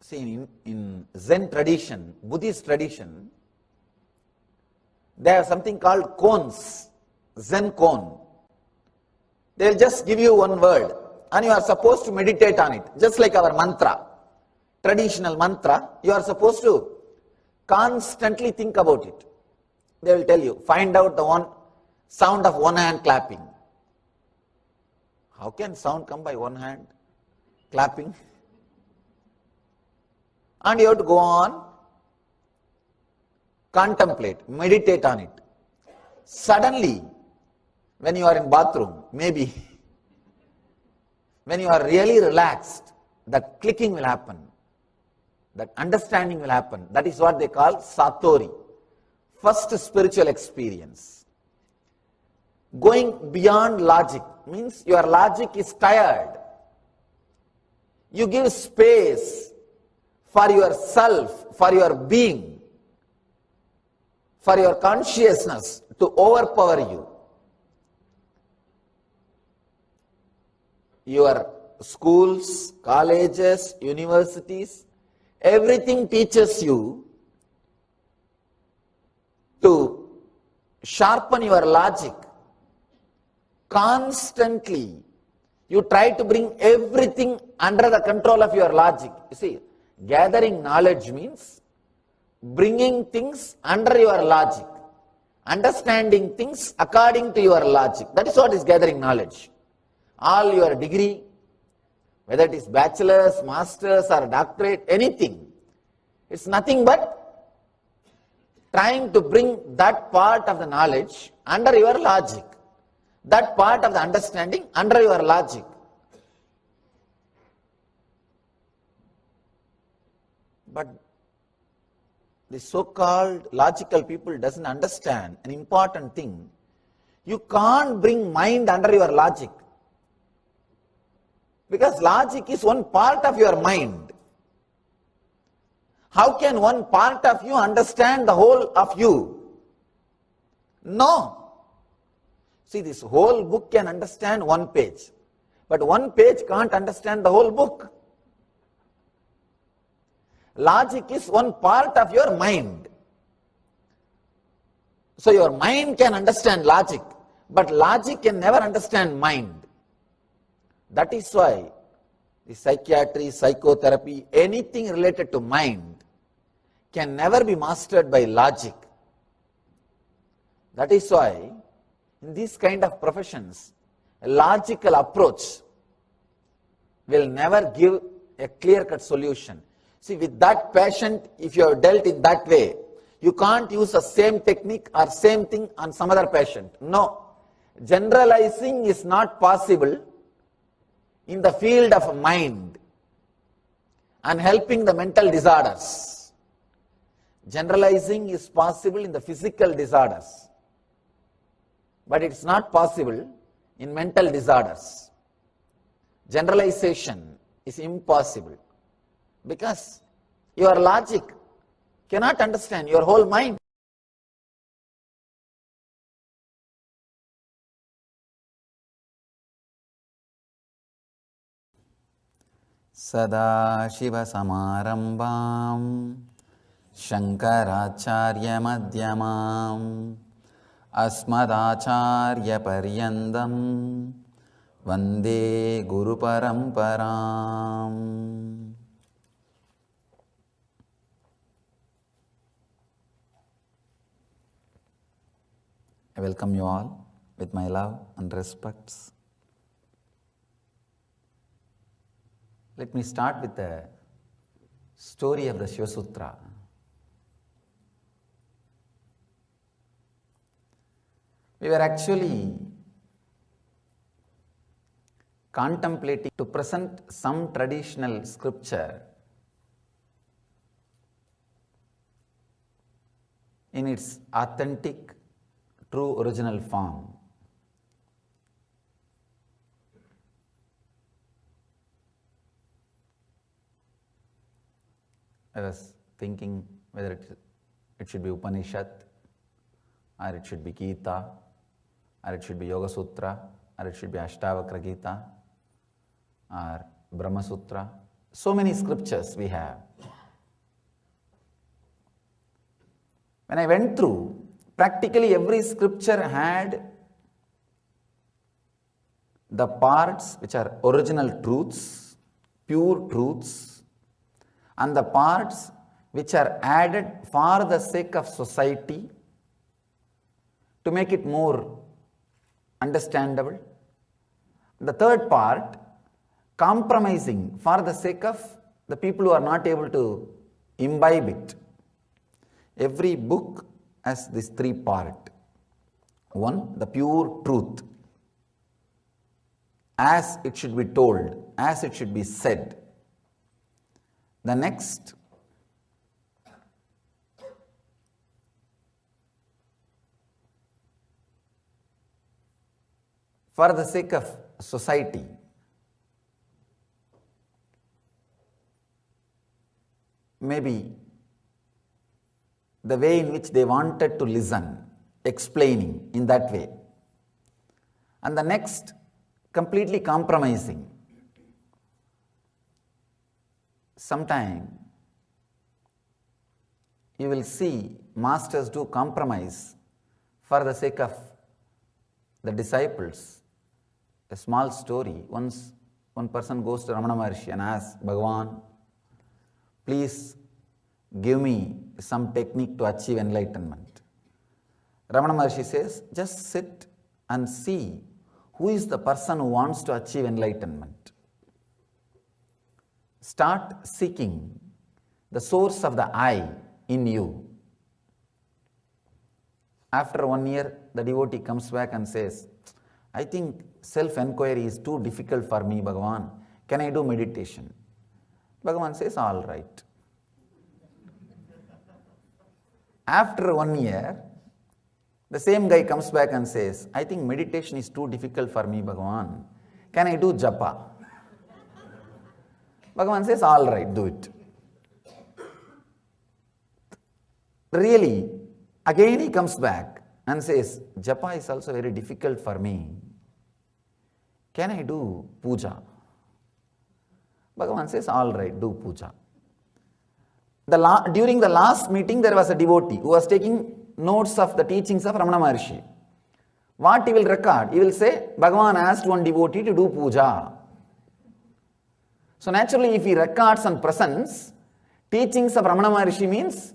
See, in Zen tradition, Buddhist tradition, they have something called koans, Zen koan. They will just give you one word and you are supposed to meditate on it, just like our mantra. Traditional mantra, you are supposed to constantly think about it. They will tell you, find out the one sound of one hand clapping. How can sound come by one hand clapping? And you have to go on, contemplate, meditate on it. Suddenly, when you are in bathroom, maybe, when you are really relaxed, that clicking will happen, that understanding will happen. That is what they call satori, first spiritual experience. Going beyond logic means your logic is tired. You give space for yourself, for your being, for your consciousness to overpower you. Your schools, colleges, universities, everything teaches you to sharpen your logic. Constantly, you try to bring everything under the control of your logic. You see, gathering knowledge means bringing things under your logic, understanding things according to your logic. That is what is gathering knowledge. All your degree, whether it is bachelor's, master's or doctorate, anything, it's nothing but trying to bring that part of the knowledge under your logic, that part of the understanding under your logic. But the so-called logical people doesn't understand an important thing. You can't bring mind under your logic, because logic is one part of your mind. How can one part of you understand the whole of you? No. See, this whole book can understand one page, but one page can't understand the whole book. Logic is one part of your mind. So your mind can understand logic, but logic can never understand mind. That is why the psychiatry, psychotherapy, anything related to mind can never be mastered by logic. That is why in these kind of professions, a logical approach will never give a clear-cut solution. See, with that patient, if you have dealt in that way, you can't use the same technique or same thing on some other patient. No. Generalizing is not possible in the field of mind and helping the mental disorders. Generalizing is possible in the physical disorders, but it's not possible in mental disorders. Generalization is impossible because your logic cannot understand your whole mind. Sadashiva Samarambam Shankaracharya Madhyamam Asmadacharya Paryandam Vande Guru Paramparam. I welcome you all with my love and respects. Let me start with the story of the Shiva Sutra. We were actually contemplating to present some traditional scripture in its authentic, true original form. I was thinking whether it should be Upanishad, or it should be Gita, or it should be Yoga Sutra, or it should be Ashtavakra Gita, or Brahma Sutra, So many scriptures we have. When I went through, practically every scripture had the parts which are original truths, pure truths, and the parts which are added for the sake of society to make it more understandable. The third part, compromising for the sake of the people who are not able to imbibe it. Every book has these three parts. One, the pure truth, as it should be told, as it should be said. The next, for the sake of society. Maybe the way in which they wanted to listen, explaining in that way. And the next, completely compromising. Sometime you will see masters do compromise for the sake of the disciples. A small story. Once one person goes to Ramana Maharshi and asks, Bhagavan, please give me some technique to achieve enlightenment. Ramana Maharshi says, just sit and see who is the person who wants to achieve enlightenment. Start seeking the source of the I in you. After 1 year, the devotee comes back and says, I think self-enquiry is too difficult for me, Bhagavan. Can I do meditation? Bhagavan says, all right. After 1 year, the same guy comes back and says, I think meditation is too difficult for me, Bhagavan. Can I do japa? Bhagavan says, all right, do it. Really, again he comes back and says, japa is also very difficult for me. Can I do puja? Bhagavan says, all right, do puja. During the last meeting, there was a devotee who was taking notes of the teachings of Ramana Maharshi. What he will record? He will say, Bhagavan asked one devotee to do puja. So naturally, if he records and presents teachings of Ramana Maharshi, means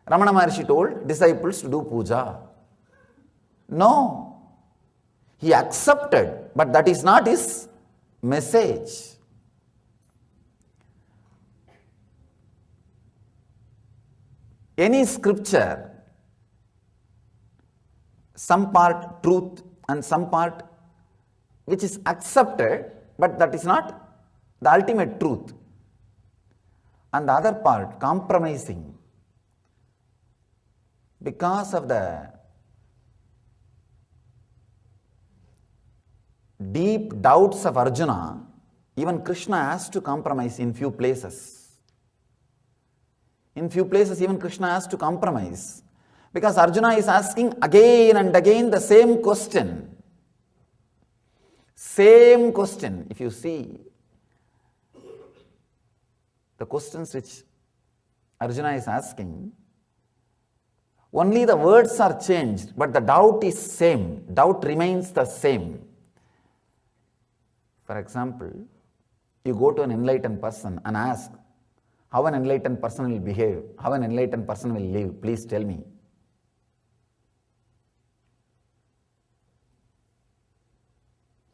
Ramana Maharshi told disciples to do puja. No. He accepted, but that is not his message. Any scripture, some part truth and some part which is accepted, but that is not the ultimate truth. And the other part, compromising. Because of the deep doubts of Arjuna, even Krishna has to compromise in few places. In few places, even Krishna has to compromise. Because Arjuna is asking again and again the same question. Same question. If you see the questions which Arjuna is asking, only the words are changed, but the doubt is same. Doubt remains the same. For example, you go to an enlightened person and ask, how an enlightened person will behave, how an enlightened person will live, please tell me.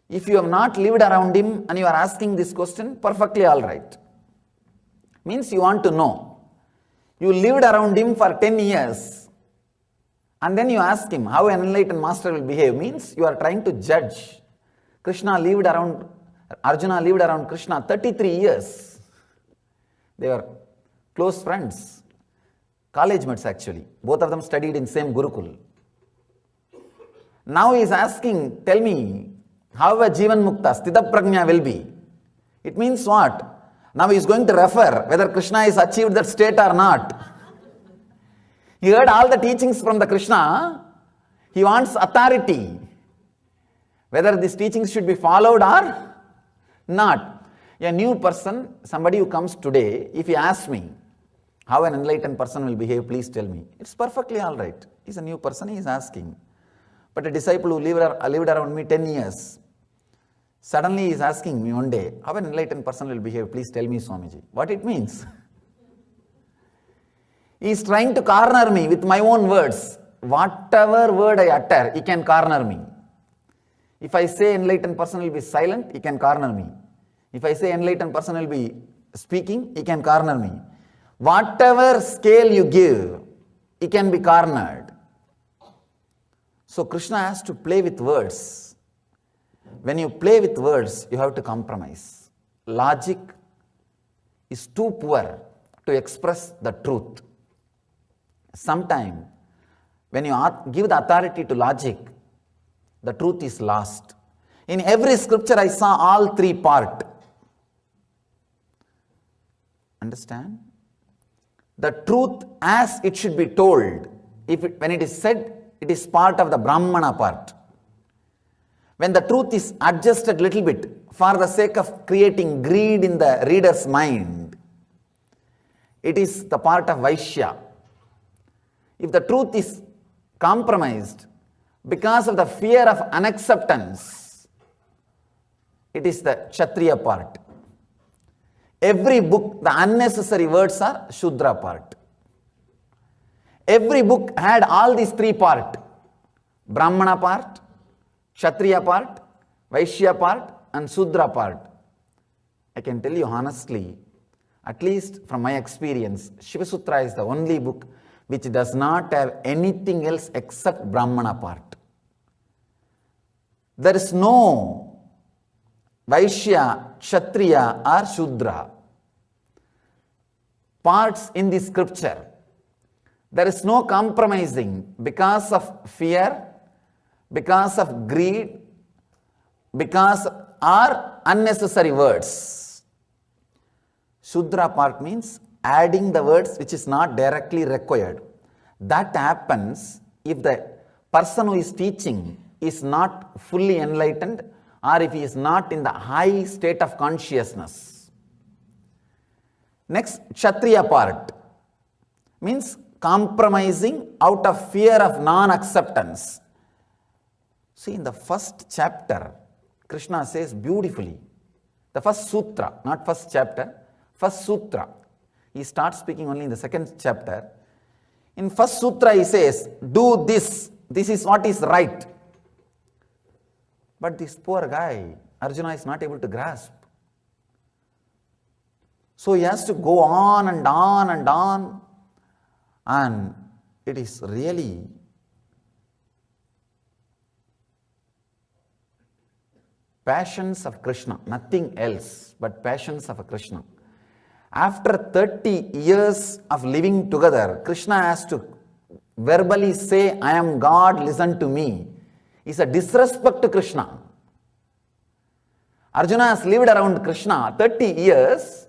If you have not lived around him and you are asking this question, perfectly all right. Means you want to know. You lived around him for 10 years and then you ask him how an enlightened master will behave, means you are trying to judge. Arjuna lived around Krishna 33 years. They were close friends, college mates actually. Both of them studied in same Gurukul. Now he is asking, tell me, how a Jivan Mukta, Sthita Prajna will be. It means what? Now he is going to refer whether Krishna has achieved that state or not. He heard all the teachings from the Krishna. He wants authority. Whether these teachings should be followed or not. A new person, somebody who comes today, if he asks me how an enlightened person will behave, please tell me. It's perfectly all right. He's a new person, he is asking. But a disciple who lived around me 10 years, suddenly he is asking me one day, how an enlightened person will behave, please tell me, Swamiji. What it means? He is trying to corner me with my own words. Whatever word I utter, he can corner me. If I say enlightened person will be silent, he can corner me. If I say enlightened person will be speaking, he can corner me. Whatever scale you give, he can be cornered. So Krishna has to play with words. When you play with words, you have to compromise. Logic is too poor to express the truth. Sometimes, when you give the authority to logic, the truth is lost. In every scripture, I saw all three parts. Understand? The truth as it should be told. When it is said, it is part of the Brahmana part. When the truth is adjusted little bit for the sake of creating greed in the reader's mind, it is the part of Vaishya. If the truth is compromised because of the fear of unacceptance, it is the Kshatriya part. Every book, the unnecessary words are Shudra part. Every book had all these three parts: Brahmana part, Kshatriya part, Vaishya part, and Shudra part. I can tell you honestly, at least from my experience, Shiva Sutra is the only book which does not have anything else except Brahmana part. There is no Vaishya, Kshatriya or Shudra parts in the scripture. There is no compromising because of fear, because of greed, because are unnecessary words. Shudra part means adding the words which is not directly required. That happens if the person who is teaching is not fully enlightened, or if he is not in the high state of consciousness. Next, Kshatriya part means compromising out of fear of non-acceptance. See, in the first chapter, Krishna says beautifully, the first sutra, not first chapter, first sutra. He starts speaking only in the second chapter. In first sutra he says, do this, this is what is right. But this poor guy, Arjuna, is not able to grasp. So he has to go on and on and on, and it is really passions of Krishna, nothing else but passions of Krishna. After 30 years of living together, Krishna has to verbally say, I am God, listen to me. It's a disrespect to Krishna. Arjuna has lived around Krishna 30 years,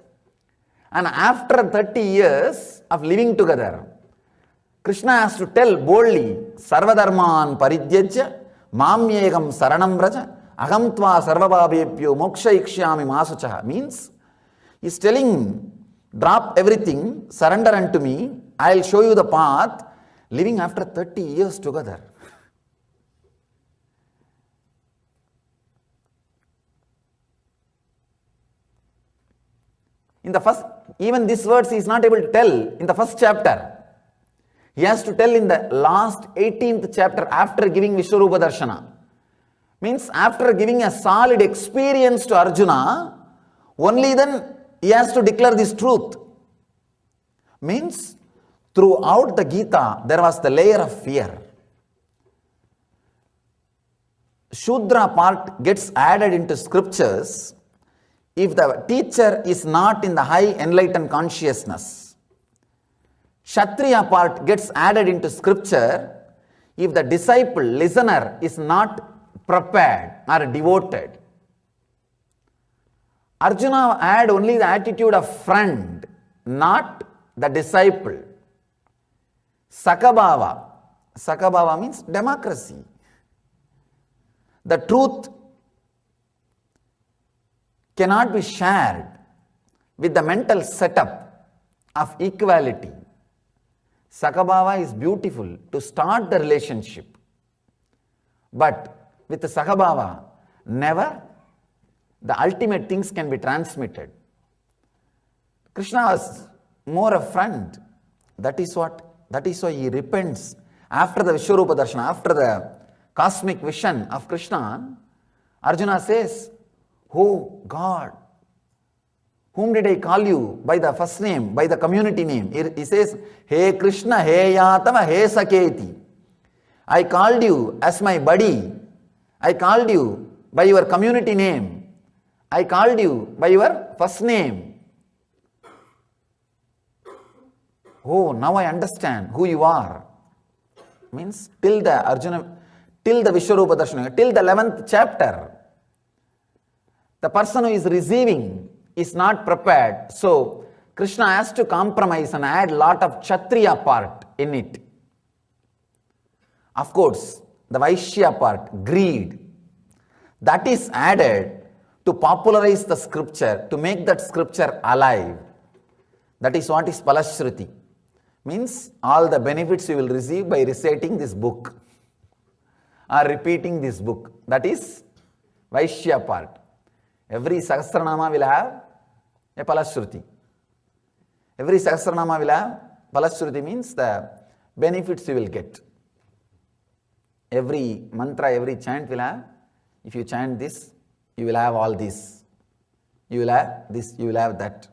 and after 30 years of living together, Krishna has to tell boldly, Sarvadharman paridyajya, mamyegam saranam vraja, aham tva sarvabhabebhyo moksha ikshyami masuchaha. Means, he is telling, drop everything, surrender unto me, I will show you the path, living after 30 years together. In the first, even these words he is not able to tell in the first chapter. He has to tell in the last 18th chapter after giving Vishwarupa Darshana. Means after giving a solid experience to Arjuna, only then he has to declare this truth. Means throughout the Gita there was the layer of fear. Shudra part gets added into scriptures if the teacher is not in the high enlightened consciousness. Kshatriya part gets added into scripture if the disciple, listener is not prepared or devoted. Arjuna had only the attitude of friend, not the disciple. Sakabhava. Sakabhava means democracy. The truth cannot be shared with the mental setup of equality. Sakabhava is beautiful to start the relationship. But with the Sakabhava, never the ultimate things can be transmitted. Krishna was more a friend. That is why he repents. After the Vishwarupa Darshana, after the cosmic vision of Krishna, Arjuna says, "Oh God, whom did I call you by the first name, by the community name?" He says, "Hey Krishna, hey Yatava, hey Saketi. I called you as my buddy. I called you by your community name. I called you by your first name. Oh, now I understand who you are." Means till the Vishwarupa Darshana, till the 11th chapter, the person who is receiving is not prepared. So Krishna has to compromise and add lot of Kshatriya part in it. Of course, the Vaishya part, greed, that is added to popularize the scripture, to make that scripture alive. That is what is Palashruti. Means all the benefits you will receive by reciting this book or repeating this book. That is Vaishya part. Every Sahasranama will have a Palashruti. Every Sahasranama will have Palashruti, means the benefits you will get. Every mantra, every chant will have, if you chant this, you will have all this. You will have this, you will have that.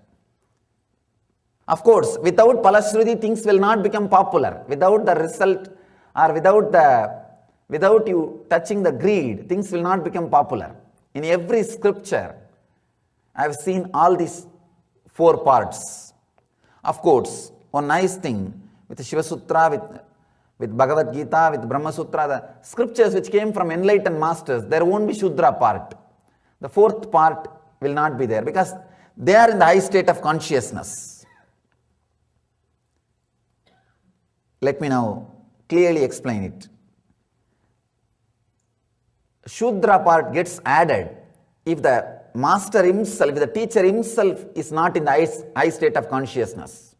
Of course, without Palashruti, things will not become popular. Without the result or without you touching the greed, things will not become popular. In every scripture, I have seen all these 4 parts. Of course, one nice thing with Shiva Sutra, with Bhagavad Gita, with Brahma Sutra, the scriptures which came from enlightened masters, there won't be Shudra part. The 4th part will not be there because they are in the high state of consciousness. Let me now clearly explain it. Shudra part gets added if the master himself, if the teacher himself is not in the high state of consciousness.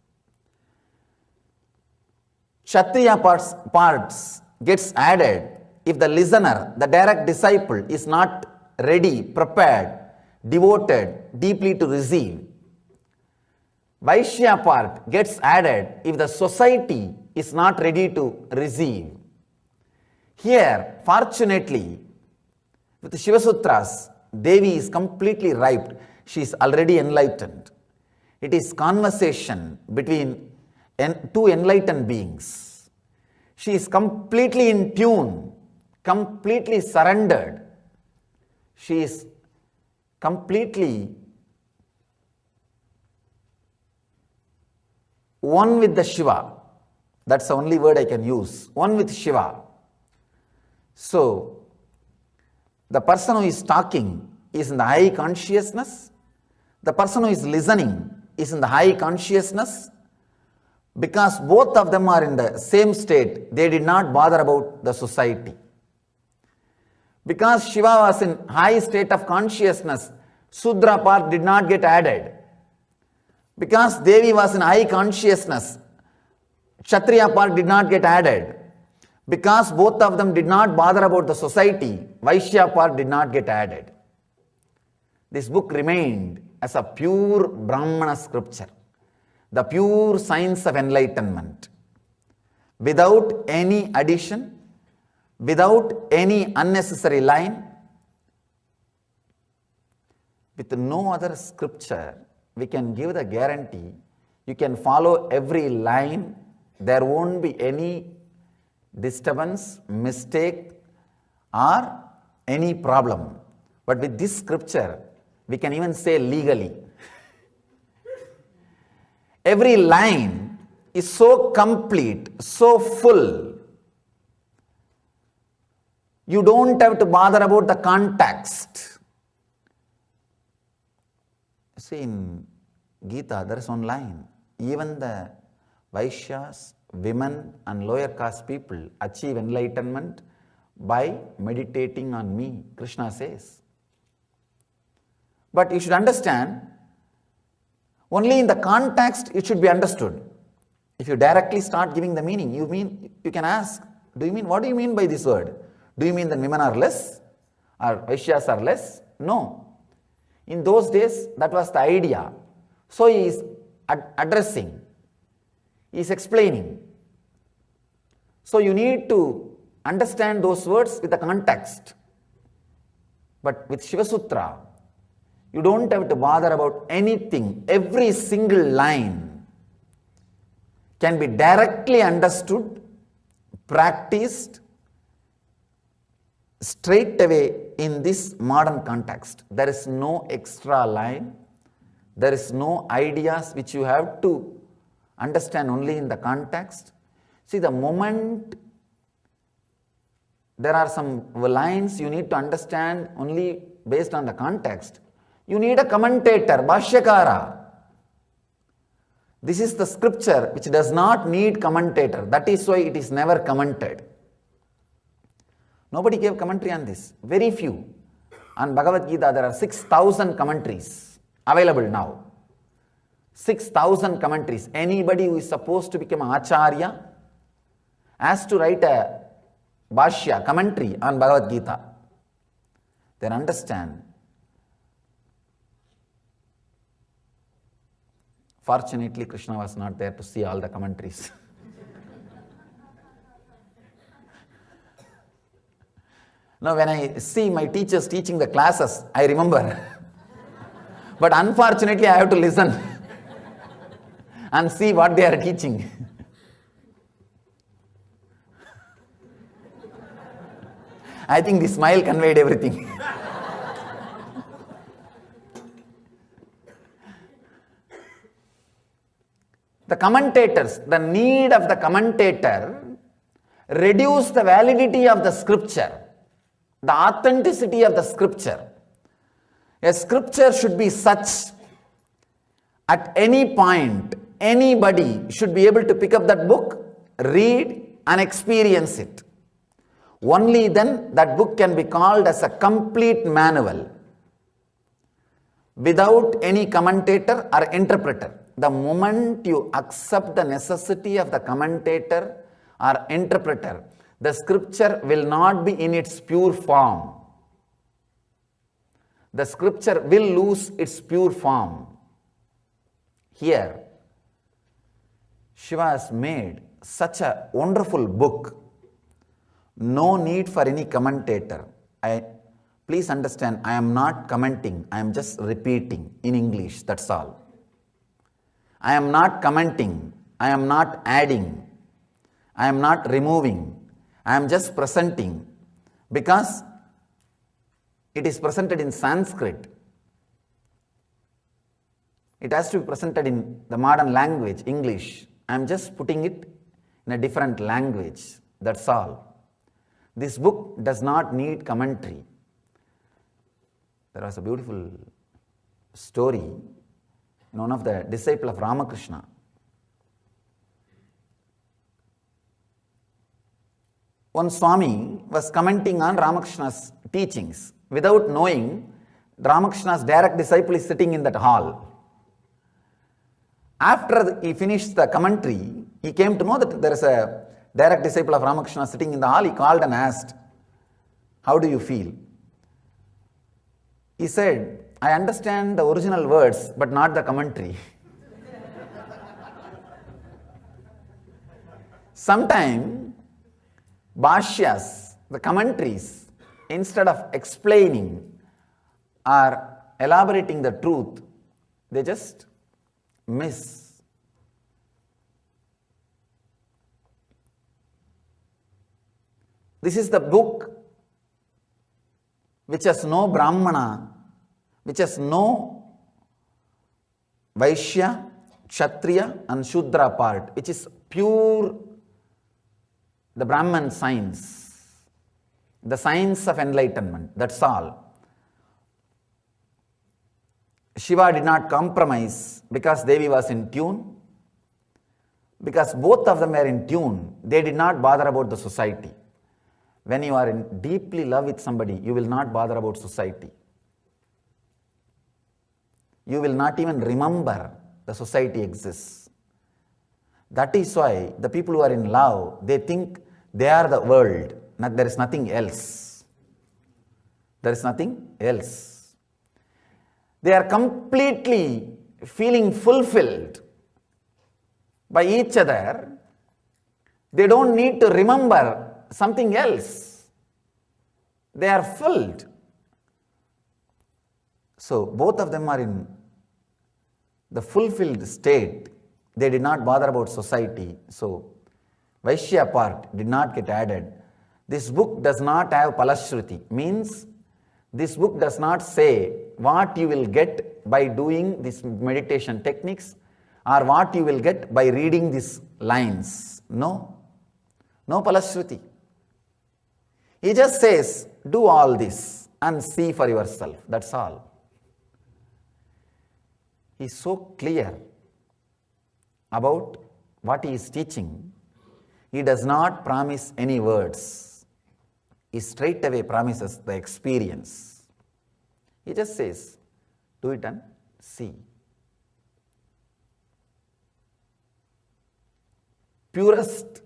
Kshatriya parts gets added if the listener, the direct disciple, is not ready, prepared, devoted, deeply to receive. Vaishya part gets added if the society is not ready to receive. Here, fortunately, with the Shiva Sutras, Devi is completely ripe. She is already enlightened. It is conversation between 2 enlightened beings. She is completely in tune, completely surrendered. She is completely one with the Shiva. That's the only word I can use. One with Shiva. So, the person who is talking is in the high consciousness. The person who is listening is in the high consciousness. Because both of them are in the same state, they did not bother about the society. Because Shiva was in high state of consciousness, Sudra part did not get added. Because Devi was in high consciousness, Kshatriya part did not get added. Because both of them did not bother about the society, Vaishya part did not get added. This book remained as a pure Brahmana scripture, the pure science of enlightenment, without any addition, without any unnecessary line. With no other scripture, we can give the guarantee, you can follow every line, there won't be any disturbance, mistake or any problem. But with this scripture, we can even say legally. Every line is so complete, so full. You don't have to bother about the context. See, in Gita, there is one line. Even the Vaishyas, women and lower caste people achieve enlightenment by meditating on me, Krishna says. But you should understand, only in the context it should be understood. If you directly start giving the meaning, you can ask, what do you mean by this word? Do you mean that women are less? Or Vaishyas are less? No. In those days, that was the idea. So he is addressing, he is explaining. So you need to understand those words with the context. But with Shiva Sutra, you don't have to bother about anything. Every single line can be directly understood, practiced straight away in this modern context. There is no extra line. There is no ideas which you have to understand only in the context. See, the moment there are some lines you need to understand only based on the context, you need a commentator, Bhashyakara. This is the scripture which does not need commentator. That is why it is never commented. Nobody gave commentary on this. Very few. On Bhagavad Gita, there are 6,000 commentaries available now. 6,000 commentaries. Anybody who is supposed to become an Acharya has to write a Bhashya, commentary on Bhagavad Gita. Then understand. Fortunately, Krishna was not there to see all the commentaries. Now, when I see my teachers teaching the classes, I remember. But unfortunately, I have to listen and see what they are teaching. I think the smile conveyed everything. The commentators, the need of the commentator reduce the validity of the scripture, the authenticity of the scripture. A scripture should be such, at any point, anybody should be able to pick up that book, read and experience it. Only then that book can be called as a complete manual without any commentator or interpreter. The moment you accept the necessity of the commentator or interpreter, the scripture will not be in its pure form. The scripture will lose its pure form. Here, Shiva has made such a wonderful book. No need for any commentator. Please understand, I am not commenting, I am just repeating in English, that's all. I am not commenting, I am not adding, I am not removing, I am just presenting, because it is presented in Sanskrit. It has to be presented in the modern language, English. I am just putting it in a different language, that's all. This book does not need commentary. There was a beautiful story. One of the disciples of Ramakrishna, one Swami was commenting on Ramakrishna's teachings. Without knowing, Ramakrishna's direct disciple is sitting in that hall. After he finished the commentary, he came to know that there is a direct disciple of Ramakrishna sitting in the hall. He called and asked, "How do you feel?" He said, "I understand the original words, but not the commentary." Sometimes, Bhashyas, the commentaries, instead of explaining or elaborating the truth, they just miss. This is the book which has no Brahmana, which has no Vaishya, Kshatriya and Shudra part, which is pure the Brahman science, the science of enlightenment, that's all. Shiva did not compromise because Devi was in tune. Because both of them were in tune, they did not bother about the society. When you are in deeply love with somebody, you will not bother about society. you will not even remember the society exists. That is why the people who are in love, they think they are the world. There is nothing else. There is nothing else. They are completely feeling fulfilled by each other. They don't need to remember something else. They are filled. So both of them are in the fulfilled state. They did not bother about society. So Vaishya part did not get added. This book does not have Palashruti. Means this book does not say what you will get by doing these meditation techniques or what you will get by reading these lines. No. No Palashruti. He just says, do all this and see for yourself. That's all. He is so clear about what he is teaching. He does not promise any words. He straight away promises the experience. He just says, do it and see. Purest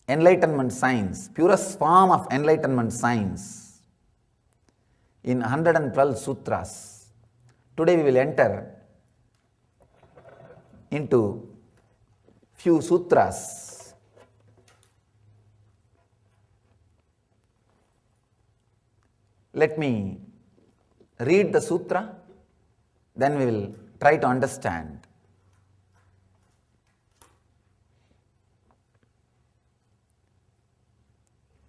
enlightenment science, purest form of enlightenment science in 112 sutras. Today we will enter into few sutras. Let me read the sutra, then we will try to understand.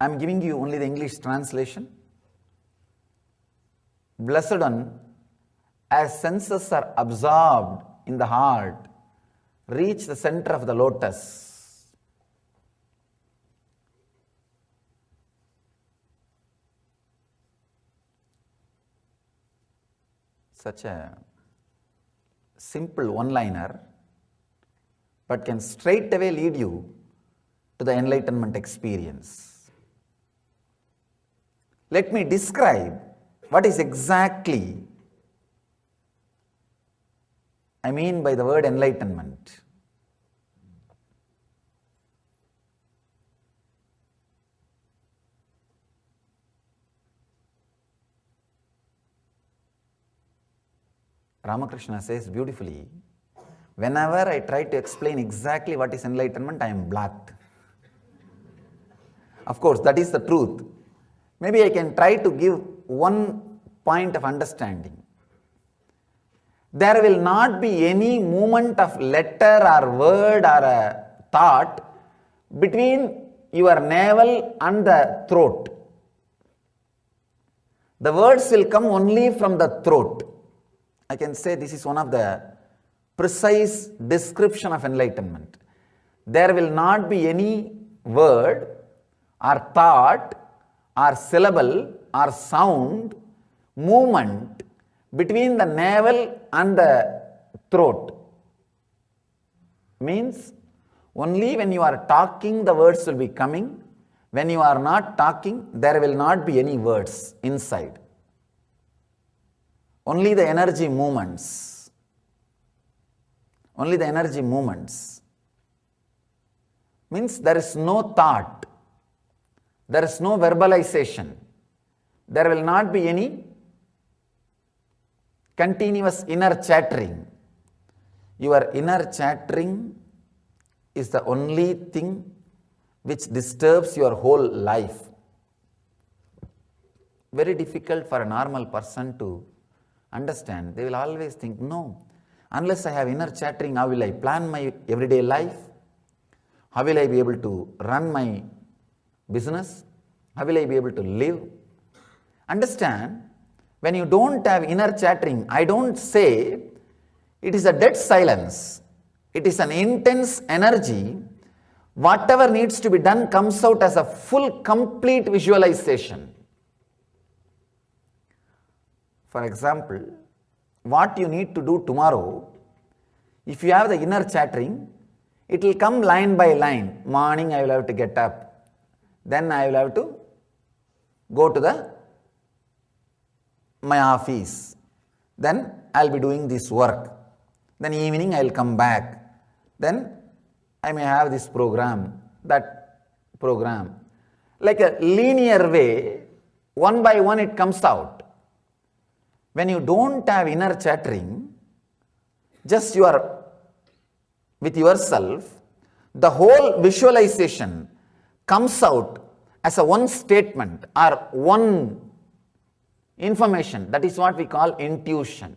I am giving you only the English translation. Blessed one, as senses are absorbed in the heart, reach the center of the lotus. Such a simple one-liner, but can straight away lead you to the enlightenment experience. Let me describe what is exactly I mean by the word enlightenment. Ramakrishna says beautifully, whenever I try to explain exactly what is enlightenment, I am blocked. Of course, that is the truth. Maybe I can try to give one point of understanding. There will not be any movement of letter or word or a thought between your navel and the throat. The words will come only from the throat. I can say this is one of the precise description of enlightenment. There will not be any word or thought or syllable or sound movement between the navel and the throat. Means only when you are talking the words will be coming. When you are not talking, there will not be any words inside. Only the energy movements. Only the energy movements. Means there is no thought. There is no verbalization. There will not be any continuous inner chattering. Your inner chattering is the only thing which disturbs your whole life. Very difficult for a normal person to understand. They will always think, no, unless I have inner chattering, how will I plan my everyday life? How will I be able to run my business? How will I be able to live? Understand, when you don't have inner chattering, I don't say it is a dead silence. It is an intense energy. Whatever needs to be done comes out as a full, complete visualization. For example, what you need to do tomorrow, if you have the inner chattering, it will come line by line. Morning I will have to get up. Then I will have to go to my office. then I'll be doing this work. Then evening I'll come back. Then I may have this program, that program. Like a linear way, one by one it comes out. When you don't have inner chattering, just you are with yourself, the whole visualization comes out as a one statement or one information. That is what we call intuition.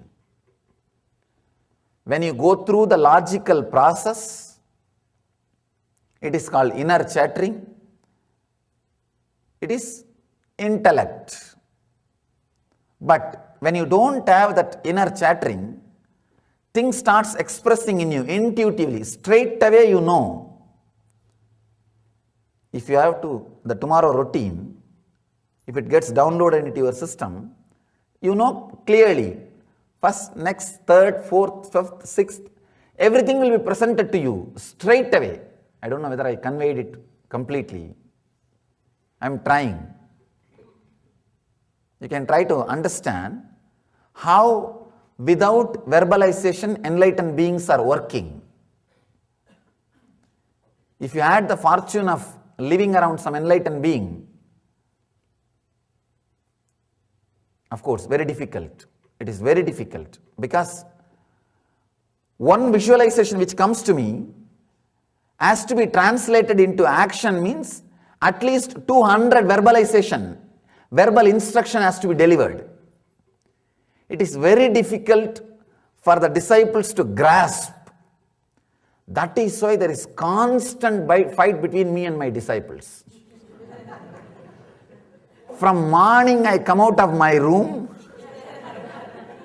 When you go through the logical process, it is called inner chattering. It is intellect. But when you don't have that inner chattering, things starts expressing in you intuitively. Straight away you know. If you have the tomorrow routine, if it gets downloaded into your system, you know clearly. First, next, third, fourth, fifth, sixth, everything will be presented to you straight away. I don't know whether I conveyed it completely. I'm trying. You can try to understand how without verbalization enlightened beings are working. If you had the fortune of living around some enlightened being, of course, very difficult. It is very difficult because one visualization which comes to me has to be translated into action means at least 200 verbalization, verbal instruction has to be delivered. It is very difficult for the disciples to grasp. That is why there is constant fight between me and my disciples. From morning I come out of my room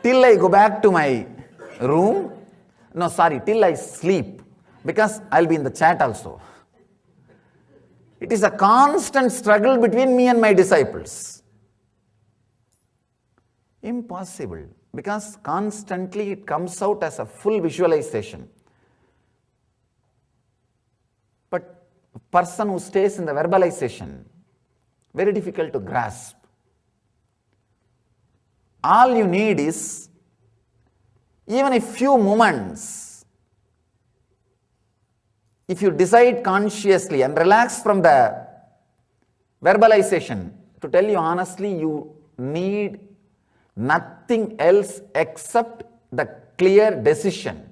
till I go back to my room. No, sorry, till I sleep, because I'll be in the chat also. It is a constant struggle between me and my disciples. Impossible, because constantly it comes out as a full visualization. But a person who stays in the verbalization, very difficult to grasp. All you need is even a few moments. If you decide consciously and relax from the verbalization, to tell you honestly, you need nothing else except the clear decision.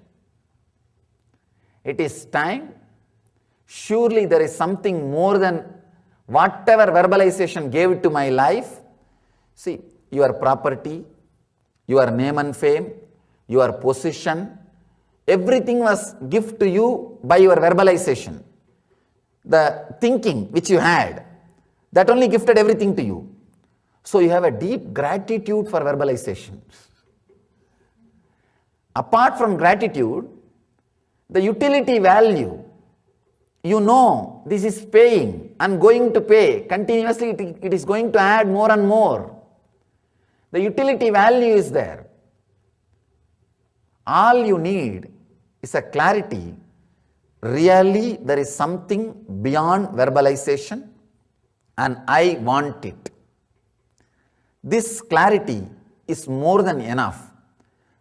It is time. Surely there is something more than whatever verbalization gave to my life. See, your property, your name and fame, your position, everything was given to you by your verbalization. The thinking which you had, that only gifted everything to you. So you have a deep gratitude for verbalization. Apart from gratitude, the utility value, you know this is paying and going to pay. Continuously it is going to add more and more. The utility value is there. All you need is a clarity. Really there is something beyond verbalization and I want it. This clarity is more than enough.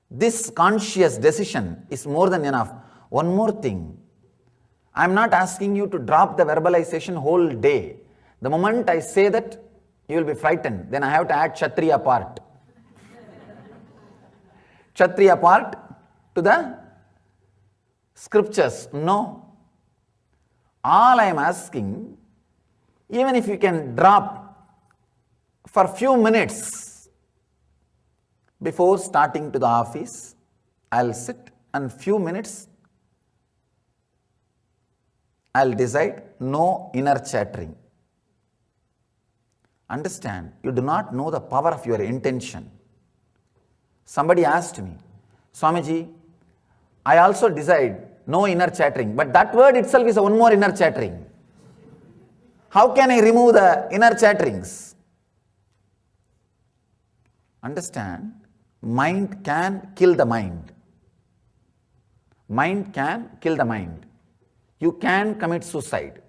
This conscious decision is more than enough. One more thing. I am not asking you to drop the verbalization whole day. The moment I say that, you will be frightened. Then I have to add Kshatriya part. Kshatriya part to the scriptures. No. All I am asking, even if you can drop for few minutes before starting to the office, I'll sit and few minutes I'll decide no inner chattering. Understand, you do not know the power of your intention. Somebody asked me, Swamiji, I also decide no inner chattering, but that word itself is one more inner chattering. How can I remove the inner chatterings? Understand, mind can kill the mind. Mind can kill the mind. You can commit suicide.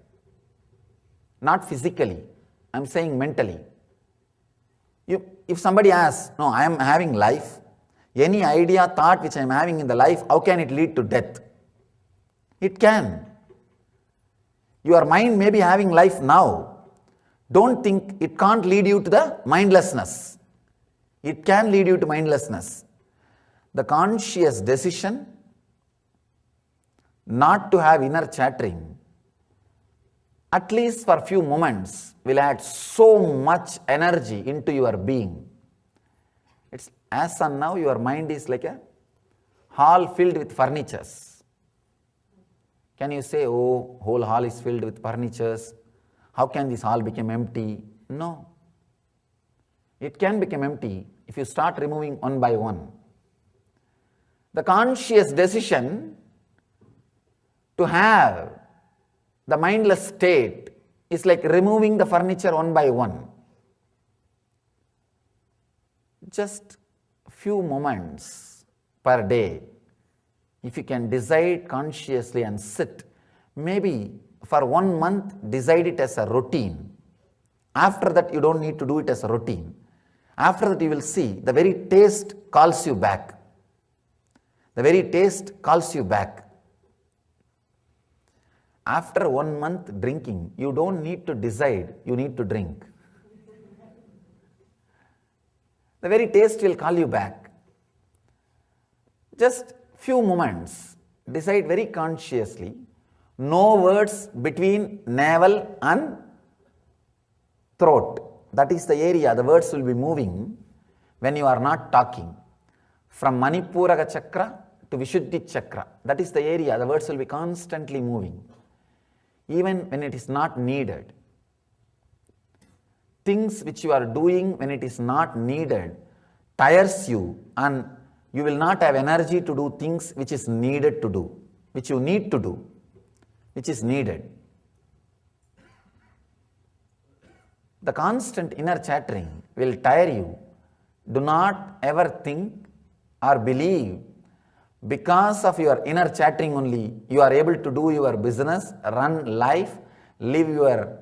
Not physically, I am saying mentally. If somebody asks, no, I am having life, Any idea, thought which I am having in the life, how can it lead to death? It can. Your mind may be having life now. Don't think it can't lead you to the mindlessness. It can lead you to mindlessness. The conscious decision not to have inner chattering, at least for a few moments, will add so much energy into your being. It's as of now, your mind is like a hall filled with furnitures. Can you say, oh, whole hall is filled with furnitures? How can this hall become empty? No. It can become empty if you start removing one by one. The conscious decision to have the mindless state is like removing the furniture one by one. Just few moments per day, if you can decide consciously and sit, maybe for 1 month, decide it as a routine. After that, you don't need to do it as a routine. After that, you will see the very taste calls you back. The very taste calls you back. After 1 month drinking, you don't need to decide, you need to drink. The very taste will call you back. Just few moments, decide very consciously. No words between navel and throat. That is the area the words will be moving when you are not talking. From Manipuraga chakra to Vishuddhi chakra. That is the area the words will be constantly moving. Even when it is not needed. Things which you are doing when it is not needed tires you, and you will not have energy to do things which is needed to do, which you need to do, which is needed. The constant inner chattering will tire you. Do not ever think or believe because of your inner chattering only you are able to do your business, run life, live your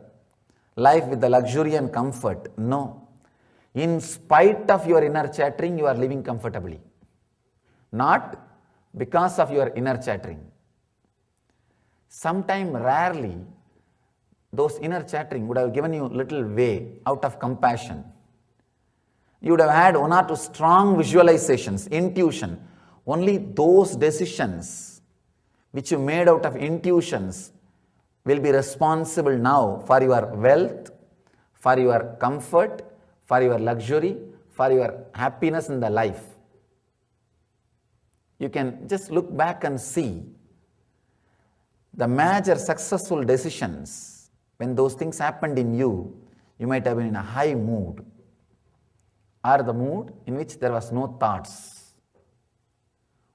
life with the luxury and comfort. No. In spite of your inner chattering, you are living comfortably. Not because of your inner chattering. Sometime rarely, those inner chattering would have given you little way out of compassion. You would have had 1 or 2 strong visualizations, intuition. Only those decisions which you made out of intuitions will be responsible now for your wealth, for your comfort, for your luxury, for your happiness in the life. You can just look back and see the major successful decisions. When those things happened in you, you might have been in a high mood, or the mood in which there was no thoughts.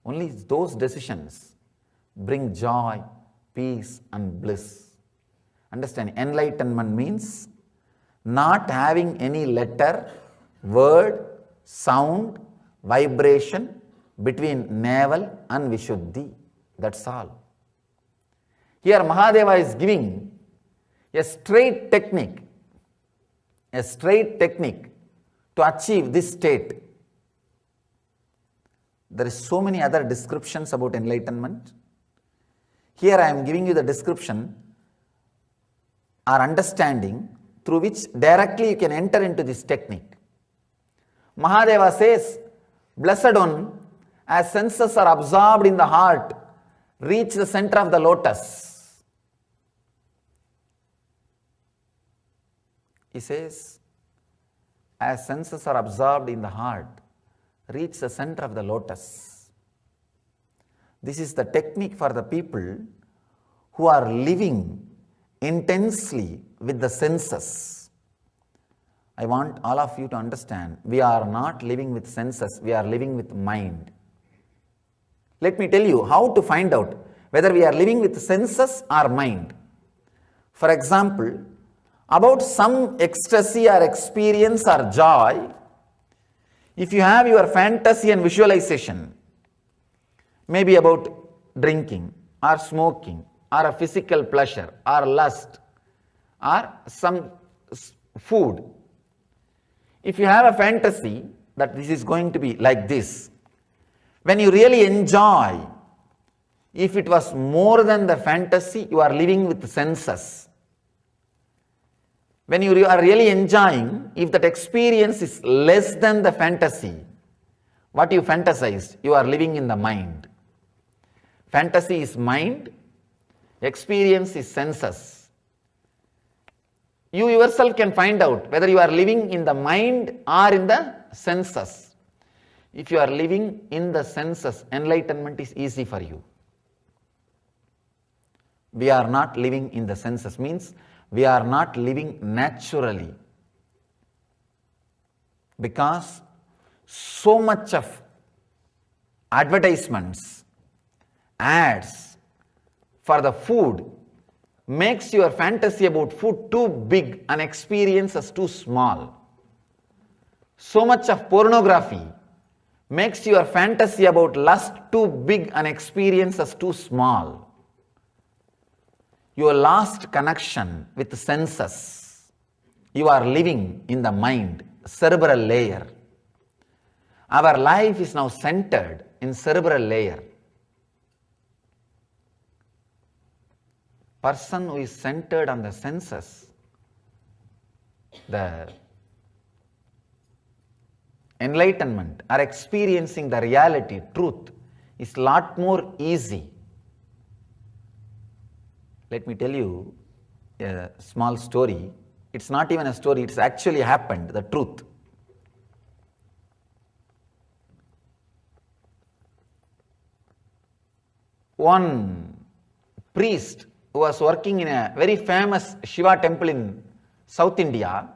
Only those decisions bring joy, peace and bliss. Understand, enlightenment means not having any letter, word, sound, vibration between navel and Vishuddhi. That's all. Here Mahadeva is giving a straight technique to achieve this state. There is so many other descriptions about enlightenment. Here I am giving you the description or understanding through which directly you can enter into this technique. Mahadeva says, blessed one, as senses are absorbed in the heart, reach the center of the lotus. He says, as senses are absorbed in the heart, reach the center of the lotus. This is the technique for the people who are living intensely with the senses. I want all of you to understand, we are not living with senses, we are living with mind. Let me tell you how to find out whether we are living with senses or mind. For example, about some ecstasy or experience or joy, if you have your fantasy and visualization, maybe about drinking or smoking or a physical pleasure or lust or some food, if you have a fantasy that this is going to be like this, When you really enjoy, if it was more than the fantasy, you are living with senses. When you are really enjoying, if that experience is less than the fantasy, what you fantasized, you are living in the mind. Fantasy is mind, experience is senses. You yourself can find out whether you are living in the mind or in the senses. If you are living in the senses, enlightenment is easy for you. We are not living in the senses, means we are not living naturally, because so much of advertisements, ads for the food makes your fantasy about food too big and experiences too small. So much of pornography makes your fantasy about lust too big and experiences too small. You lost connection with the senses. You are living in the mind, cerebral layer. Our life is now centered in cerebral layer. Person who is centered on the senses, the enlightenment or experiencing the reality, truth, is lot more easy. Let me tell you a small story. It's not even a story, it's actually happened, the truth. One priest who was working in a very famous Shiva temple in South India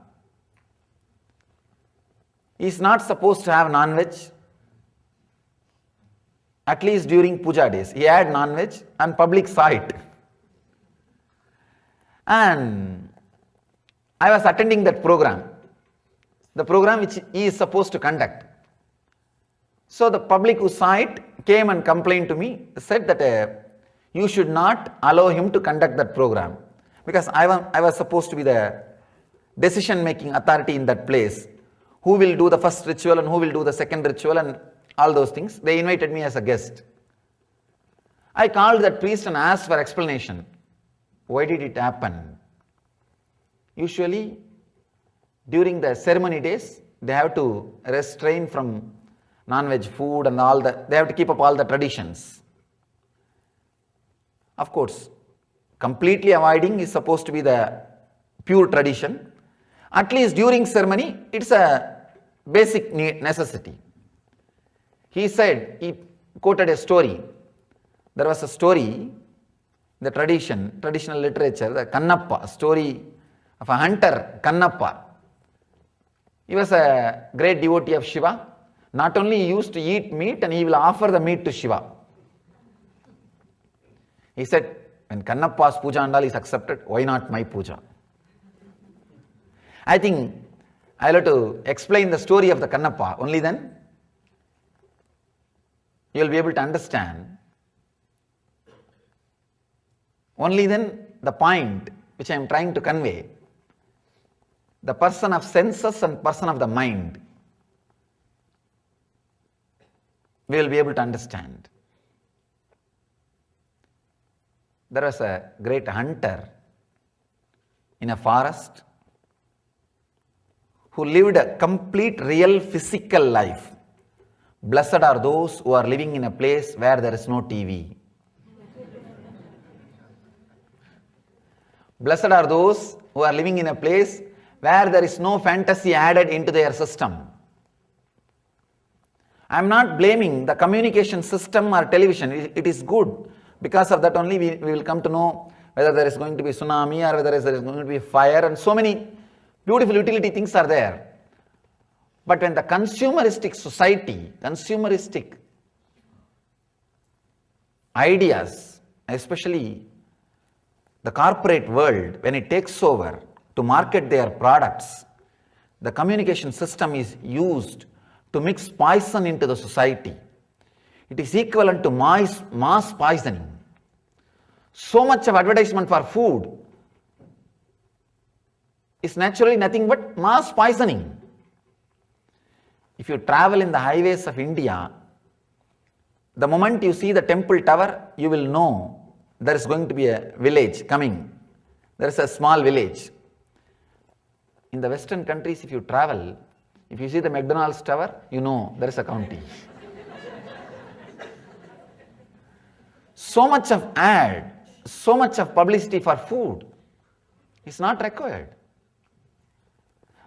is not supposed to have non-veg, at least during puja days. He had non-veg and public saw it. And I was attending that program, the program which he is supposed to conduct. So the public who saw it came and complained to me, said that you should not allow him to conduct that program, because I was supposed to be the decision-making authority in that place. Who will do the first ritual and who will do the second ritual and all those things. They invited me as a guest. I called that priest and asked for explanation. Why did it happen? Usually, during the ceremony days, they have to restrain from non-veg food and all that. They have to keep up all the traditions. Of course, completely avoiding is supposed to be the pure tradition. At least during ceremony, it's a basic necessity. He said, he quoted a story. There was a story, the traditional literature, the Kannappa, story of a hunter, Kannappa. He was a great devotee of Shiva. Not only he used to eat meat, and he will offer the meat to Shiva. He said, when Kannappa's puja and all is accepted, why not my puja? I think I'll have to explain the story of the Kannappa. Only then you will be able to understand. Only then the point which I am trying to convey, the person of senses and person of the mind, we will be able to understand. There was a great hunter in a forest who lived a complete real physical life. Blessed are those who are living in a place where there is no TV. Blessed are those who are living in a place where there is no fantasy added into their system. I am not blaming the communication system or television. It is good. Because of that only we will come to know whether there is going to be tsunami or whether there is going to be fire, and so many beautiful utility things are there. But when the consumeristic society, consumeristic ideas, especially the corporate world, when it takes over to market their products, the communication system is used to mix poison into the society. It is equivalent to mass poisoning. So much of advertisement for food is naturally nothing but mass poisoning. If you travel in the highways of India, The moment you see the temple tower, you will know there is going to be a village coming. There is a small village. In the Western countries, if you travel, if you see the McDonald's tower, you know there is a county. So much of ad, so much of publicity for food is not required.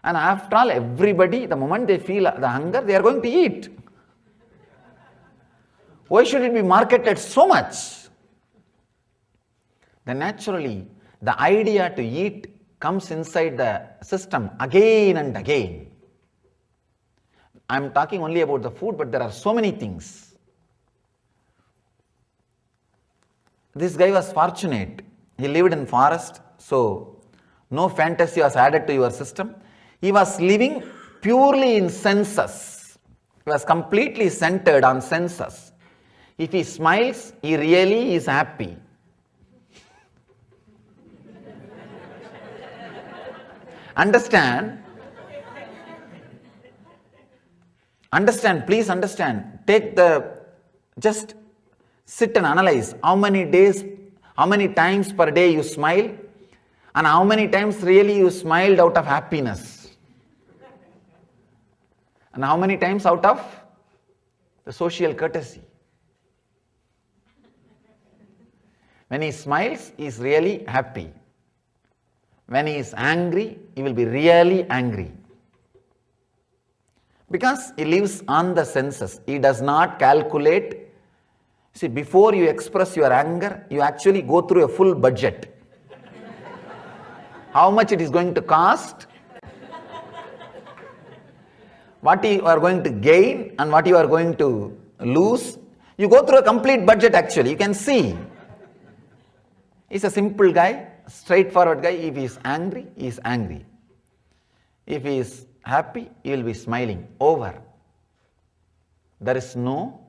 And after all, everybody, the moment they feel the hunger, they are going to eat. Why should it be marketed so much? Then naturally, the idea to eat comes inside the system again and again. I am talking only about the food, but there are so many things. This guy was fortunate. He lived in forest, so no fantasy was added to your system. He was living purely in senses. He was completely centered on senses. If he smiles, he really is happy. Understand? Understand, please understand. Just sit and analyze how many times per day you smile, and how many times really you smiled out of happiness. And how many times out of the social courtesy. When he smiles, he is really happy. When he is angry, he will be really angry. Because he lives on the senses. He does not calculate. See, before you express your anger, you actually go through a full budget. How much it is going to cost, what you are going to gain and what you are going to lose. You go through a complete budget actually. You can see. He's a simple guy, straightforward guy. If he is angry, he is angry. If he is happy, he will be smiling. Over. There is no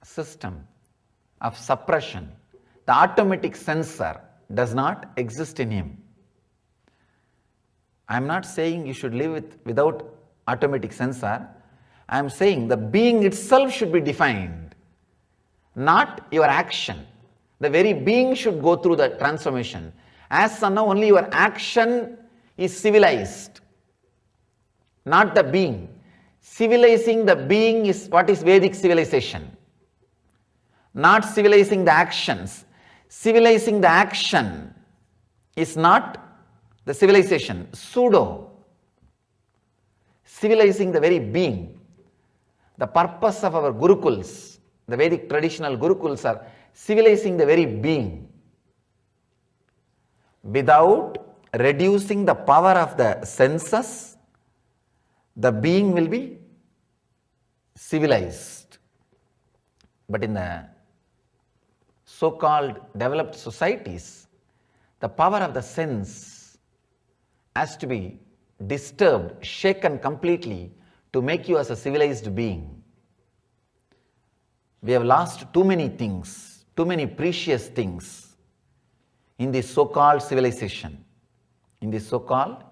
system of suppression. The automatic sensor does not exist in him. I am not saying you should live without automatic sensor. I am saying the being itself should be defined, not your action. The very being should go through the transformation. As of now, only your action is civilized, not the being. Civilizing the being is what is Vedic civilization, not civilizing the actions. Civilizing the action is not the civilization, pseudo. Civilizing the very being. The purpose of our gurukuls, the Vedic traditional gurukuls, are civilizing the very being. Without reducing the power of the senses, the being will be civilized. But in the so-called developed societies, the power of the sense has to be disturbed, shaken completely to make you as a civilized being. We have lost too many things, too many precious things in this so-called civilization. In this so-called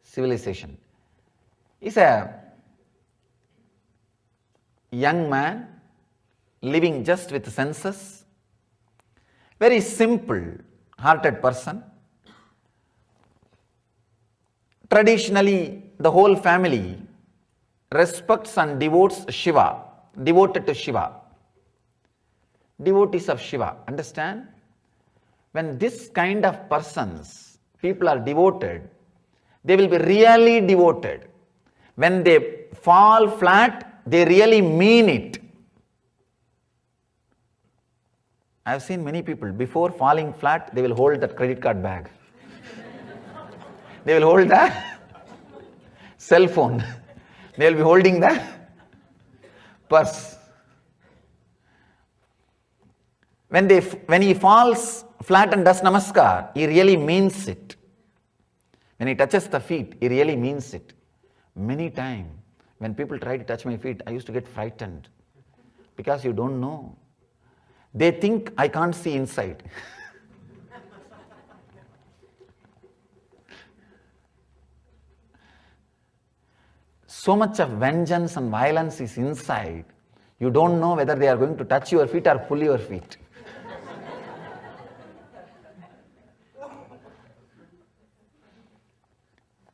civilization. He's a young man living just with senses, very simple-hearted person. Traditionally, the whole family respects and devotes Shiva, devoted to Shiva. Devotees of Shiva, understand? When this kind of persons, people are devoted, they will be really devoted. When they fall flat, they really mean it. I have seen many people, before falling flat, they will hold that credit card bag. They will hold the cell phone. They will be holding the purse. When he falls flat and does namaskar, he really means it. When he touches the feet, he really means it. Many times, when people try to touch my feet, I used to get frightened. Because you don't know. They think I can't see inside. So much of vengeance and violence is inside. You don't know whether they are going to touch your feet or pull your feet.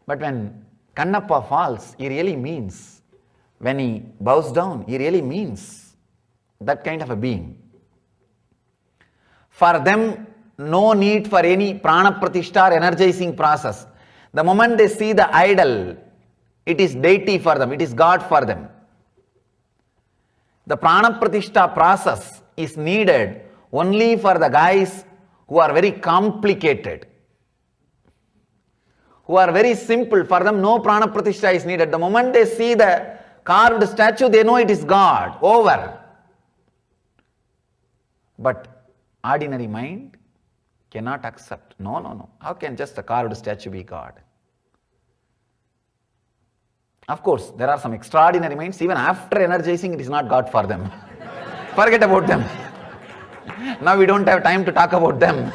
But when Kannappa falls, he really means. When he bows down, he really means that kind of a being. For them, no need for any prana pratishtha or energizing process. The moment they see the idol, it is deity for them, it is God for them. The prana pratishtha process is needed only for the guys who are very complicated, who are very simple. For them, no prana pratishtha is needed. The moment they see the carved statue, they know it is God. Over. But ordinary mind cannot accept. No. How can just a carved statue be God? Of course, there are some extraordinary minds. Even after energizing, it is not God for them. Forget about them. Now we don't have time to talk about them.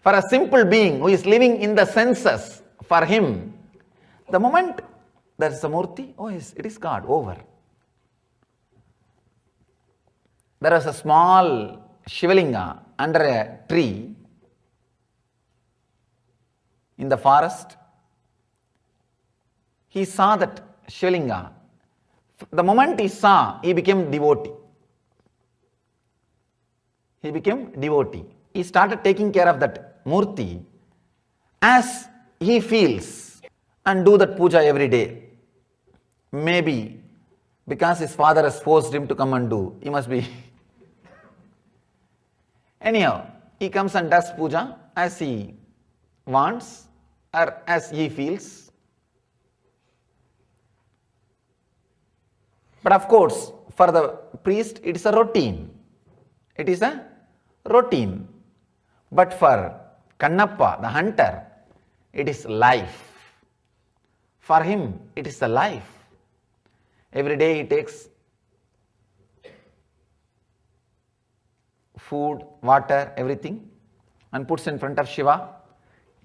For a simple being who is living in the senses, for him, the moment there is a murti, oh yes, it is God, over. There was a small Shivalinga under a tree in the forest. He saw that Shivalinga. The moment he saw, he became devotee. He became devotee. He started taking care of that murti as he feels and do that puja every day. Maybe because his father has forced him to come and do, he must be. Anyhow, he comes and does puja as he wants or as he feels. But of course, for the priest, it is a routine. It is a routine. But for Kannappa, the hunter, it is life. For him, it is a life. Every day he takes food, water, everything, and puts in front of Shiva,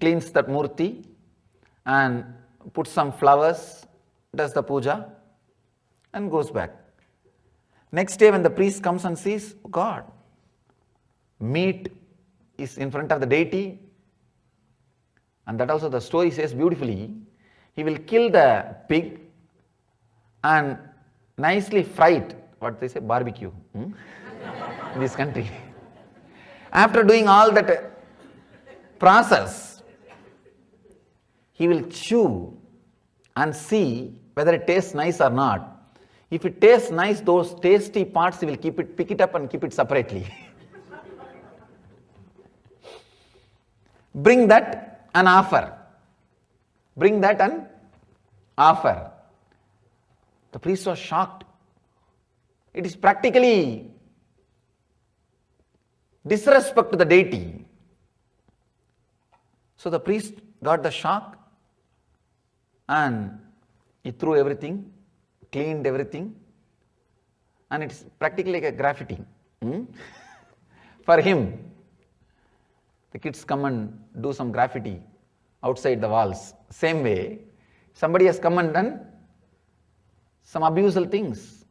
cleans that murti, and puts some flowers, does the puja, and goes back. Next day when the priest comes and sees, God, meat is in front of the deity, and that also the story says beautifully, he will kill the pig and nicely fry it, what they say, barbecue, in this country. After doing all that process, he will chew and see whether it tastes nice or not. If it tastes nice, those tasty parts he will pick it up and keep it separately. Bring that and offer. Bring that and offer. The priest was shocked. It is practically disrespect to the deity. So the priest got the shock and he threw everything, cleaned everything, and it's practically like a graffiti. For him, the kids come and do some graffiti outside the walls. Same way, somebody has come and done some abusal things.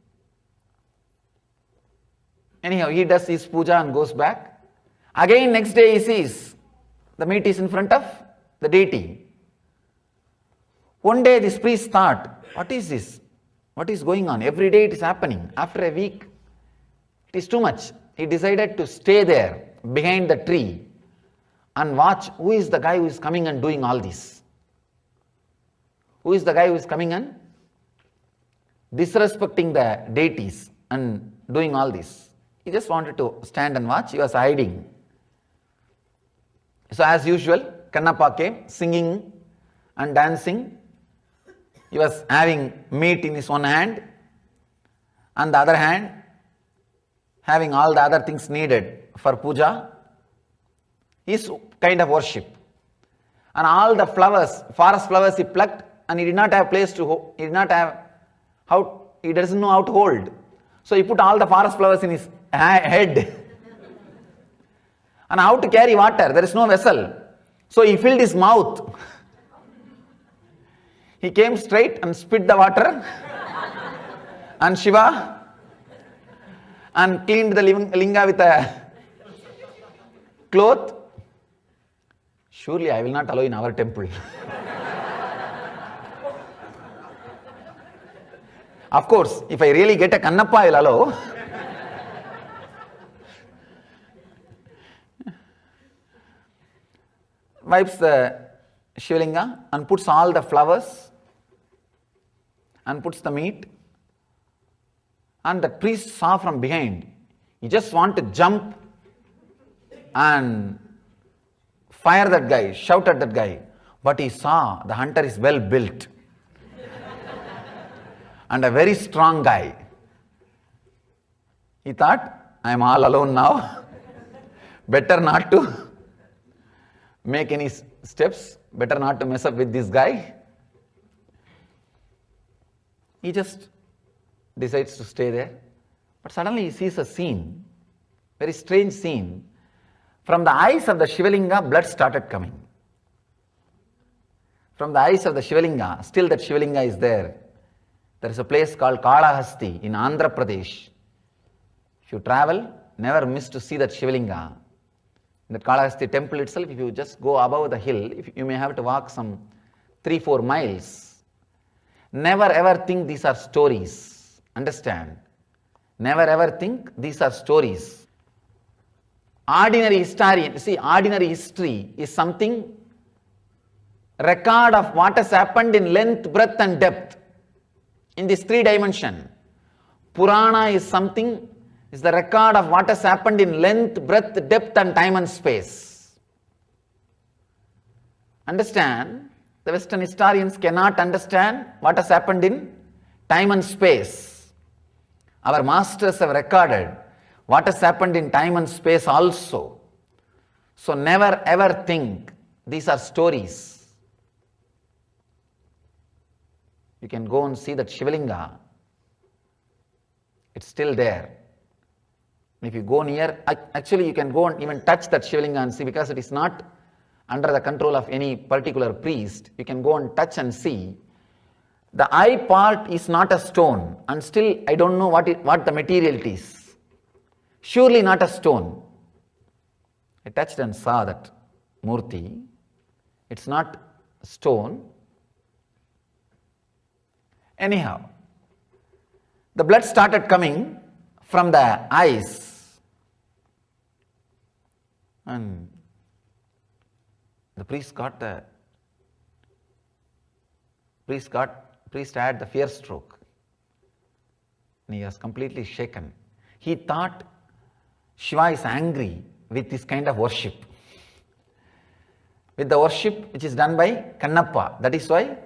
Anyhow, he does his puja and goes back. Again, next day he sees the meat is in front of the deity. One day this priest thought, what is this? What is going on? Every day it is happening. After a week, it is too much. He decided to stay there behind the tree and watch who is the guy who is coming and doing all this. Who is the guy who is coming and disrespecting the deities and doing all this. He just wanted to stand and watch. He was hiding. So as usual, Kannappa came singing and dancing. He was having meat in his one hand, and the other hand having all the other things needed for puja, his kind of worship. And all the flowers, forest flowers he plucked, and he did not have place to, he doesn't know how to hold. So he put all the forest flowers in his head. And how to carry water? There is no vessel. So he filled his mouth He came straight and spit the water and Shiva and cleaned the linga with a cloth. Surely I will not allow in our temple. Of course, if I really get a Kannappa, I will allow. Wipes the Shivalinga and puts all the flowers and puts the meat. And the priest saw from behind. He just want to jump and fire that guy, shout at that guy. But he saw the hunter is well built and a very strong guy. He thought, I am all alone now. Better not to make any steps. Better not to mess up with this guy. He just decides to stay there. But suddenly he sees a scene, very strange scene. From the eyes of the Shivalinga, blood started coming. From the eyes of the Shivalinga, still that Shivalinga is there. There is a place called Kalahasti in Andhra Pradesh. If you travel, never miss to see that Shivalinga. In the Kalahasti temple itself, if you just go above the hill, you may have to walk some 3-4 miles. Never ever think these are stories. Understand? Never ever think these are stories. Ordinary historian, see, ordinary history is something, record of what has happened in length, breadth and depth. In this 3 dimension. Purana is something, is the record of what has happened in length, breadth, depth and time and space. Understand? The Western historians cannot understand what has happened in time and space. Our masters have recorded what has happened in time and space also. So never ever think these are stories. You can go and see that Shivalinga. It's still there. If you go near, actually you can go and even touch that Shivalinga and see, because it is not under the control of any particular priest. You can go and touch and see. The eye part is not a stone, and still I don't know what the material it is. Surely not a stone. I touched and saw that Murti. It's not stone. Anyhow, the blood started coming from the eyes, and the priest had the fear stroke, and he was completely shaken. He thought Shiva is angry with this kind of worship, with the worship which is done by Kannappa. That is why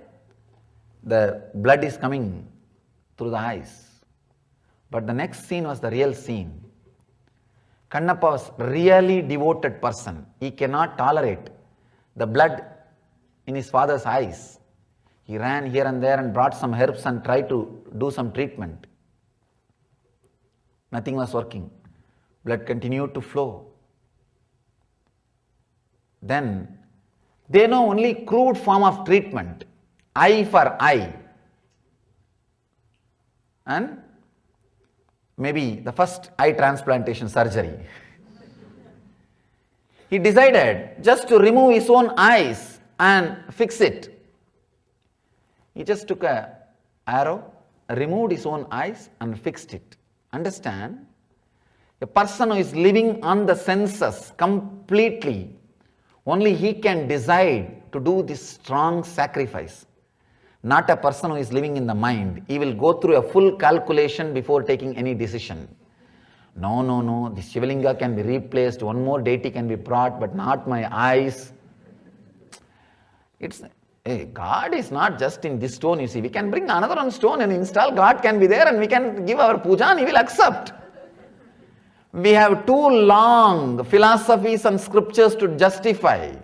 the blood is coming through the eyes. But the next scene was the real scene. Kannappa was really devoted person. He cannot tolerate the blood in his father's eyes. He ran here and there and brought some herbs and tried to do some treatment. Nothing was working. Blood continued to flow. Then they know only crude form of treatment. Eye for eye, and maybe the first eye transplantation surgery. He decided just to remove his own eyes and fix it. He just took an arrow, removed his own eyes and fixed it. Understand? A person who is living on the senses completely, only he can decide to do this strong sacrifice. Not a person who is living in the mind. He will go through a full calculation before taking any decision. No, the Shivalinga can be replaced, one more deity can be brought, but not my eyes. God is not just in this stone, you see. We can bring another one stone and install, God can be there and we can give our puja and He will accept. We have too long philosophies and scriptures to justify.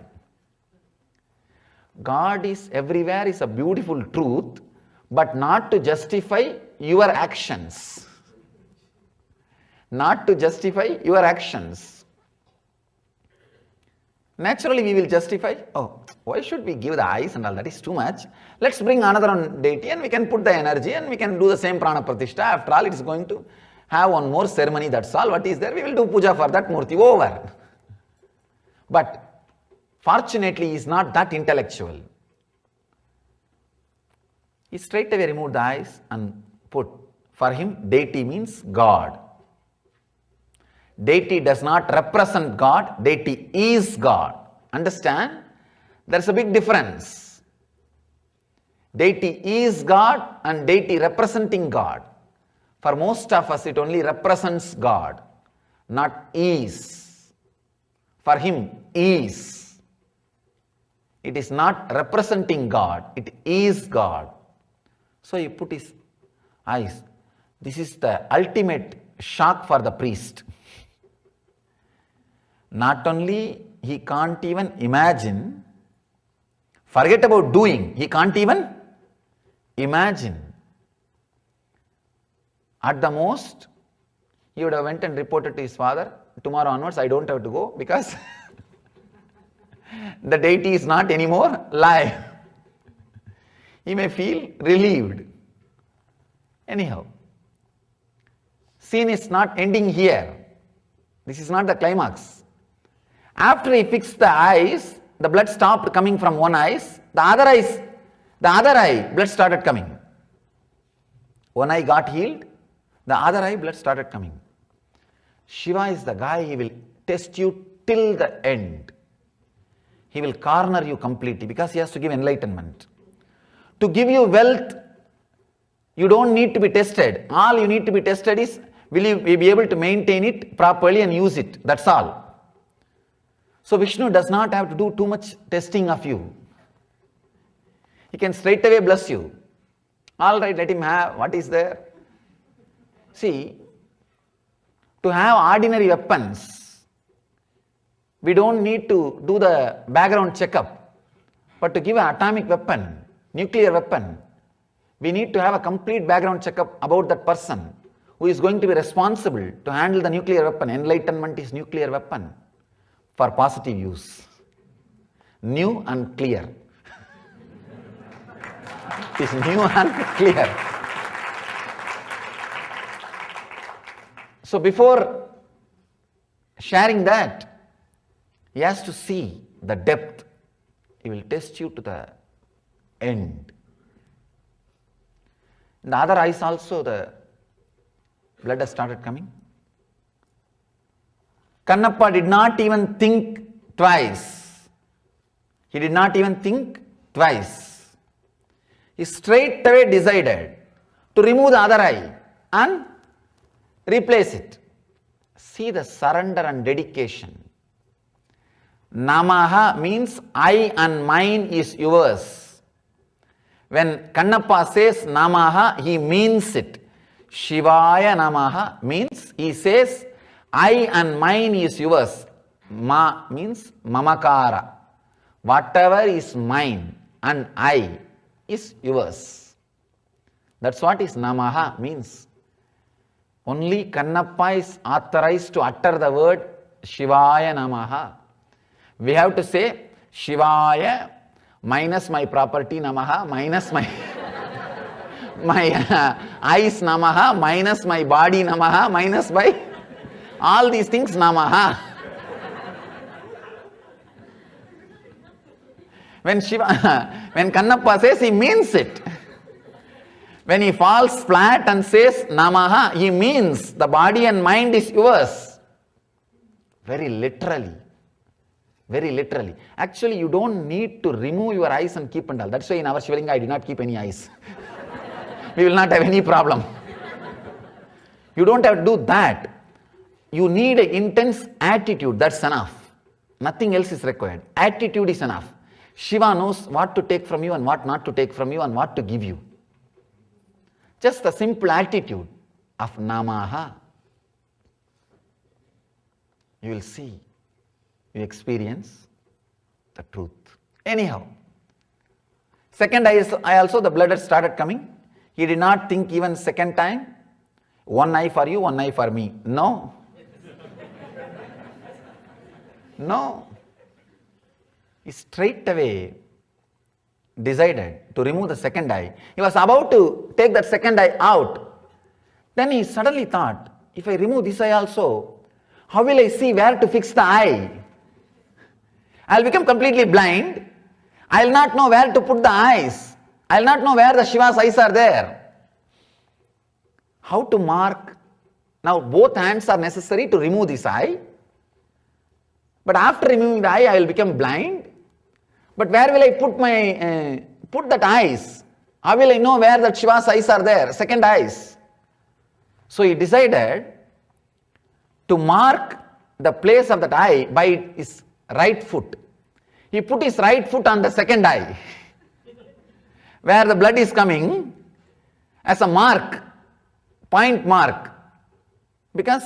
God is everywhere is a beautiful truth, but not to justify your actions. Not to justify your actions. Naturally, we will justify, oh, why should we give the eyes and all that is too much. Let's bring another one deity and we can put the energy and we can do the same prana pratishtha. After all, it is going to have one more ceremony, that's all. What is there? We will do puja for that murti, over. But fortunately, he is not that intellectual. He straight away removed the eyes and put, for him, deity means God. Deity does not represent God, deity is God. Understand? There's a big difference. Deity is God and deity representing God. For most of us, it only represents God, not is. For him, is. It is not representing God, it is God. So he put his eyes. This is the ultimate shock for the priest. Not only he can't even imagine, forget about doing, he can't even imagine. At the most, he would have went and reported to his father, tomorrow onwards I don't have to go because the deity is not anymore live. He may feel relieved. Anyhow, scene is not ending here. This is not the climax. After he fixed the eyes, the blood stopped coming from one eye. The other eye, blood started coming. One eye got healed, the other eye, blood started coming. Shiva is the guy, he will test you till the end. He will corner you completely because he has to give enlightenment. To give you wealth, you don't need to be tested. All you need to be tested is, will you be able to maintain it properly and use it? That's all. So Vishnu does not have to do too much testing of you. He can straight away bless you. All right, let him have. What is there? See, to have ordinary weapons, we don't need to do the background checkup. But to give an atomic weapon, nuclear weapon, we need to have a complete background checkup about that person who is going to be responsible to handle the nuclear weapon. Enlightenment is nuclear weapon for positive use. New and clear. It is new and clear. So before sharing that, he has to see the depth. He will test you to the end. In the other eyes also the blood has started coming. Kannappa did not even think twice. He did not even think twice. He straight away decided to remove the other eye and replace it. See the surrender and dedication. Namaha means I and mine is yours. When Kannappa says Namaha, he means it. Shivaya Namaha means he says I and mine is yours. Ma means mamakara. Whatever is mine and I is yours. That's what is Namaha means. Only Kannappa is authorized to utter the word Shivaya Namaha. We have to say Shivaya minus my property Namaha, minus my eyes Namaha, minus my body Namaha, minus my all these things Namaha. When Kannappa says, he means it. When he falls flat and says Namaha, he means the body and mind is yours. Very literally. Very literally. Actually, you don't need to remove your eyes and keep and all. That's why in our Shivalinga, I did not keep any eyes. We will not have any problem. You don't have to do that. You need an intense attitude. That's enough. Nothing else is required. Attitude is enough. Shiva knows what to take from you and what not to take from you and what to give you. Just the simple attitude of Namaha. You will see. You experience the truth. Anyhow, second eye also the blood had started coming. He did not think even second time, one eye for you, one eye for me. No. No. he straight away decided to remove the second eye. He was about to take that second eye out. Then he suddenly thought, if I remove this eye also, how will I see where to fix the eye? I will become completely blind. I will not know where to put the eyes. I will not know where the Shiva's eyes are there. How to mark? Now both hands are necessary to remove this eye. But after removing the eye, I will become blind. But where will I put that eyes? How will I know where that Shiva's eyes are there, second eyes? So he decided to mark the place of that eye by his right foot. He put his right foot on the second eye, where the blood is coming, as a mark, point mark, because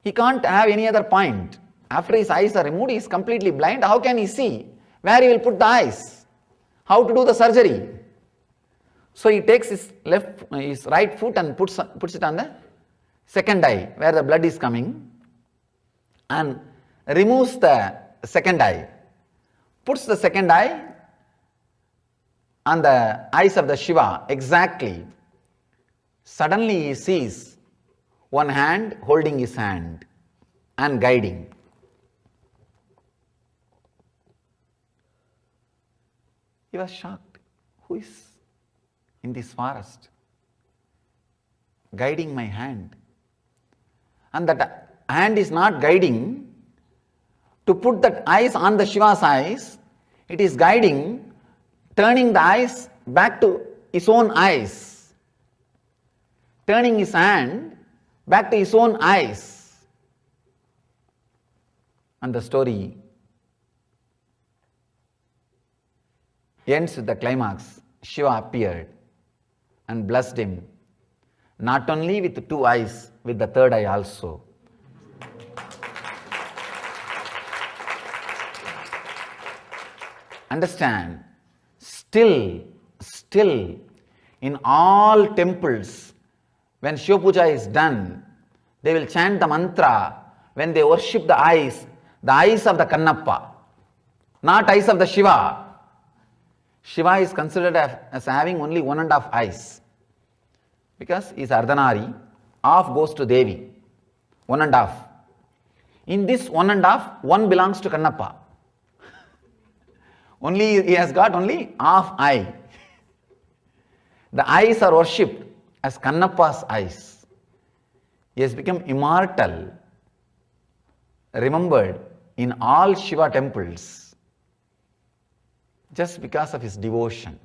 he can't have any other point. After his eyes are removed, he is completely blind. How can he see where he will put the eyes? How to do the surgery? So he takes his right foot and puts it on the second eye, where the blood is coming, and removes the second eye. Puts the second eye on the eyes of the Shiva exactly. Suddenly he sees one hand holding his hand and guiding. He was shocked. Who is in this forest guiding my hand? And that hand is not guiding to put that eyes on the Shiva's eyes. It is guiding, turning the eyes back to his own eyes, turning his hand back to his own eyes. And the story ends with the climax. Shiva appeared and blessed him, not only with two eyes, with the third eye also. Understand, still in all temples, when Shiva Puja is done, they will chant the mantra when they worship the eyes of the Kannappa, not eyes of the Shiva. Shiva is considered as having only 1.5 eyes, because he is Ardhanari, half goes to Devi, 1.5. In this 1.5, one belongs to Kannappa. Only he has got only half eye. The eyes are worshipped as Kannappa's eyes. He has become immortal, remembered in all Shiva temples, just because of his devotion.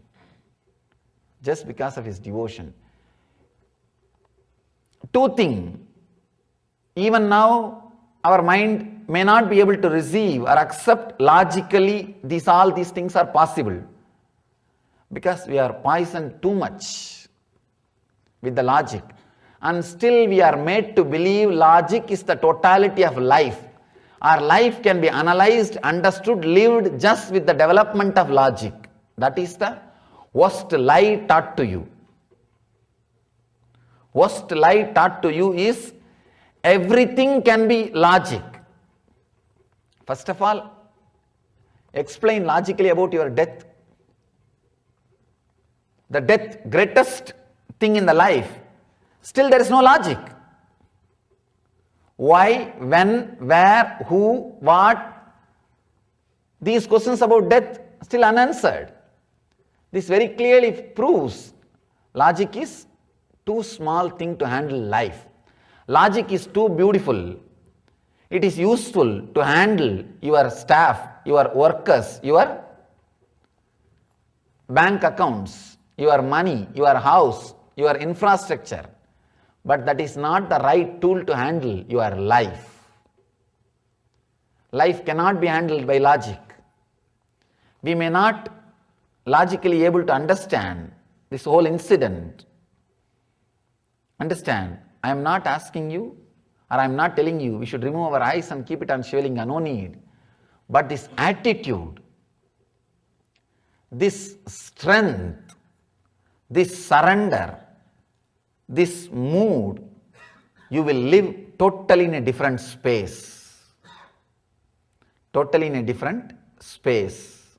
Just because of his devotion. Two things. Even now, our mind may not be able to receive or accept logically all these things are possible, because we are poisoned too much with the logic, and still we are made to believe logic is the totality of life. Our life can be analyzed, understood, lived just with the development of logic. That is the worst lie taught to you. Worst lie taught to you is everything can be logic. First of all, explain logically about your death. The death, greatest thing in the life. Still there is no logic. Why, when, where, who, what? These questions about death still unanswered. This very clearly proves logic is too small thing to handle life. Logic is too beautiful. It is useful to handle your staff, your workers, your bank accounts, your money, your house, your infrastructure. But that is not the right tool to handle your life. Life cannot be handled by logic. We may not logically able to understand this whole incident. Understand, I am not asking you, or I am not telling you we should remove our eyes and keep it on Shivalinga, no need. But this attitude, this strength, this surrender, this mood, you will live totally in a different space. Totally in a different space.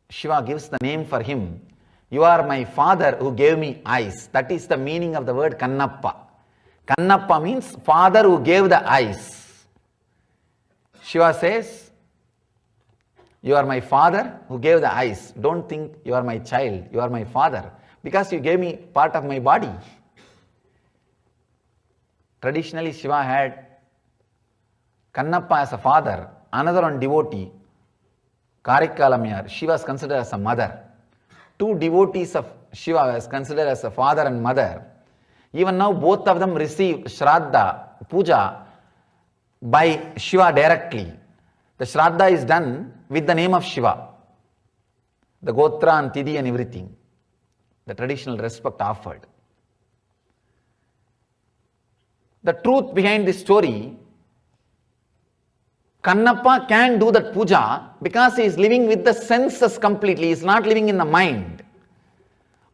Shiva gives the name for him. You are my father who gave me eyes. That is the meaning of the word Kannappa. Kannappa means father who gave the eyes. Shiva says, you are my father who gave the eyes. Don't think you are my child, you are my father, because you gave me part of my body. Traditionally, Shiva had Kannappa as a father, another one devotee, Karikalamyar. She was considered as a mother. Two devotees of Shiva was considered as a father and mother. Even now, both of them receive Shraddha, Puja by Shiva directly. The Shraddha is done with the name of Shiva. The Gotra and Tidhi and everything. The traditional respect offered. The truth behind this story, Kannappa can do that puja because he is living with the senses completely. He is not living in the mind.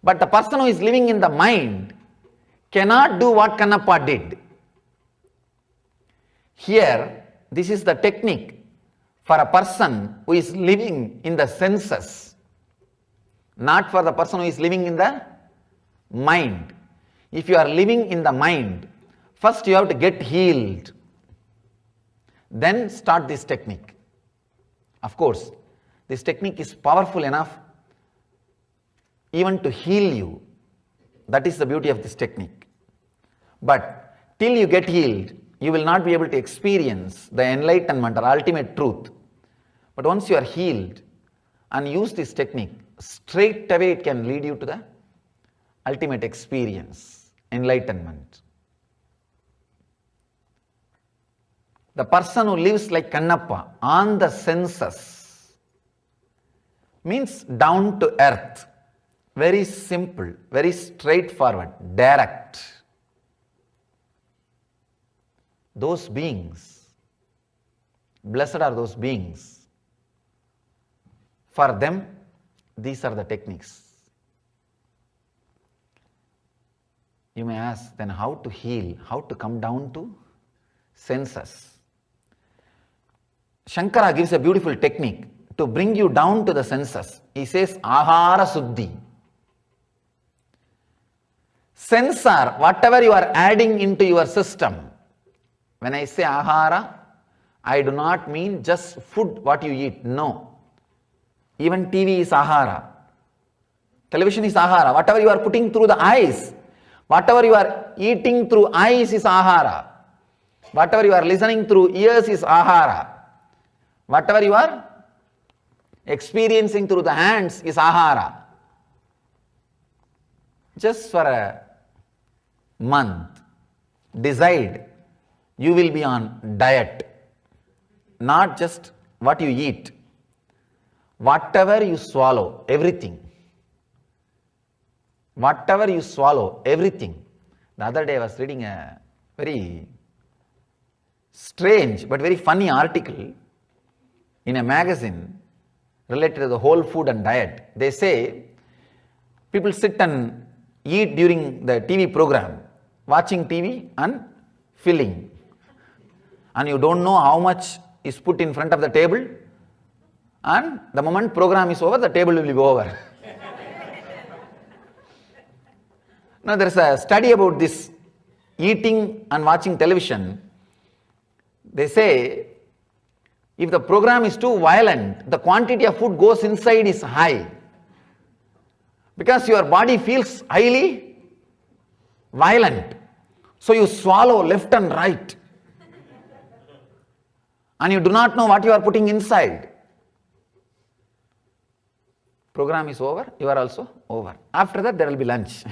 But the person who is living in the mind cannot do what Kannappa did. Here, this is the technique for a person who is living in the senses, not for the person who is living in the mind. If you are living in the mind, first you have to get healed. Then start this technique. Of course, this technique is powerful enough even to heal you. That is the beauty of this technique. But till you get healed, you will not be able to experience the enlightenment or ultimate truth. But once you are healed and use this technique, straight away it can lead you to the ultimate experience, enlightenment. The person who lives like Kannappa on the senses means down to earth, very simple, very straightforward, direct. Those beings, blessed are those beings. For them, these are the techniques. You may ask, then how to heal, how to come down to senses? Shankara gives a beautiful technique to bring you down to the senses. He says, Ahara Suddhi. Sensor, whatever you are adding into your system. When I say Ahara, I do not mean just food, what you eat. No. Even TV is Ahara. Television is Ahara. Whatever you are putting through the eyes, whatever you are eating through eyes is Ahara. Whatever you are listening through ears is Ahara. Whatever you are experiencing through the hands is Ahara. Just for a month, decide you will be on diet. Not just what you eat. Whatever you swallow, everything. Whatever you swallow, everything. The other day I was reading a very strange but very funny article in a magazine related to the whole food and diet. They say people sit and eat during the TV program, watching TV and filling. And you don't know how much is put in front of the table, and the moment program is over, the table will be over. Now there is a study about this eating and watching television. They say if the program is too violent, the quantity of food goes inside is high. Because your body feels highly violent. So you swallow left and right. And you do not know what you are putting inside. Program is over, you are also over. After that there will be lunch.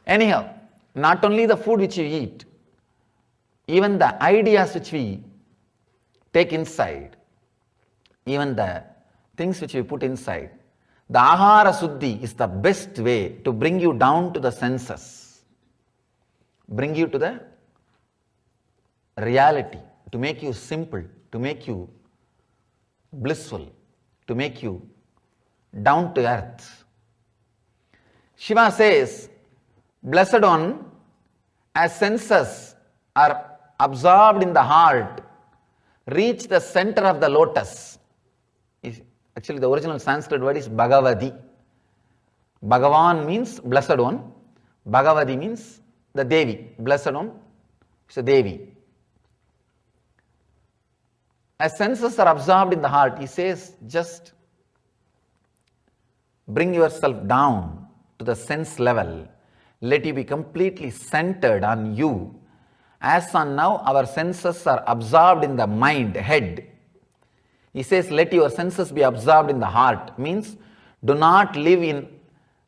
Anyhow, not only the food which you eat, even the ideas which we take inside, even the things which we put inside, the Ahara Suddhi is the best way to bring you down to the senses, bring you to the reality, to make you simple, to make you blissful, to make you down to earth. Shiva says, blessed one, as senses are absorbed in the heart reach the center of the lotus. Actually, the original Sanskrit word is Bhagavadi. Bhagavan means blessed one. Bhagavadi means the Devi. Blessed one is a Devi. As senses are absorbed in the heart, he says, just bring yourself down to the sense level. Let you be completely centered on you. As on now, our senses are absorbed in the mind, head. He says, let your senses be absorbed in the heart. Means, do not live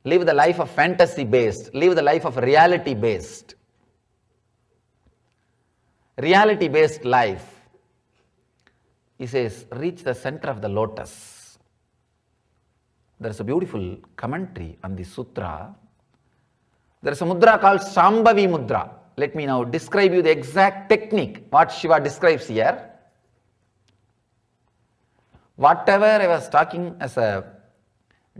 the life of fantasy based, live the life of reality based. Reality based life. He says, reach the center of the lotus. There is a beautiful commentary on this sutra. There is a mudra called Shambhavi Mudra. Let me now describe you the exact technique, what Shiva describes here. Whatever I was talking as a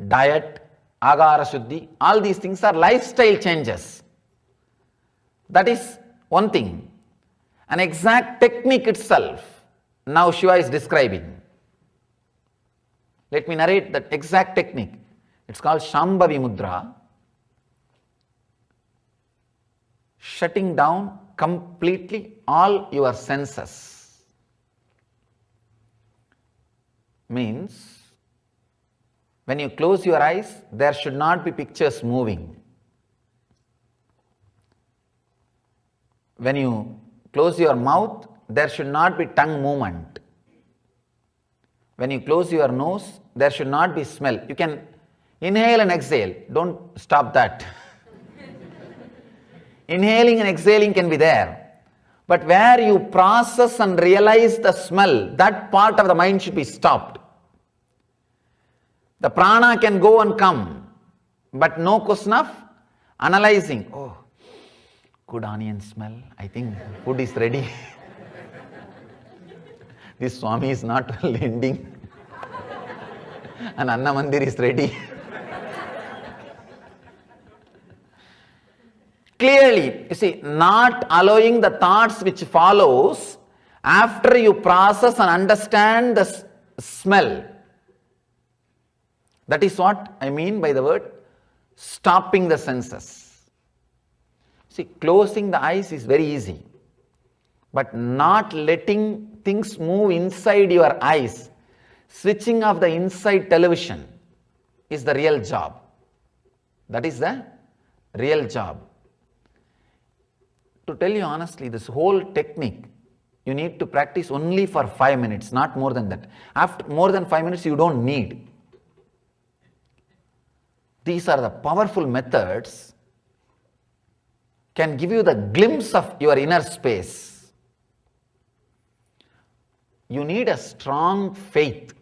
diet, agara shuddhi, all these things are lifestyle changes. That is one thing. An exact technique itself, now Shiva is describing. Let me narrate that exact technique. It's called Shambhavi Mudra. Shutting down completely all your senses. Means, when you close your eyes, there should not be pictures moving. When you close your mouth, there should not be tongue movement. When you close your nose, there should not be smell. You can inhale and exhale. Don't stop that. Inhaling and exhaling can be there. But where you process and realize the smell, that part of the mind should be stopped. The prana can go and come, but no question of analyzing. Oh, good onion smell. I think food is ready. This Swami is not lending. And Anna Mandir is ready. Clearly, you see, not allowing the thoughts which follows after you process and understand the smell. That is what I mean by the word stopping the senses. See, closing the eyes is very easy, but not letting things move inside your eyes, switching off the inside television is the real job. That is the real job. To tell you honestly, this whole technique, you need to practice only for 5 minutes, not more than that. After more than 5 minutes, you don't need. These are the powerful methods, can give you the glimpse of your inner space. You need a strong faith,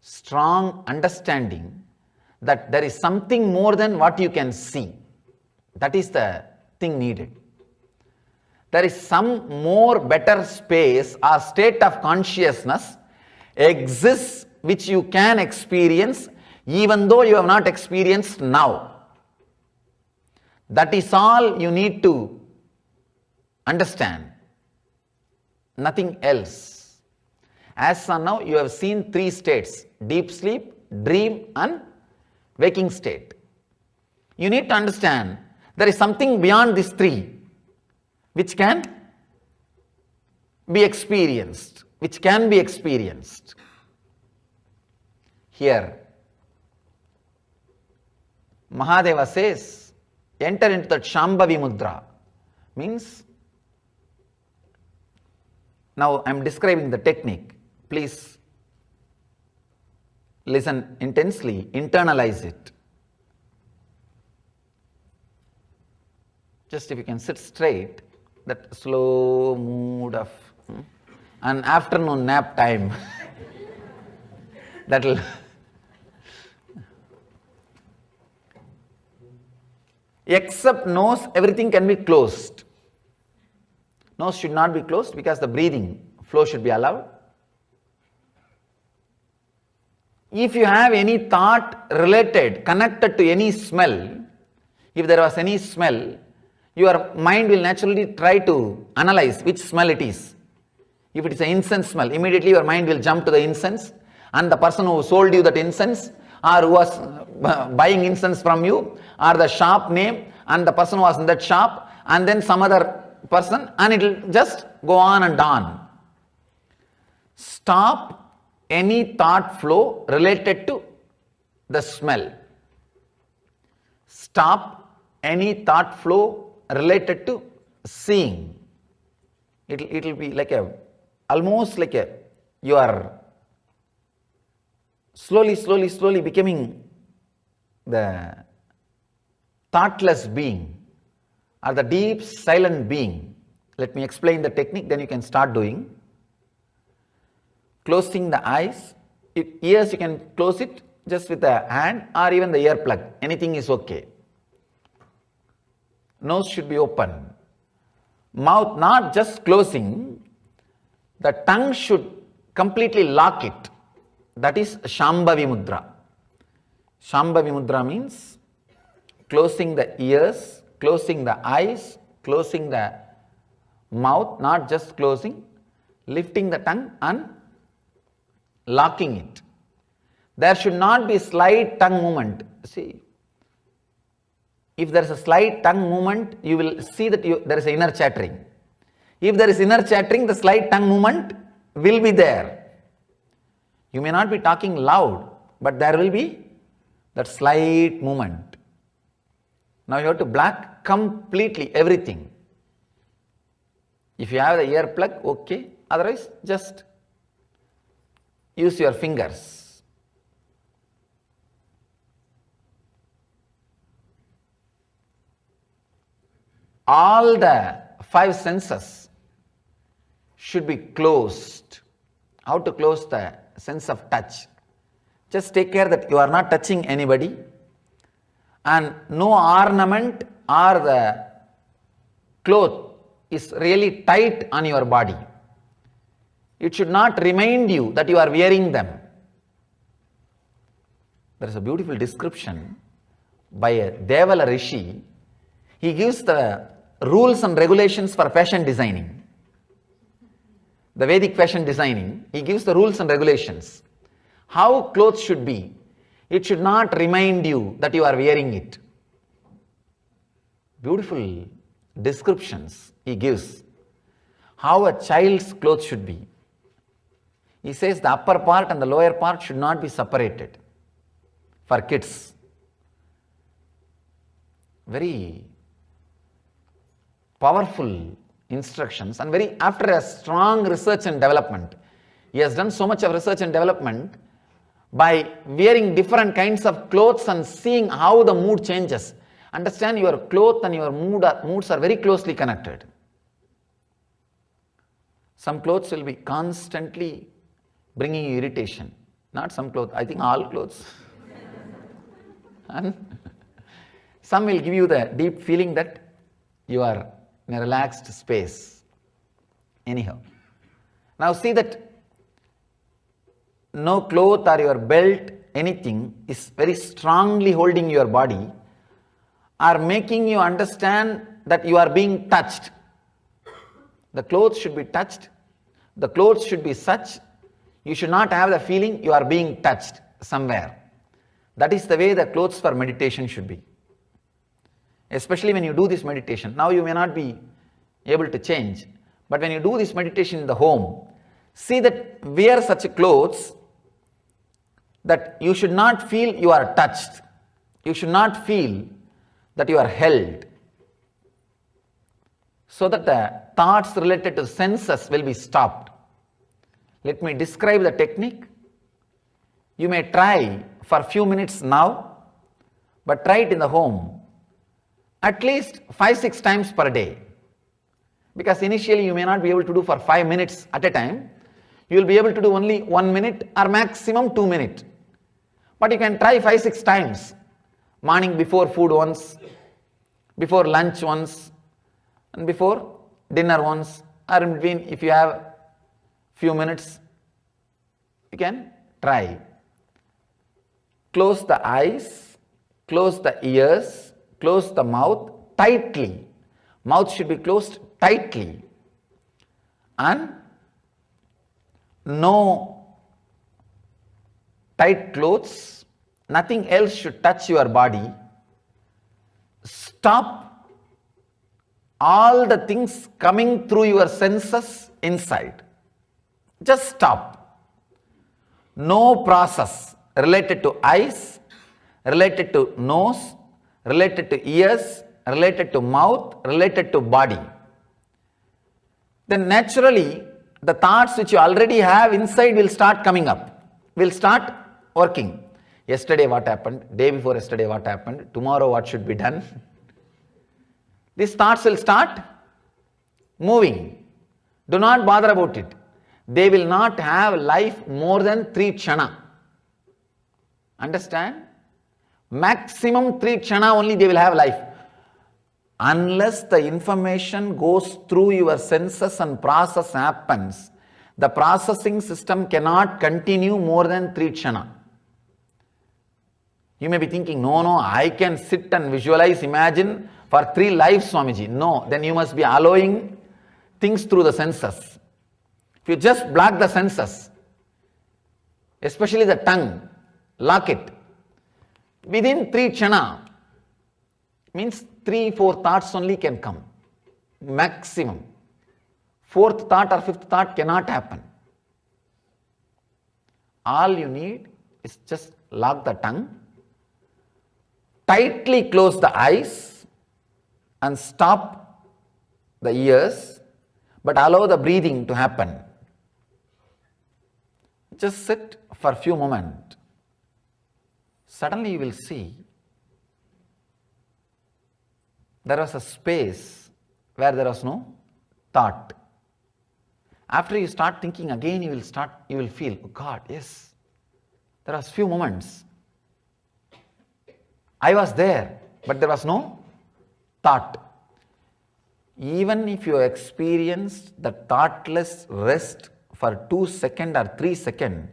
strong understanding that there is something more than what you can see. That is the thing needed. There is some more better space or state of consciousness exists which you can experience even though you have not experienced now. That is all you need to understand. Nothing else. As of now, you have seen 3 states: deep sleep, dream and waking state. You need to understand there is something beyond these 3 which can be experienced, Here, Mahadeva says, enter into that Shambhavi Mudra. Means, now I am describing the technique. Please listen intensely, internalize it. Just if you can sit straight, that slow mood of an afternoon nap time, that will. Except nose, everything can be closed. Nose should not be closed because the breathing flow should be allowed. If you have any thought related, connected to any smell, if there was any smell, your mind will naturally try to analyze which smell it is. If it is an incense smell, immediately your mind will jump to the incense and the person who sold you that incense or who was buying incense from you, or the shop name and the person who was in that shop, and then some other person, and it will just go on and on. Stop any thought flow related to the smell. Stop any thought flow related to seeing. It will be like almost like you are slowly becoming the thoughtless being or the deep silent being. Let me explain the technique, then you can start doing. Closing the eyes. Ears you can close it just with the hand or even the earplug. Anything is okay. Nose should be open. Mouth not just closing, the tongue should completely lock it. That is Shambhavi Mudra. Shambhavi Mudra means closing the ears, closing the eyes, closing the mouth, not just closing, lifting the tongue and locking it. There should not be slight tongue movement. See, if there is a slight tongue movement, you will see that there is inner chattering. If there is inner chattering, the slight tongue movement will be there. You may not be talking loud, but there will be that slight movement. Now you have to block completely everything. If you have the earplug, okay. Otherwise, just use your fingers. All the 5 senses should be closed. How to close the sense of touch? Just take care that you are not touching anybody, and no ornament or the cloth is really tight on your body. It should not remind you that you are wearing them. There is a beautiful description by a Devala Rishi. He gives the rules and regulations for fashion designing. The Vedic fashion designing, he gives the rules and regulations. How clothes should be. It should not remind you that you are wearing it. Beautiful descriptions he gives. How a child's clothes should be. He says the upper part and the lower part should not be separated for kids. Very powerful instructions, and very after a strong research and development. He has done so much of research and development by wearing different kinds of clothes and seeing how the mood changes. Understand, your cloth and your moods are very closely connected. Some clothes will be constantly bringing you irritation. Not some clothes, I think all clothes. And some will give you the deep feeling that you are in a relaxed space. Anyhow, now see that no cloth or your belt, anything is very strongly holding your body or making you understand that you are being touched. The clothes should be touched. The clothes should be such. You should not have the feeling you are being touched somewhere. That is the way the clothes for meditation should be. Especially when you do this meditation. Now you may not be able to change, but when you do this meditation in the home, see that wear such clothes that you should not feel you are touched. You should not feel that you are held. So that the thoughts related to senses will be stopped. Let me describe the technique. You may try for a few minutes now, but try it in the home at least 5-6 times per day. Because initially you may not be able to do for 5 minutes at a time. You will be able to do only 1 minute or maximum 2 minutes. But you can try 5-6 times. Morning before food once, before lunch once, and before dinner once, or in between if you have few minutes, you can try. Close the eyes, close the ears, close the mouth tightly Mouth should be closed tightly and no tight clothes, nothing else should touch your body. Stop all the things coming through your senses inside. Just stop. No process related to eyes, related to nose, related to ears, related to mouth, related to body. Then naturally, the thoughts which you already have inside will start coming up, will start working. Yesterday what happened, day before yesterday what happened, tomorrow what should be done. These thoughts will start moving. Do not bother about it. They will not have life more than 3 kshana. Understand? Maximum 3 kshana only they will have life. Unless the information goes through your senses and process happens, the processing system cannot continue more than 3 kshana. You may be thinking, no, I can sit and visualize, imagine for 3 lives, Swamiji. No, then you must be allowing things through the senses. If you just block the senses, especially the tongue, lock it, within 3 kshana, means 3-4 thoughts only can come, maximum. 4th thought or 5th thought cannot happen. All you need is just lock the tongue, tightly close the eyes and stop the ears, but allow the breathing to happen. Just sit for a few moments. Suddenly you will see there was a space where there was no thought. After you start thinking again, you will feel, oh God, yes, there was few moments. I was there, but there was no thought. Even if you experienced the thoughtless rest for 2 seconds or 3 seconds,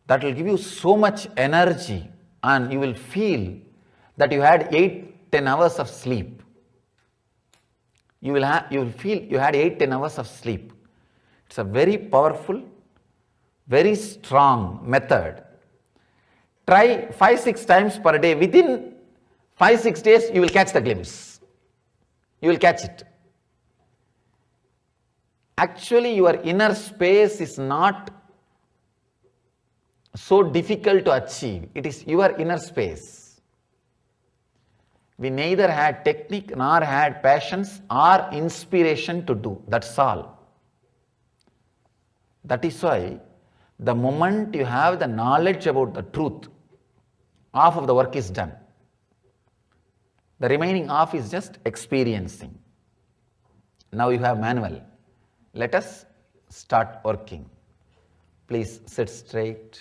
that will give you so much energy and you will feel that you had 8-10 hours of sleep. You will feel you had 8-10 hours of sleep. It's a very powerful, very strong method. Try 5-6 times per day. Within 5-6 days, you will catch the glimpse. You will catch it. Actually, your inner space is not so difficult to achieve. It is your inner space. We neither had technique nor had passions or inspiration to do. That's all. That is why the moment you have the knowledge about the truth, half of the work is done. The remaining half is just experiencing. Now you have manual. Let us start working. Please sit straight.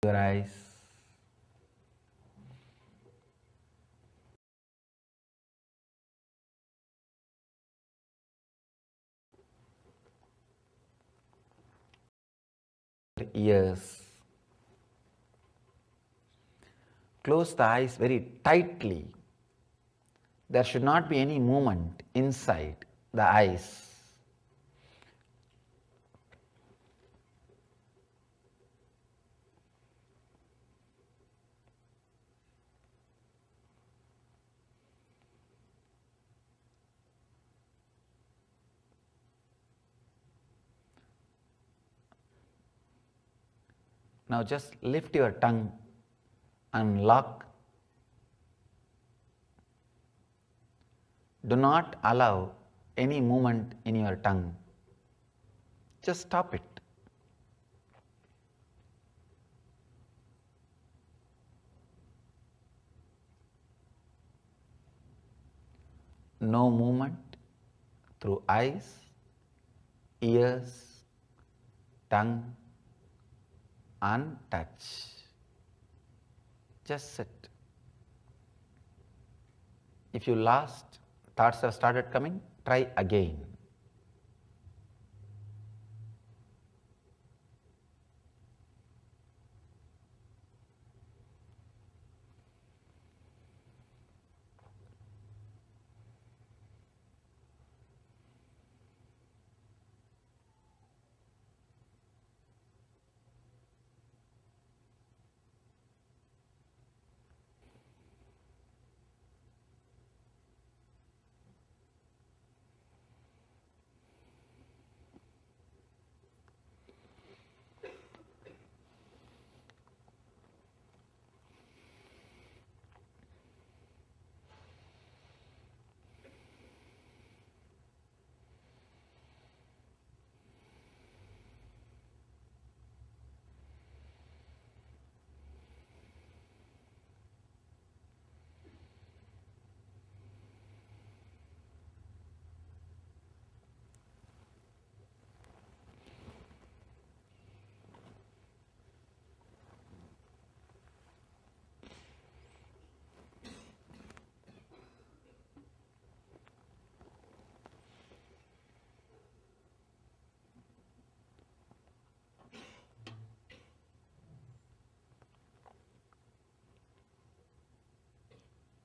Your eyes. Ears. Close the eyes very tightly. There should not be any movement inside the eyes. Now just lift your tongue and lock. Do not allow any movement in your tongue. Just stop it. No movement through eyes, ears, tongue, and touch. Just sit. If you lost, thoughts have started coming, try again.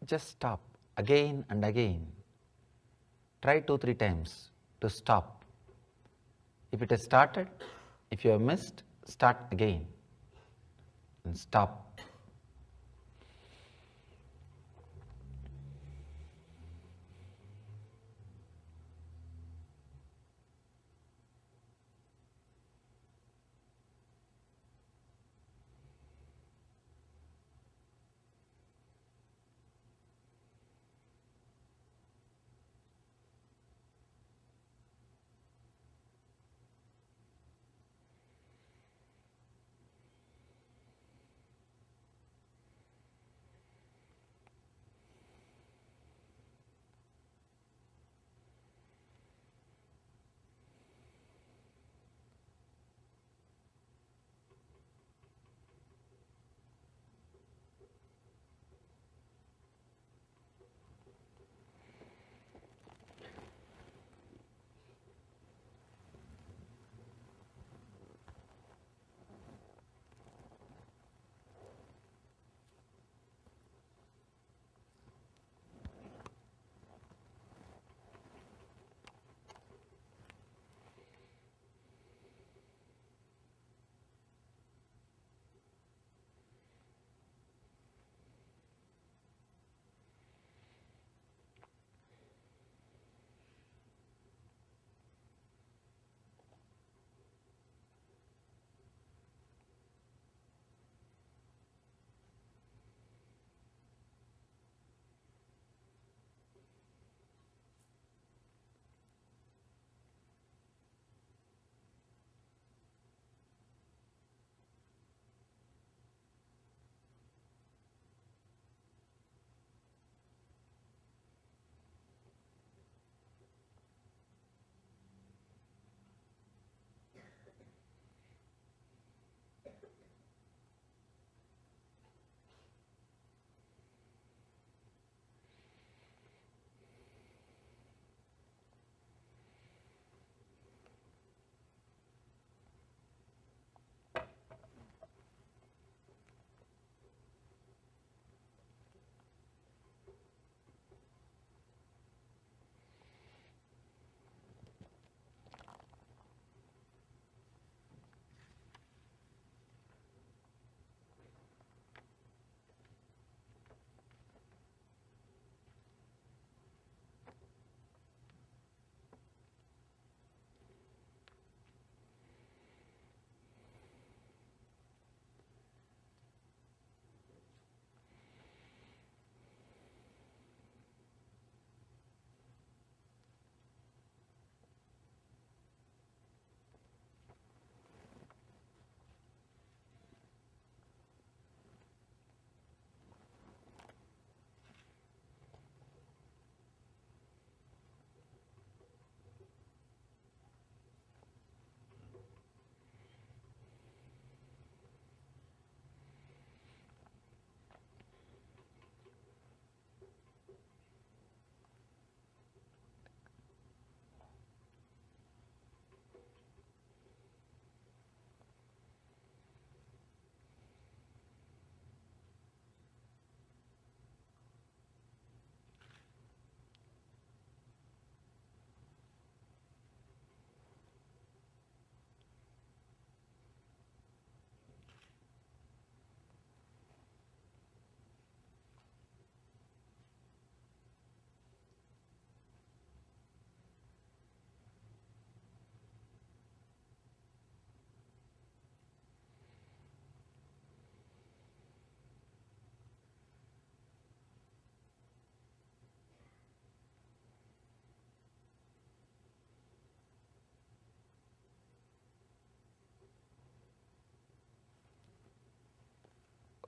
Just stop again and again. Try 2-3 times to stop. If it has started, if you have missed, start again and stop.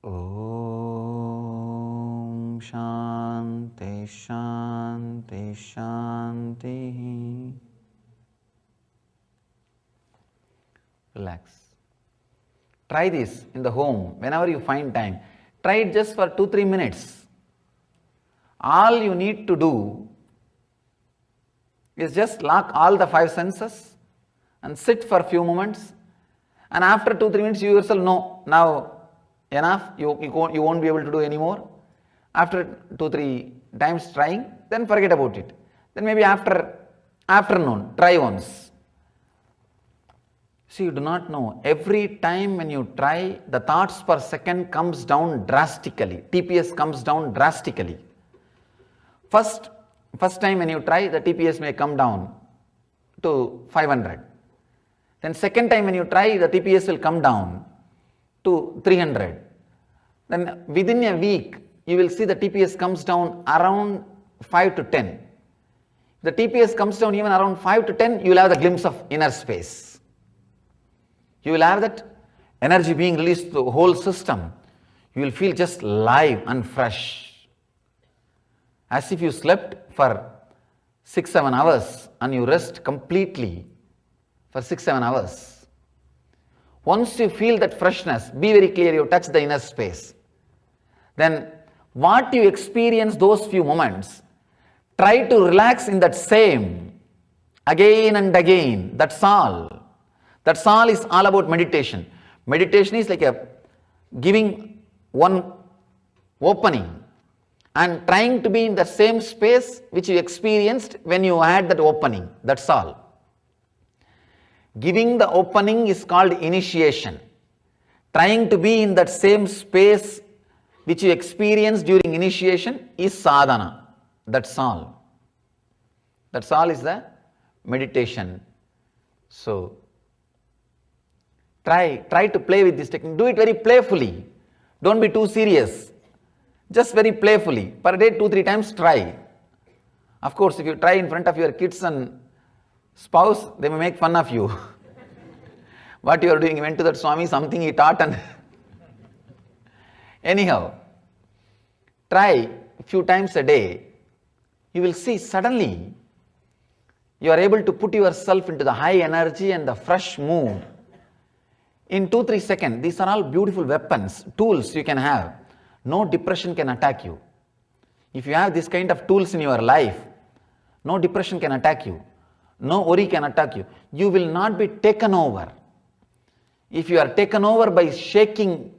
Om Shanti Shanti Shanti. Relax. Try this in the home whenever you find time. Try it just for 2-3 minutes. All you need to do is just lock all the 5 senses and sit for a few moments, and after 2-3 minutes you yourself know, now enough, you won't be able to do anymore. After 2-3 times trying, then forget about it. Then maybe after afternoon, try once. See, you do not know. Every time when you try, the thoughts per second comes down drastically. TPS comes down drastically. First time when you try, the TPS may come down to 500. Then second time when you try, the TPS will come down to 300. Then within a week, you will see the TPS comes down around 5 to 10. The TPS comes down even around 5 to 10, you will have the glimpse of inner space. You will have that energy being released to the whole system. You will feel just live and fresh. As if you slept for 6-7 hours and you rest completely for 6-7 hours. Once you feel that freshness, be very clear, you touch the inner space. Then what you experience those few moments, try to relax in that same again and again. That's all. That's all is all about meditation. Meditation is like giving one opening and trying to be in the same space which you experienced when you had that opening. That's all. Giving the opening is called initiation. Trying to be in that same space which you experienced during initiation is sadhana. That's all. That's all is the meditation. So, try to play with this technique. Do it very playfully. Don't be too serious. Just very playfully. Per day, 2-3 times try. Of course, if you try in front of your kids and spouse, they may make fun of you. What you are doing? You went to that Swami, something he taught, and anyhow, try a few times a day. You will see suddenly you are able to put yourself into the high energy and the fresh mood. In 2-3 seconds, these are all beautiful weapons, tools you can have. No depression can attack you. If you have this kind of tools in your life, no depression can attack you. No worry can attack you. You will not be taken over. If you are taken over by shaking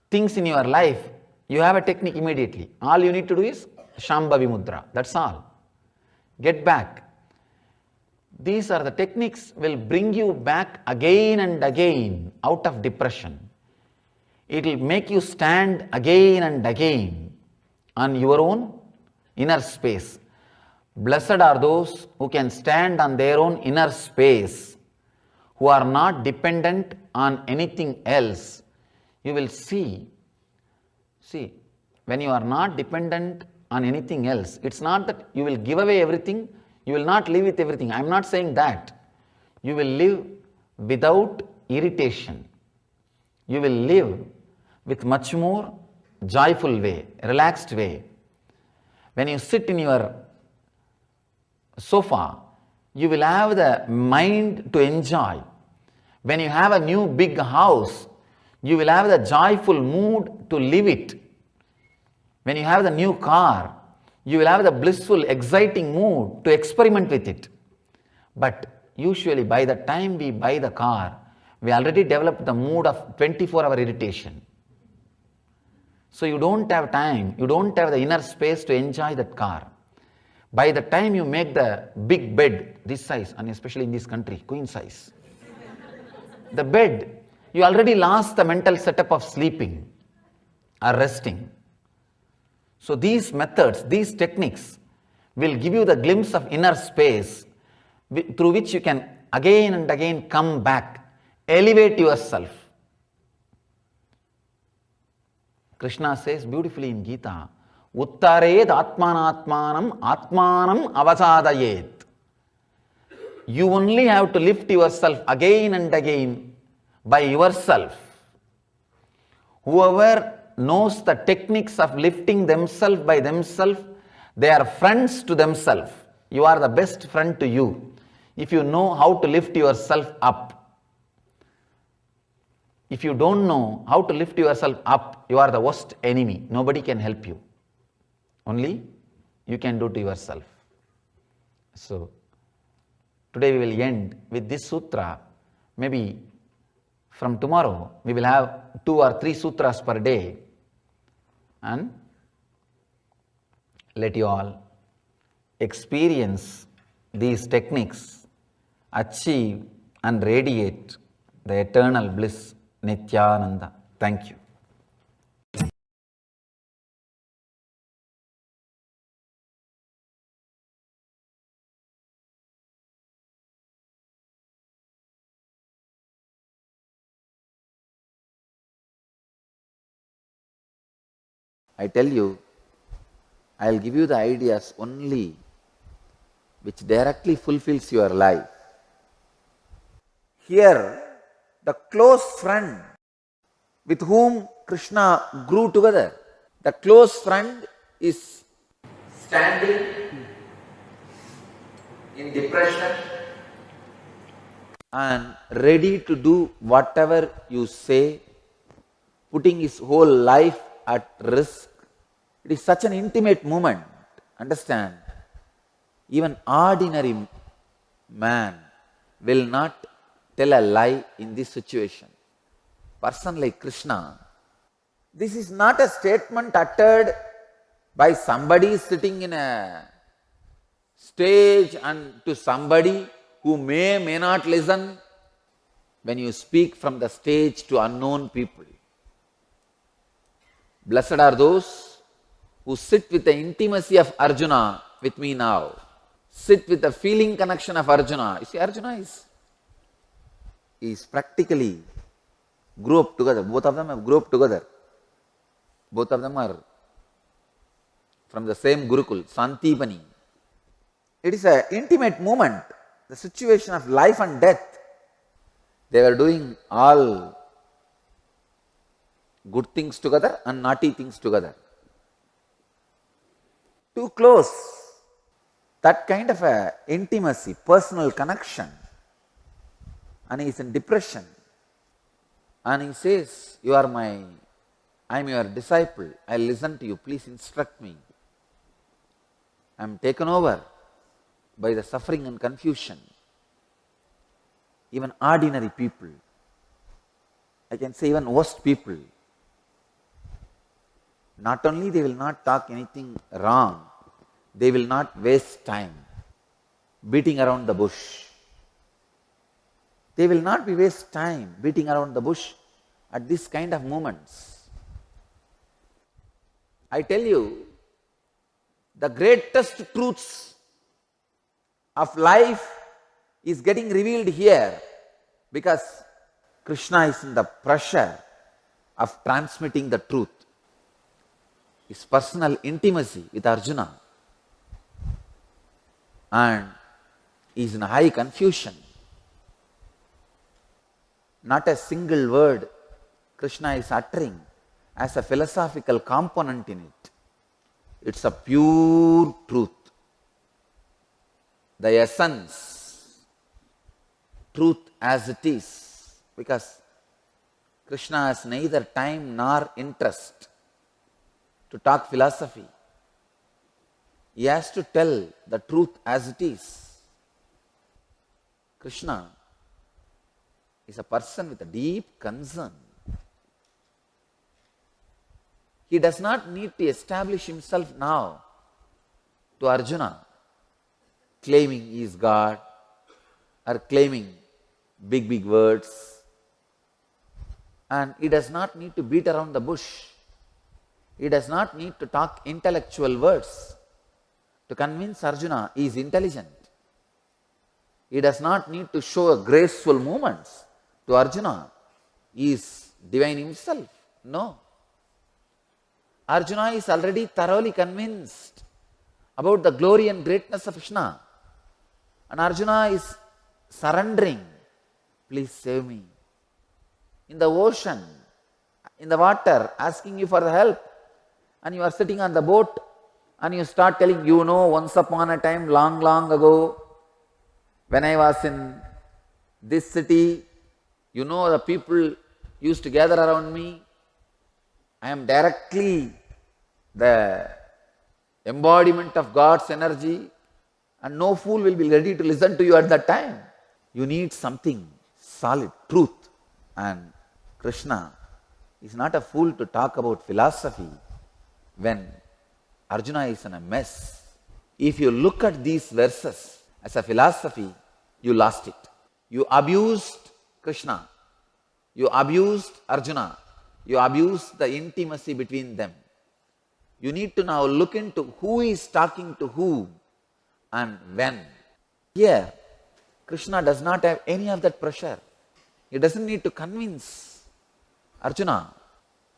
things in your life, you have a technique immediately. All you need to do is Shambhavi Mudra. That's all. Get back. These are the techniques will bring you back again and again out of depression. It will make you stand again and again on your own inner space. Blessed are those who can stand on their own inner space, who are not dependent on anything else. You will see, when you are not dependent on anything else, it's not that you will give away everything, you will not live with everything. I am not saying that. You will live without irritation. You will live with much more joyful way, relaxed way. When you sit in your sofa, you will have the mind to enjoy. When you have a new big house, you will have the joyful mood to live it. When you have the new car, you will have the blissful, exciting mood to experiment with it. But usually by the time we buy the car, we already developed the mood of 24-hour irritation. So you don't have time, you don't have the inner space to enjoy that car. By the time you make the big bed, this size, and especially in this country, queen size, the bed, you already lost the mental setup of sleeping or resting. So these methods, these techniques will give you the glimpse of inner space through which you can again and again come back, elevate yourself. Krishna says beautifully in Gita, Uttared Atmanatmanam Atmanam Avasadayet. You only have to lift yourself again and again by yourself. Whoever knows the techniques of lifting themselves by themselves, they are friends to themselves. You are the best friend to you. If you know how to lift yourself up. If you don't know how to lift yourself up, you are the worst enemy. Nobody can help you. Only you can do to yourself. So, today we will end with this sutra. Maybe from tomorrow we will have 2 or 3 sutras per day, and let you all experience these techniques, achieve and radiate the eternal bliss, Nithyananda. Thank you. I tell you, I will give you the ideas only which directly fulfills your life. Here, the close friend with whom Krishna grew together, the close friend is standing in depression and ready to do whatever you say, putting his whole life at risk. It is such an intimate moment. Understand? Even ordinary man will not tell a lie in this situation. Person like Krishna, this is not a statement uttered by somebody sitting in a stage and to somebody who may not listen. When you speak from the stage to unknown people, blessed are those who sit with the intimacy of Arjuna with me now. Sit with the feeling connection of Arjuna. You see, Arjuna is practically grew up together. Both of them have grew up together. Both of them are from the same Gurukul, Santipani. It is an intimate moment, the situation of life and death. They were doing all good things together and naughty things together. Too close. That kind of a intimacy, personal connection. And he is in depression. And he says, I am your disciple. I will listen to you. Please instruct me. I am taken over by the suffering and confusion. Even ordinary people, I can say even worst people, not only they will not talk anything wrong, they will not waste time beating around the bush. They will not be waste time beating around the bush at this kind of moments. I tell you, the greatest truths of life is getting revealed here because Krishna is in the pressure of transmitting the truth. His personal intimacy with Arjuna, and he is in high confusion. Not a single word Krishna is uttering as a philosophical component in it. It's a pure truth. The essence, truth as it is, because Krishna has neither time nor interest to talk philosophy. He has to tell the truth as it is. Krishna is a person with a deep concern. He does not need to establish himself now to Arjuna, claiming he is God or claiming big words. And he does not need to beat around the bush. He does not need to talk intellectual words to convince Arjuna he is intelligent. He does not need to show graceful movements to Arjuna he is divine himself. No. Arjuna is already thoroughly convinced about the glory and greatness of Krishna. And Arjuna is surrendering. Please save me. In the ocean, in the water asking you for the help, and you are sitting on the boat and you start telling, once upon a time, long, long ago, when I was in this city, the people used to gather around me. I am directly the embodiment of God's energy, and no fool will be ready to listen to you at that time. You need something solid, truth. And Krishna is not a fool to talk about philosophy when Arjuna is in a mess. If you look at these verses as a philosophy, you lost it. You abused Krishna. You abused Arjuna. You abused the intimacy between them. You need to now look into who is talking to whom and when. Here, Krishna does not have any of that pressure. He doesn't need to convince Arjuna.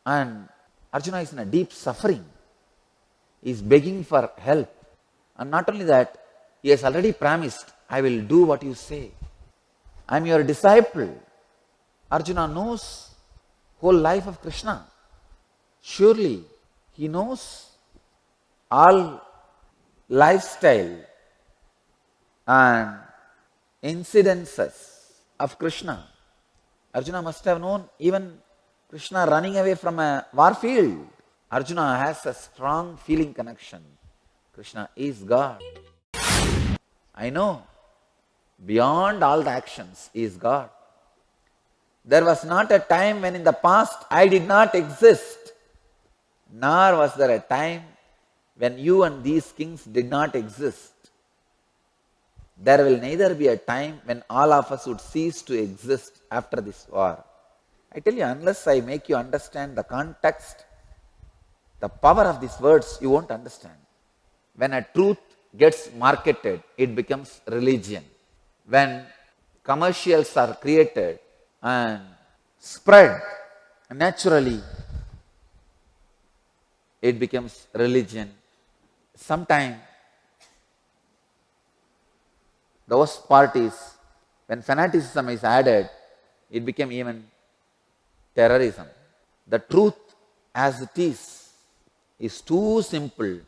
And Arjuna is in a deep suffering. He is begging for help. And not only that, he has already promised, I will do what you say. I am your disciple. Arjuna knows whole life of Krishna. Surely he knows all lifestyle and incidences of Krishna. Arjuna must have known even Krishna running away from a war field. Arjuna has a strong feeling connection. Krishna is God. I know beyond all the actions is God. There was not a time when in the past I did not exist, nor was there a time when you and these kings did not exist. There will neither be a time when all of us would cease to exist after this war. I tell you, unless I make you understand the context, the power of these words, you won't understand. When a truth gets marketed, it becomes religion. When commercials are created and spread naturally, it becomes religion. Sometimes the worst part is when fanaticism is added, it became even terrorism. The truth as it is too simple,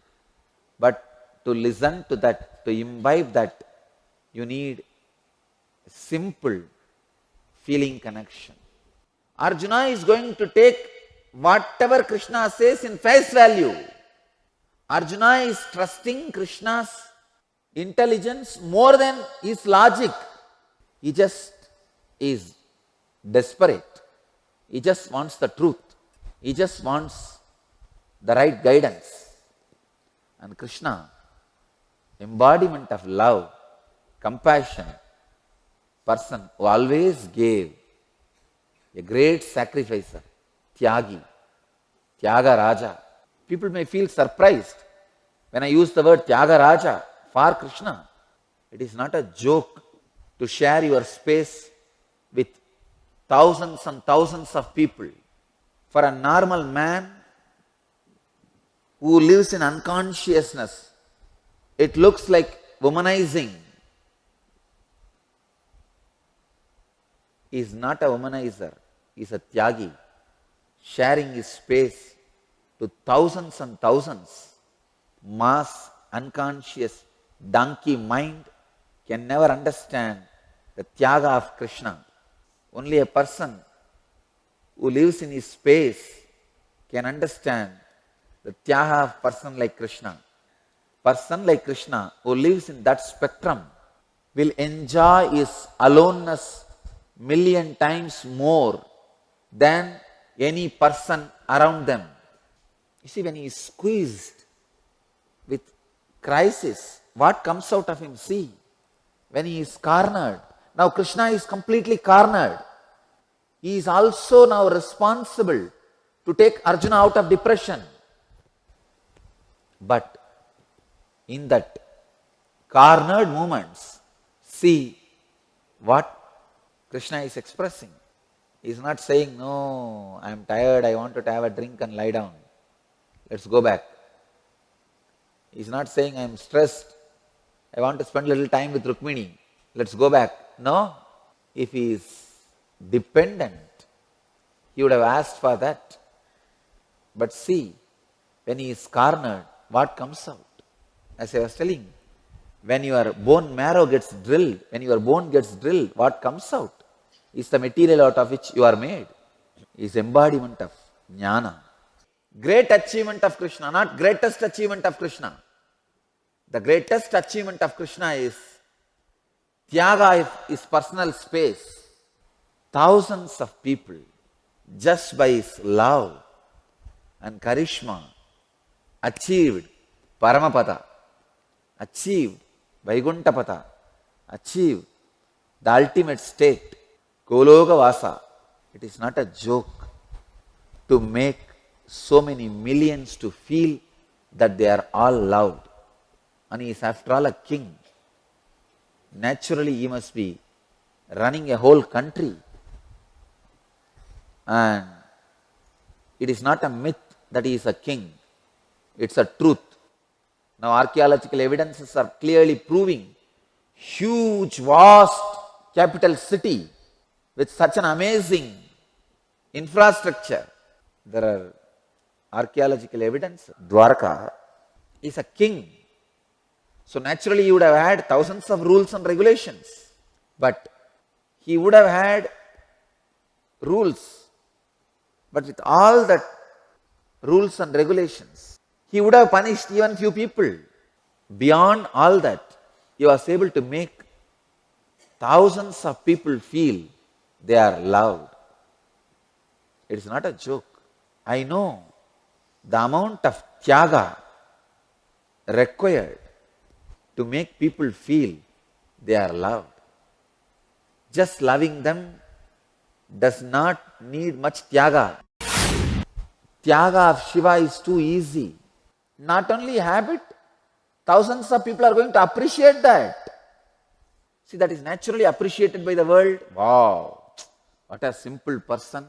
but to listen to that, to imbibe that, you need a simple feeling connection. Arjuna is going to take whatever Krishna says in face value. Arjuna is trusting Krishna's intelligence more than his logic. He just is desperate. He just wants the truth. He just wants the right guidance. And Krishna, embodiment of love, compassion, person who always gave, a great sacrificer, Tyagi, Tyaga Raja. People may feel surprised when I use the word Tyaga Raja for Krishna. It is not a joke to share your space with thousands and thousands of people. For a normal man who lives in unconsciousness, it looks like womanizing. He is not a womanizer, he is a Tyagi, sharing his space to thousands and thousands. Mass, unconscious, donkey mind can never understand the Tyaga of Krishna. Only a person who lives in his space can understand the Tyaga of person like Krishna. Person like Krishna who lives in that spectrum will enjoy his aloneness million times more than any person around them. You see, when he is squeezed with crisis, what comes out of him? See, when he is cornered, now Krishna is completely cornered. He is also now responsible to take Arjuna out of depression. But in that cornered moments, see what Krishna is expressing. He is not saying, no, I am tired, I want to have a drink and lie down. Let's go back. He is not saying, I am stressed, I want to spend a little time with Rukmini. Let's go back. No. If he is dependent, he would have asked for that. But see, when he is cornered, what comes out? As I was telling, when your bone marrow gets drilled, when your bone gets drilled, what comes out is the material out of which you are made, is embodiment of jnana. Great achievement of Krishna, not greatest achievement of Krishna. The greatest achievement of Krishna is Tyaga is personal space. Thousands of people, just by his love and charisma, achieved Paramapada, achieved Vaikunthapada, achieved the ultimate state, Goloka Vasa. It is not a joke to make so many millions to feel that they are all loved. And he is after all a king. Naturally, he must be running a whole country. And it is not a myth that he is a king. It's a truth. Now archaeological evidences are clearly proving huge, vast capital city with such an amazing infrastructure. There are archaeological evidence. Dwarka is a king. So naturally he would have had thousands of rules and regulations. But he would have had rules. But with all that rules and regulations, he would have punished even few people. Beyond all that, he was able to make thousands of people feel they are loved. It is not a joke. I know the amount of tyaga required to make people feel they are loved. Just loving them does not need much tyaga. Tyaga of Shiva is too easy. Not only habit, thousands of people are going to appreciate that. See, that is naturally appreciated by the world. Wow, what a simple person.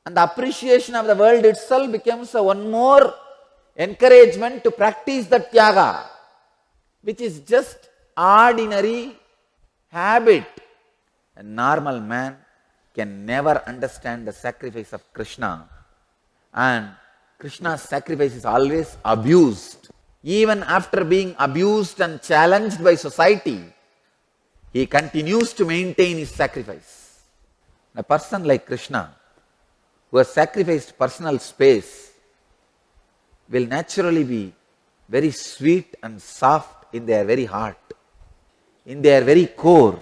And the appreciation of the world itself becomes one more encouragement to practice the tyaga, which is just ordinary habit. A normal man can never understand the sacrifice of Krishna. And Krishna's sacrifice is always abused. Even after being abused and challenged by society, he continues to maintain his sacrifice. A person like Krishna, who has sacrificed personal space, will naturally be very sweet and soft in their very heart. In their very core,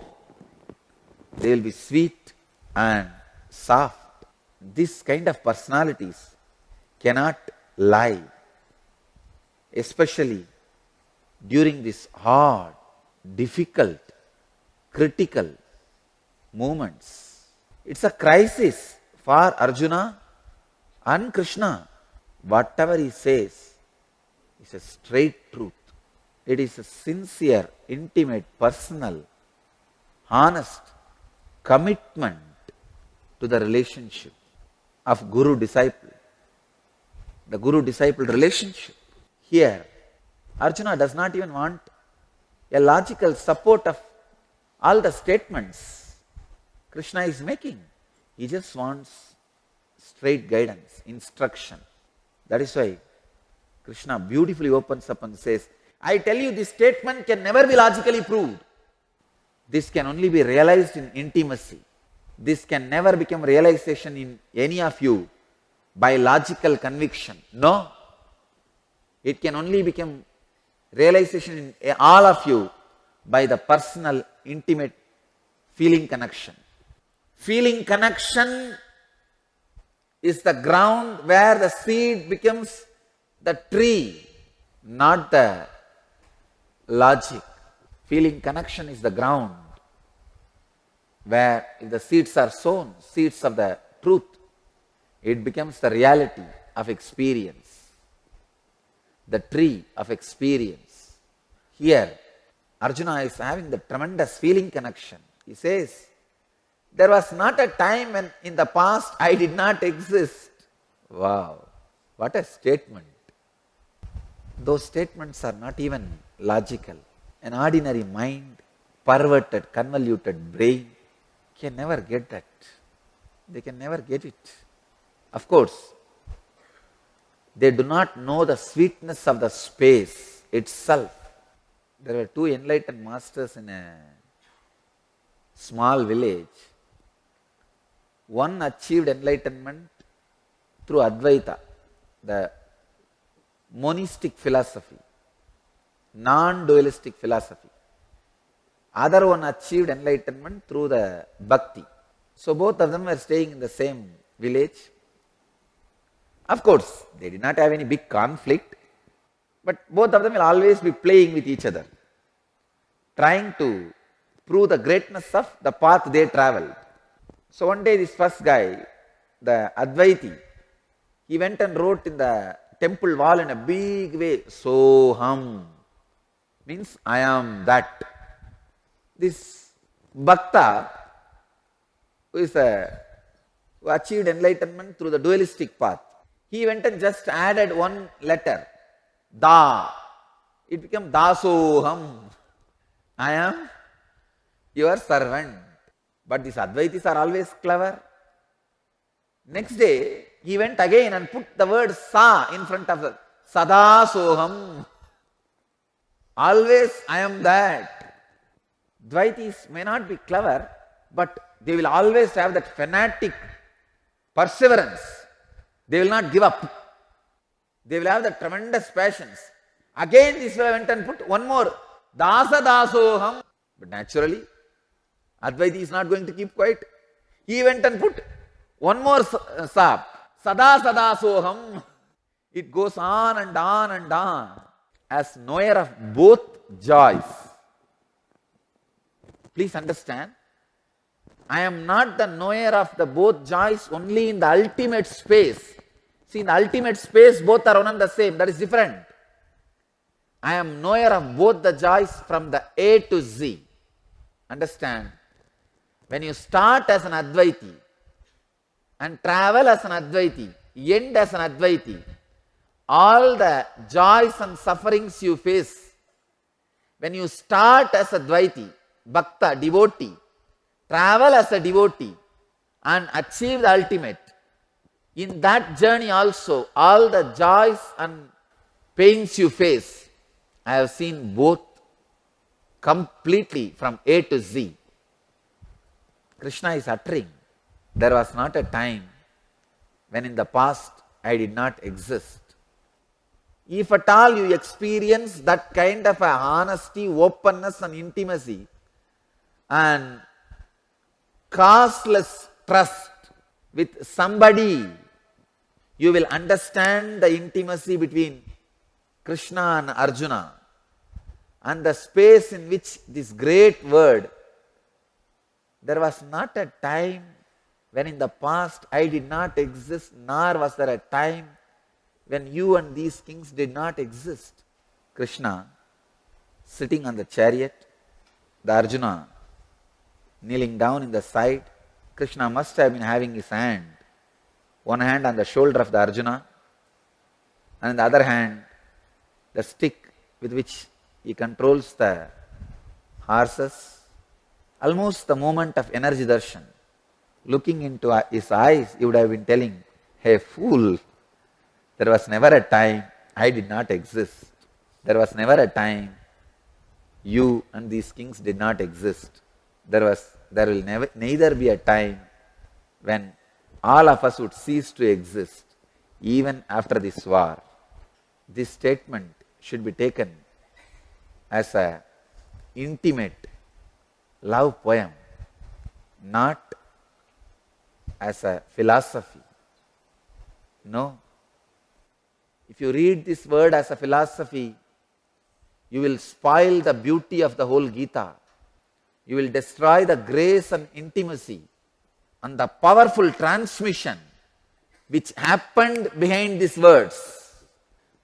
they will be sweet and soft. This kind of personalities cannot lie, especially during these hard, difficult, critical moments. It's a crisis for Arjuna and Krishna. Whatever he says is a straight truth. It is a sincere, intimate, personal, honest commitment to the relationship of guru-disciple. The guru-disciple relationship. Here, Arjuna does not even want a logical support of all the statements Krishna is making. He just wants straight guidance, instruction. That is why Krishna beautifully opens up and says, I tell you, this statement can never be logically proved. This can only be realized in intimacy. This can never become realization in any of you by logical conviction. No. It can only become realization in all of you by the personal, intimate feeling connection. Feeling connection is the ground where the seed becomes the tree, not the logic. Feeling connection is the ground where if the seeds are sown, seeds of the truth, it becomes the reality of experience, the tree of experience. Here, Arjuna is having the tremendous feeling connection. He says, there was not a time when in the past I did not exist. Wow, what a statement. Those statements are not even logical. An ordinary mind, perverted, convoluted brain can never get that. They can never get it. Of course, They do not know the sweetness of the space itself. There were two enlightened masters in a small village. One achieved enlightenment through Advaita, the monistic philosophy, non-dualistic philosophy. Other one achieved enlightenment through the bhakti. So both of them were staying in the same village. Of course, they did not have any big conflict, but both of them will always be playing with each other, trying to prove the greatness of the path they traveled. So one day this first guy, the Advaiti, he went and wrote in the temple wall in a big way, Soham, means I am that. This Bhakta, who achieved enlightenment through the dualistic path, he went and just added one letter, Da. It became Dasoham. I am your servant. But these Advaitis are always clever. Next day, he went again and put the word Sa in front of the Sadasoham. Always I am that. Dvaitis may not be clever, but they will always have that fanatic perseverance. They will not give up. They will have the tremendous passions. Again this fellow went and put one more, Dasa Dasoham. But naturally, Advaiti is not going to keep quiet. He went and put one more Sa, Sada Sadasoham. It goes on and on and on. As knower of both joys. Please understand, I am not the knower of the both joys only in the ultimate space. See, in the ultimate space, both are one and the same. That is different. I am knower of both the joys from the A to Z. Understand? When you start as an Advaiti and travel as an Advaiti, end as an Advaiti, all the joys and sufferings you face, when you start as a Dvaiti, Bhakta, devotee, travel as a devotee and achieve the ultimate, in that journey also, all the joys and pains you face, I have seen both completely from A to Z. Krishna is uttering, there was not a time when in the past I did not exist. If at all you experience that kind of a honesty, openness and intimacy and causeless trust with somebody, you will understand the intimacy between Krishna and Arjuna and the space in which this great word, there was not a time when in the past I did not exist, nor was there a time when you and these kings did not exist. Krishna sitting on the chariot, the Arjuna kneeling down in the side. Krishna must have been having his hand, one hand on the shoulder of the Arjuna, and in the other hand, the stick with which he controls the horses. Almost the moment of energy darshan. Looking into his eyes, he would have been telling, hey fool, there was never a time I did not exist. There was never a time you and these kings did not exist. There will neither be a time when all of us would cease to exist, even after this war. This statement should be taken as an intimate love poem, not as a philosophy. No. If you read this word as a philosophy, you will spoil the beauty of the whole Gita. You will destroy the grace and intimacy and the powerful transmission which happened behind these words.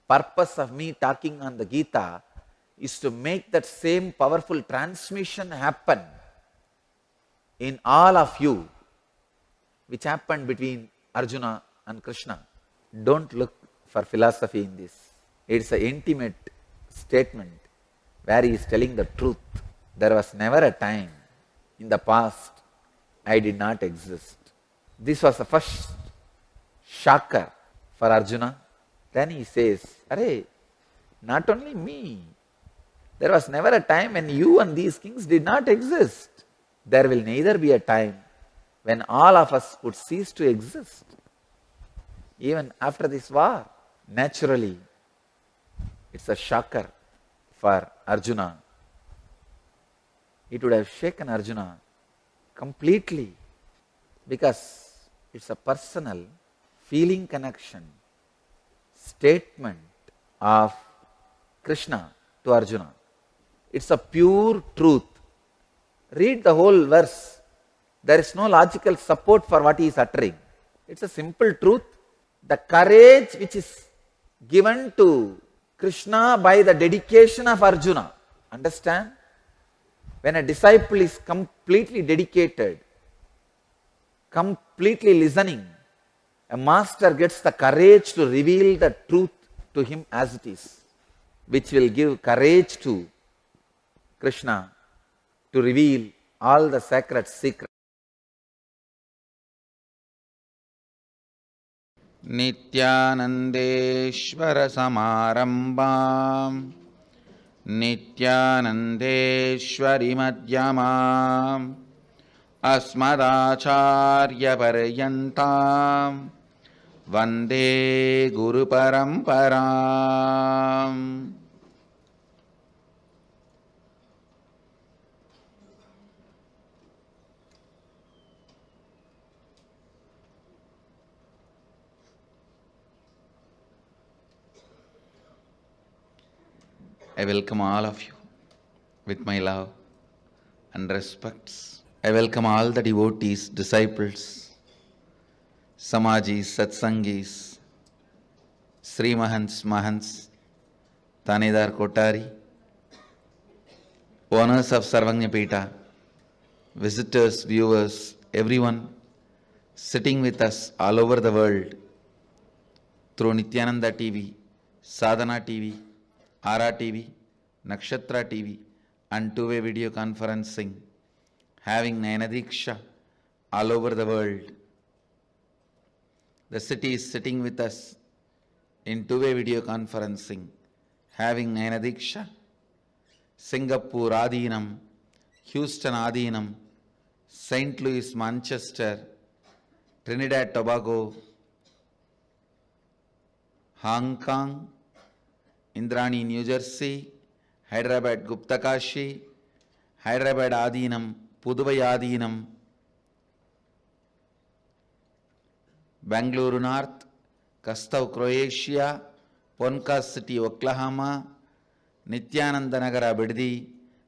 Purpose of me talking on the Gita is to make that same powerful transmission happen in all of you, which happened between Arjuna and Krishna. Don't look for philosophy in this. It's an intimate statement where he is telling the truth. There was never a time in the past I did not exist. This was the first shocker for Arjuna. Then he says, Arey, not only me. There was never a time when you and these kings did not exist. There will neither be a time when all of us would cease to exist. Even after this war, naturally, it's a shocker for Arjuna. It would have shaken Arjuna completely because it's a personal feeling connection, statement of Krishna to Arjuna. It's a pure truth. Read the whole verse. There is no logical support for what he is uttering. It's a simple truth. The courage which is given to Krishna by the dedication of Arjuna. Understand? When a disciple is completely dedicated, completely listening, a master gets the courage to reveal the truth to him as it is, which will give courage to Krishna to reveal all the sacred secrets. Nithyanandeshwara Samarambam Nithyanandeshwari Madhyamam Asmadacharya Paryantam Vande Guru Paramparam. I welcome all of you with my love and respects. I welcome all the devotees, disciples, Samajis, Satsangis, Sri Mahants, Mahants, Tanedar Kotari, owners of Sarvanyapeta, visitors, viewers, everyone sitting with us all over the world through Nithyananda TV, Sadhana TV, Ara TV, Nakshatra TV and two-way video conferencing, having Nayanadiksha all over the world. The city is sitting with us in two-way video conferencing, having Nayanadiksha, Singapore Adinam, Houston Adinam, St. Louis, Manchester, Trinidad Tobago, Hong Kong, Indrani, New Jersey, Hyderabad Guptakashi, Hyderabad Adinam, Puduvai Adinam, Bangalore North, Kastav, Croatia, Ponca City, Oklahoma, Nithyananda Nagara, Biddi,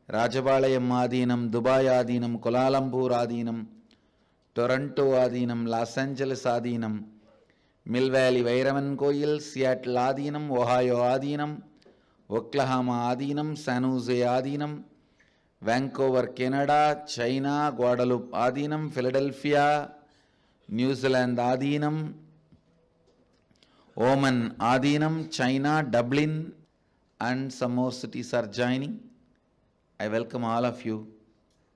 Rajabalayam Adinam, Dubai Adinam, Kuala Lumpur Adinam, Toronto Adinam, Los Angeles Adinam, Mill Valley Vairavan Koil, Seattle Adinam, Ohio Adinam, Oklahoma Adinam, San Jose Adinam, Vancouver, Canada, China, Guadalupe Adinam, Philadelphia, New Zealand Adinam, Oman Adinam, China, Dublin, and some more cities are joining. I welcome all of you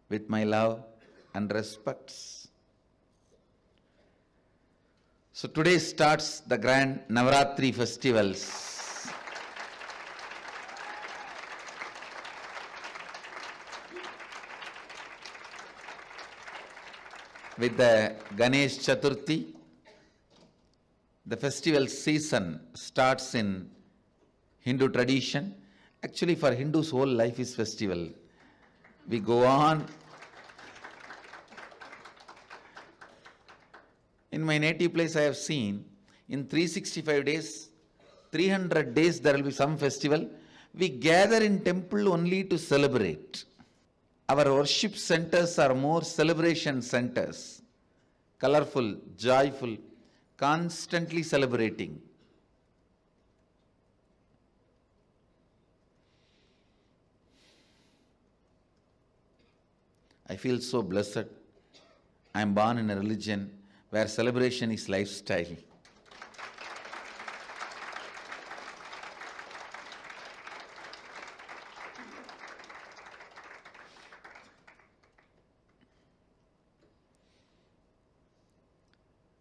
with my love and respects. So today starts the grand Navaratri festivals. With the Ganesh Chaturthi, the festival season starts in Hindu tradition. Actually, for Hindus, whole life is festival. We go on. In my native place, I have seen in 365 days, 300 days, there will be some festival. We gather in temple only to celebrate. Our worship centers are more celebration centers, colorful, joyful, constantly celebrating. I feel so blessed. I am born in a religion where celebration is lifestyle.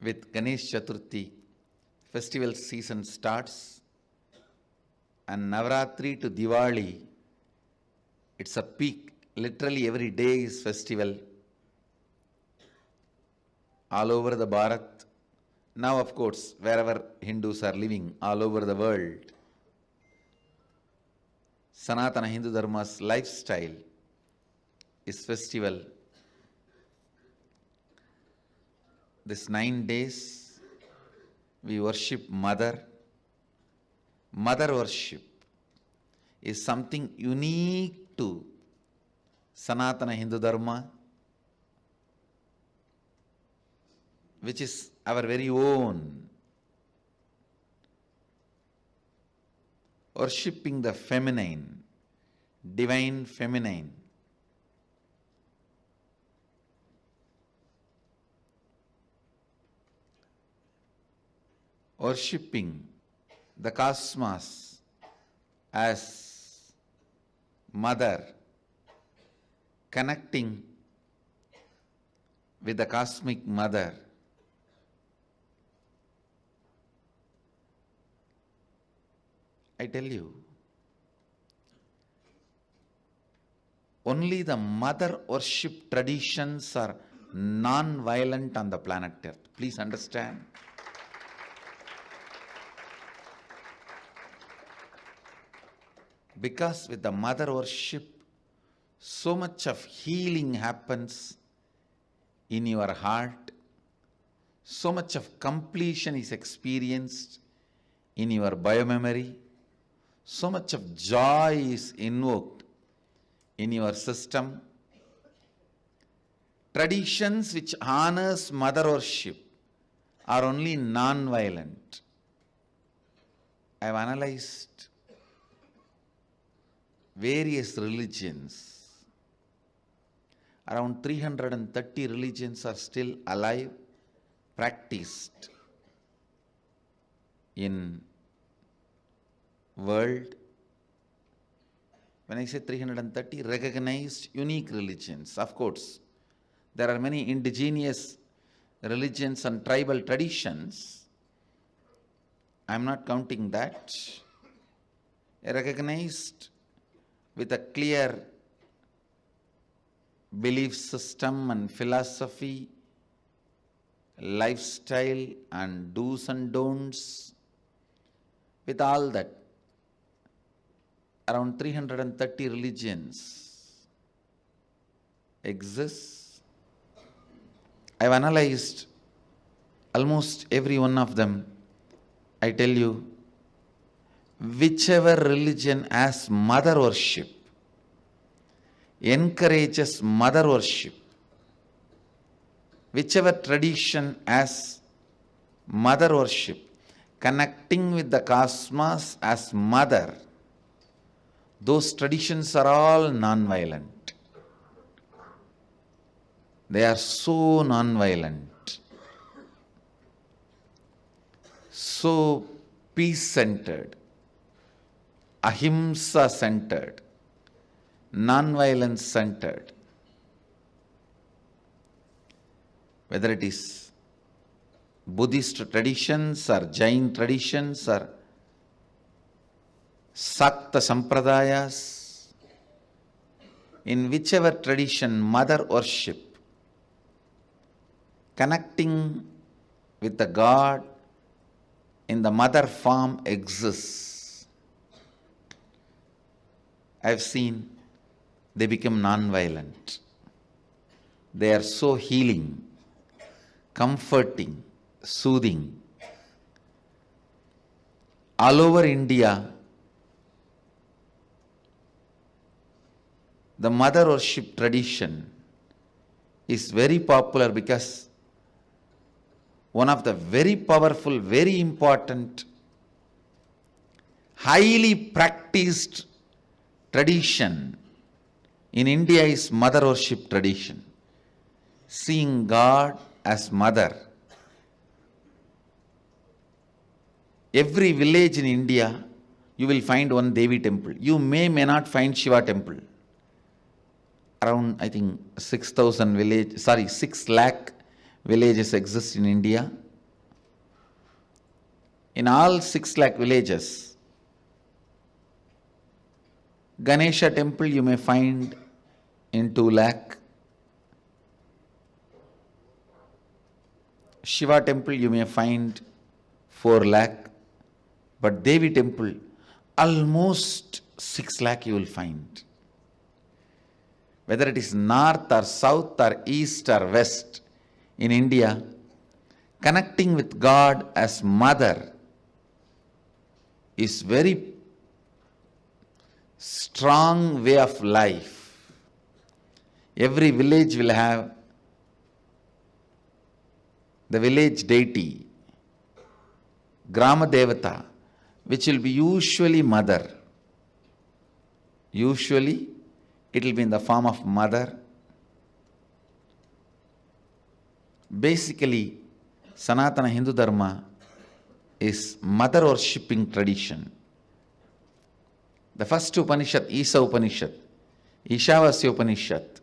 With Ganesh Chaturthi festival season starts, and Navratri to Diwali, it's a peak. Literally every day is festival all over the Bharat. Now, of course, wherever Hindus are living all over the world, Sanatana Hindu Dharma's lifestyle is festival. This 9 days, we worship Mother. Mother worship is something unique to Sanatana Hindu Dharma, which is our very own. Worshipping the feminine, divine feminine. Worshipping the cosmos as Mother, connecting with the cosmic Mother. I tell you, only the mother worship traditions are non-violent on the planet Earth. Please understand. Because with the mother worship, so much of healing happens in your heart, so much of completion is experienced in your biomemory, so much of joy is invoked in your system. Traditions which honors mother worship are only non-violent. I have analyzed various religions. Around 330 religions are still alive, practiced in world. When I say 330, recognized unique religions. Of course, there are many indigenous religions and tribal traditions. I am not counting that. Recognized with a clear belief system and philosophy, lifestyle and do's and don'ts. With all that, around 330 religions exist. I have analyzed almost every one of them. I tell you, whichever religion has mother worship, encourages mother worship, whichever tradition has mother worship, connecting with the cosmos as mother, those traditions are all non-violent. They are so non-violent, so peace-centered, ahimsa-centered, non-violence-centered. Whether it is Buddhist traditions or Jain traditions or Sakta Sampradayas, in whichever tradition mother worship, connecting with the God in the mother form exists. I have seen they become non-violent. They are so healing, comforting, soothing. All over India, the mother worship tradition is very popular because one of the very powerful, very important, highly practiced tradition in India is mother worship tradition. Seeing God as mother. Every village in India, you will find one Devi temple. You may not find Shiva temple. Around, I think, 6 lakh villages exist in India. In all 6 lakh villages, Ganesha temple you may find in 2 lakh, Shiva temple you may find 4 lakh, but Devi temple almost 6 lakh you will find. Whether it is north or south or east or west in India, connecting with God as mother is very strong way of life. Every village will have the village deity, Grama Devata, which will be usually mother. Usually it will be in the form of mother. Basically, Sanatana Hindu Dharma is mother worshipping tradition. The first Upanishad, Isa Upanishad, Ishavasya Upanishad.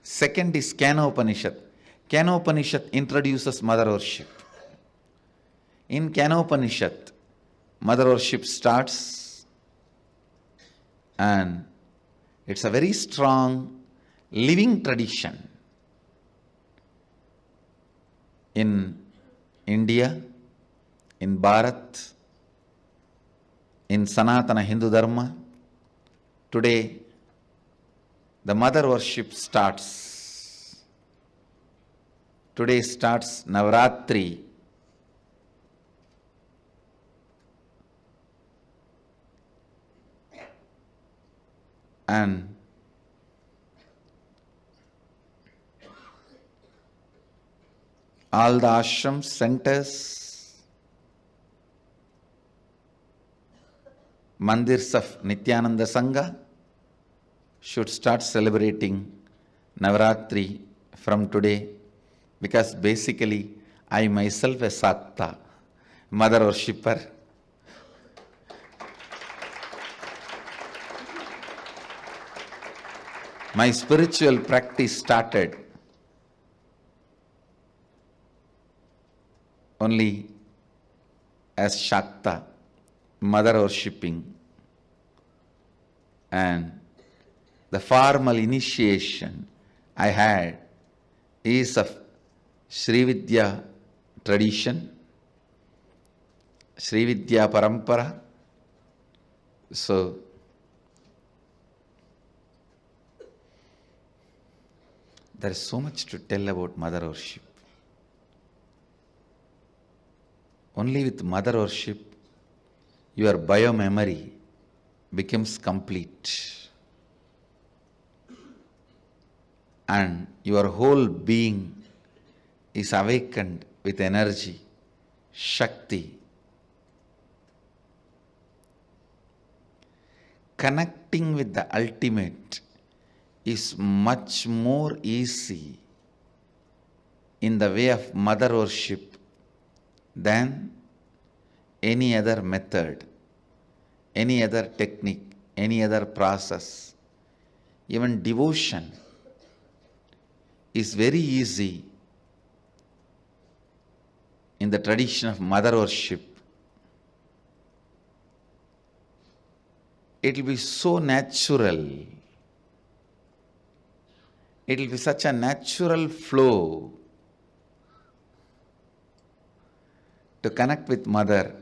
Second is Kena Upanishad. Kena Upanishad introduces mother worship. In Kena Upanishad, mother worship starts, and it's a very strong living tradition. In India, in Bharat, in Sanatana Hindu Dharma, today the mother worship starts. Today starts Navaratri. And all the ashrams, centers, mandirs of Nithyananda Sangha should start celebrating Navaratri from today, because basically I myself a Sakta, mother worshipper. My spiritual practice started only as Shakta, mother worshipping, and the formal initiation I had is of Sri Vidya tradition, Sri Vidya Parampara. So, there is so much to tell about mother worship. Only with mother worship, your bio-memory becomes complete. And your whole being is awakened with energy, Shakti. Connecting with the ultimate is much more easy in the way of mother worship than any other method, any other technique, any other process. Even devotion is very easy in the tradition of mother worship. It will be so natural. It will be such a natural flow to connect with mother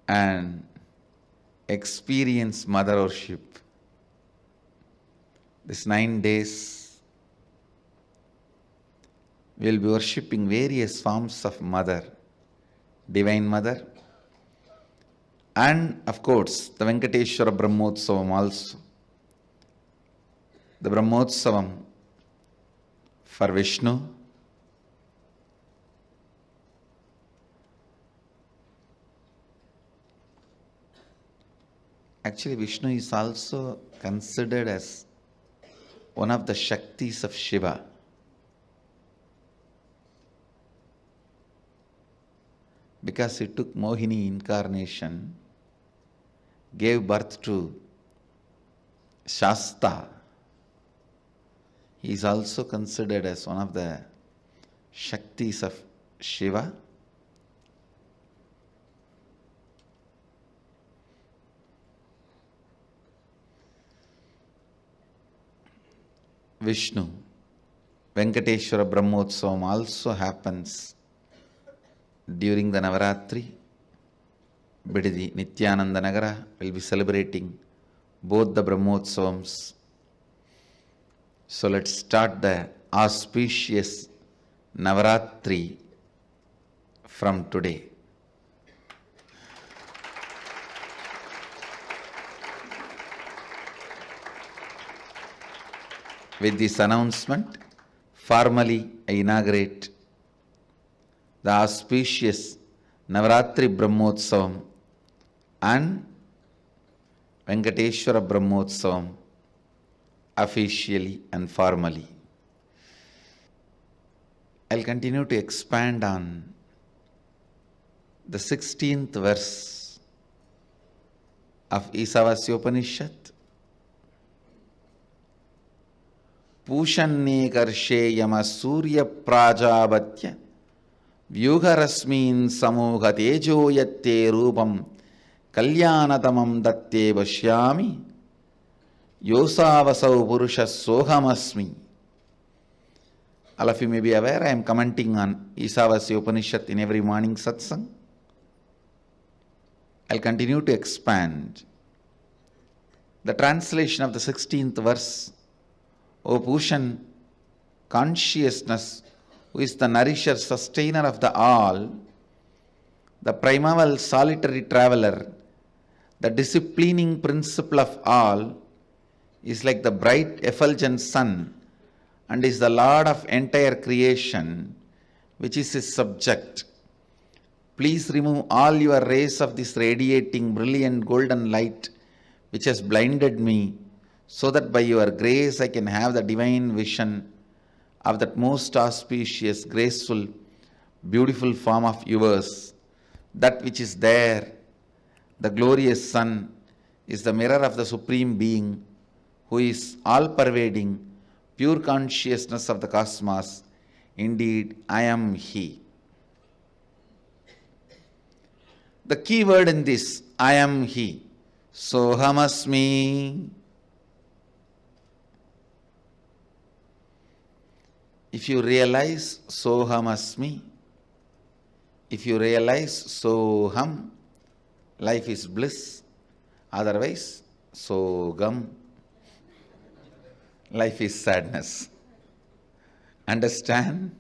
and experience mother worship. This 9 days, we will be worshipping various forms of mother, Divine Mother, and of course the Venkateshwara Brahmotsavam also. The Brahmotsavam for Vishnu, actually Vishnu is also considered as one of the Shaktis of Shiva. Because he took Mohini incarnation, gave birth to Shasta. He is also considered as one of the Shaktis of Shiva, Vishnu. Venkateshwara Brahmotsavam also happens during the Navaratri. Bididi, Nithyananda Nagara will be celebrating both the Brahmotsavams. So let's start the auspicious Navaratri from today. With this announcement, formally I inaugurate the auspicious Navaratri Brahmotsavam and Venkateshwara Brahmotsavam officially and formally. I'll continue to expand on the 16th verse of Isavasya Upanishad. Pushanne karshe yama surya prajabatya vyuharasmin samoha tejo yatte rupam kalyanatamam datte vashyami yosavasau purusha sohamasmi. All of you may be aware, I am commenting on Isavasya Upanishad in every morning satsang. I'll continue to expand the translation of the 16th verse. O Pushan, consciousness, who is the nourisher, sustainer of the all, the primeval solitary traveler, the disciplining principle of all, is like the bright effulgent sun and is the Lord of entire creation, which is his subject. Please remove all your rays of this radiating brilliant golden light which has blinded me, so that by your grace I can have the divine vision of that most auspicious, graceful, beautiful form of yours. That which is there, the glorious sun, is the mirror of the Supreme Being, who is all-pervading, pure consciousness of the cosmos. Indeed, I am He. The key word in this, I am He, Sohamasmi. If you realize Sohamasmi, if you realize Soham, life is bliss. Otherwise, Sogam, life is sadness. Understand?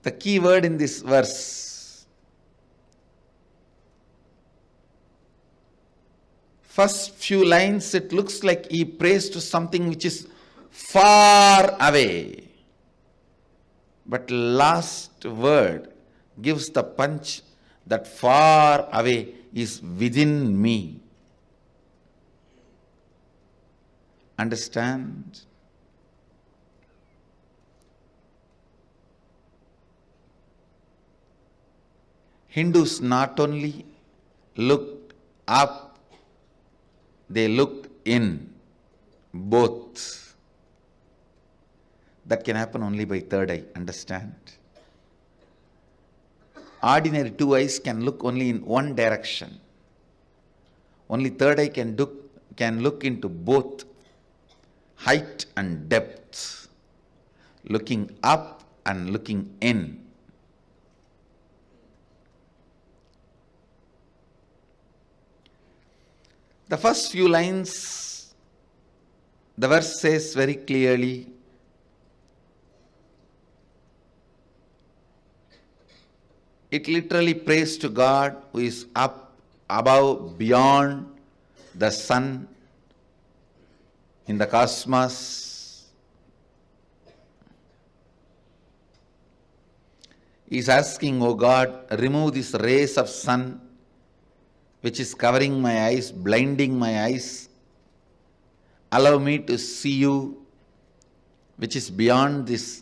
The key word in this verse, first few lines, it looks like he prays to something which is far away. But last word gives the punch that far away is within me. Understand? Hindus not only look up, they look in, both. That can happen only by third eye, understand? Ordinary two eyes can look only in one direction. Only third eye can look into both height and depth, looking up and looking in. The first few lines, the verse says very clearly, it literally prays to God who is up, above, beyond the sun in the cosmos. He is asking, O God, remove these rays of sun which is covering my eyes, blinding my eyes. Allow me to see you, which is beyond this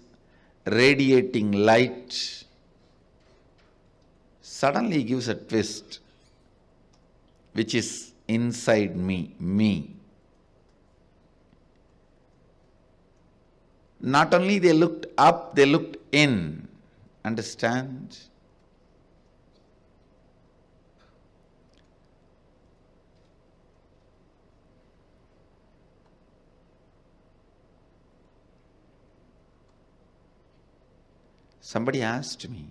radiating light. Suddenly he gives a twist, which is inside me, me. Not only they looked up, they looked in. Understand? Somebody asked me,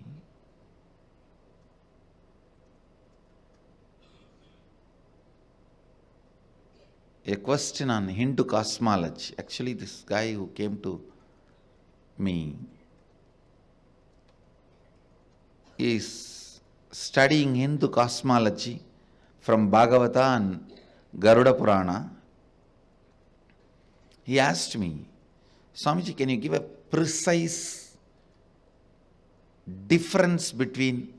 a question on Hindu cosmology. Actually, this guy who came to me is studying Hindu cosmology from Bhagavata and Garuda Purana. He asked me, Swamiji, can you give a precise difference between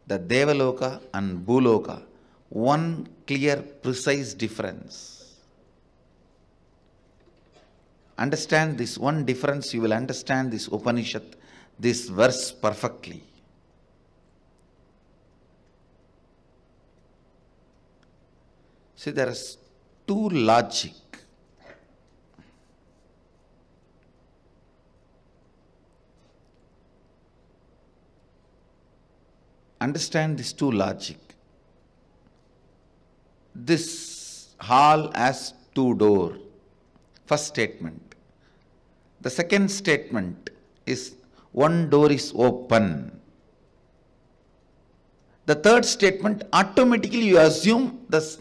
the Devaloka and Bhuloka? One clear, precise difference. Understand this one difference, you will understand this Upanishad, this verse perfectly. See, there is two logic. Understand these two logic. This hall has two doors. First statement. The second statement is one door is open. The third statement, automatically you assume the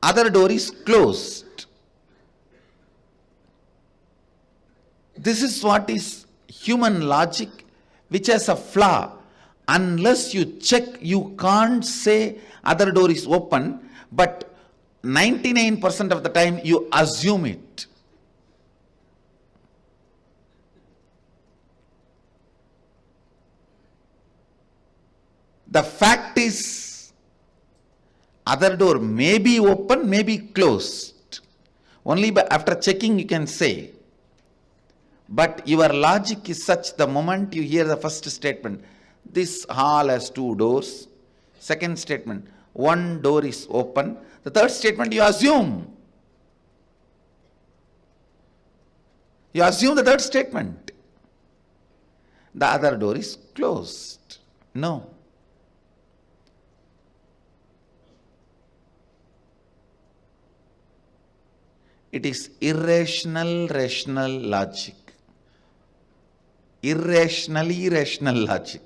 other door is closed. This is what is human logic, which has a flaw. Unless you check, you can't say other door is open, but 99% of the time you assume it. The fact is, other door may be open, may be closed. Only after checking you can say. But your logic is such, the moment you hear the first statement, this hall has two doors. Second statement, one door is open. The third statement, you assume. You assume the third statement. The other door is closed. No. It is irrational, rational logic. Irrationally rational logic.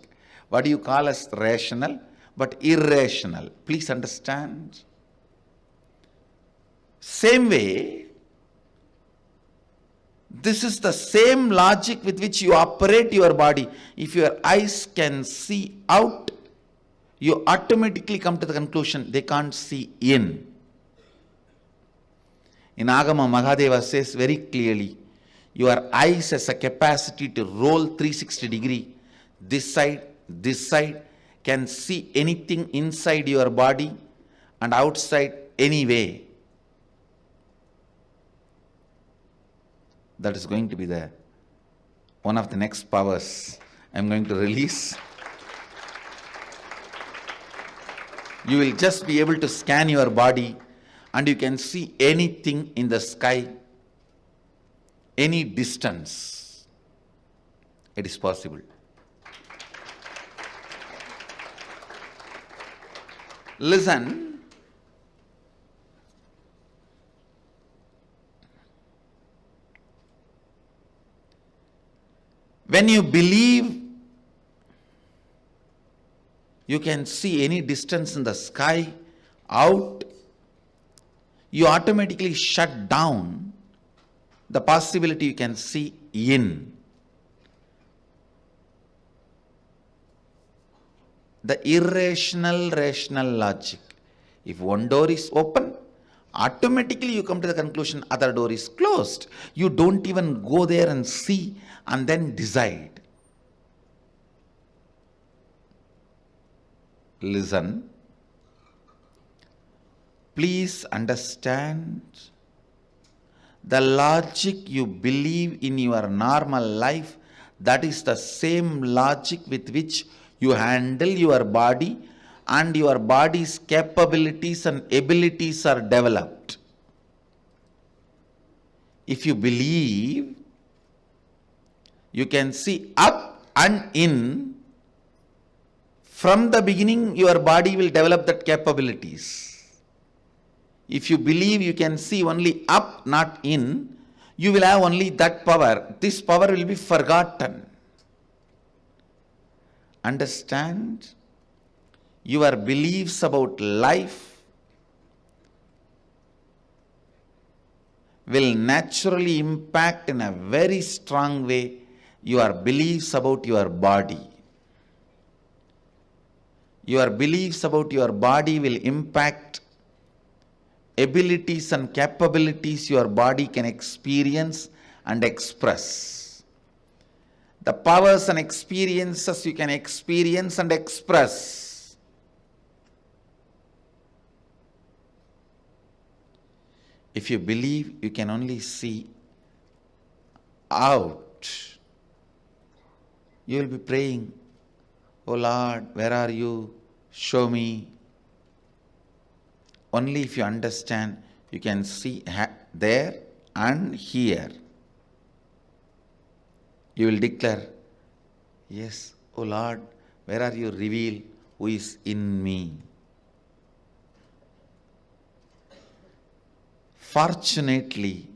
What do you call as rational? But irrational. Please understand. Same way, this is the same logic with which you operate your body. If your eyes can see out, you automatically come to the conclusion they can't see in. In Agama, Mahadeva says very clearly, your eyes has a capacity to roll 360 degree. This side can see anything inside your body and outside anyway. That is going to be the one of the next powers I am going to release. You will just be able to scan your body and you can see anything in the sky, any distance. It is possible. Listen. When you believe you can see any distance in the sky out, you automatically shut down the possibility you can see in. The irrational, rational logic. If one door is open, automatically you come to the conclusion other door is closed. You don't even go there and see and then decide. Listen. Please understand, the logic you believe in your normal life, that is the same logic with which you handle your body, and your body's capabilities and abilities are developed. If you believe, you can see up and in. From the beginning, your body will develop that capabilities. If you believe you can see only up, not in, you will have only that power. This power will be forgotten. Understand? Your beliefs about life will naturally impact in a very strong way your beliefs about your body. Your beliefs about your body will impact abilities and capabilities your body can experience and express. The powers and experiences you can experience and express. If you believe, you can only see out. You will be praying, "Oh Lord, where are you? Show me." Only if you understand, you can see there and here. You will declare, "Yes, oh Lord, where are you? Reveal who is in me." Fortunately,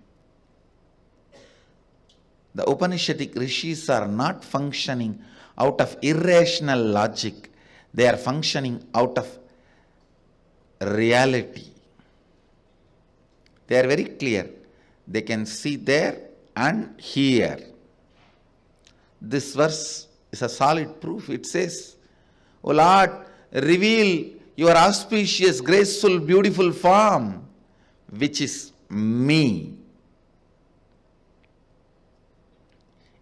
the Upanishadic rishis are not functioning out of irrational logic. They are functioning out of reality. They are very clear. They can see there and here. This verse is a solid proof. It says, "O Lord, reveal your auspicious, graceful, beautiful form, which is me.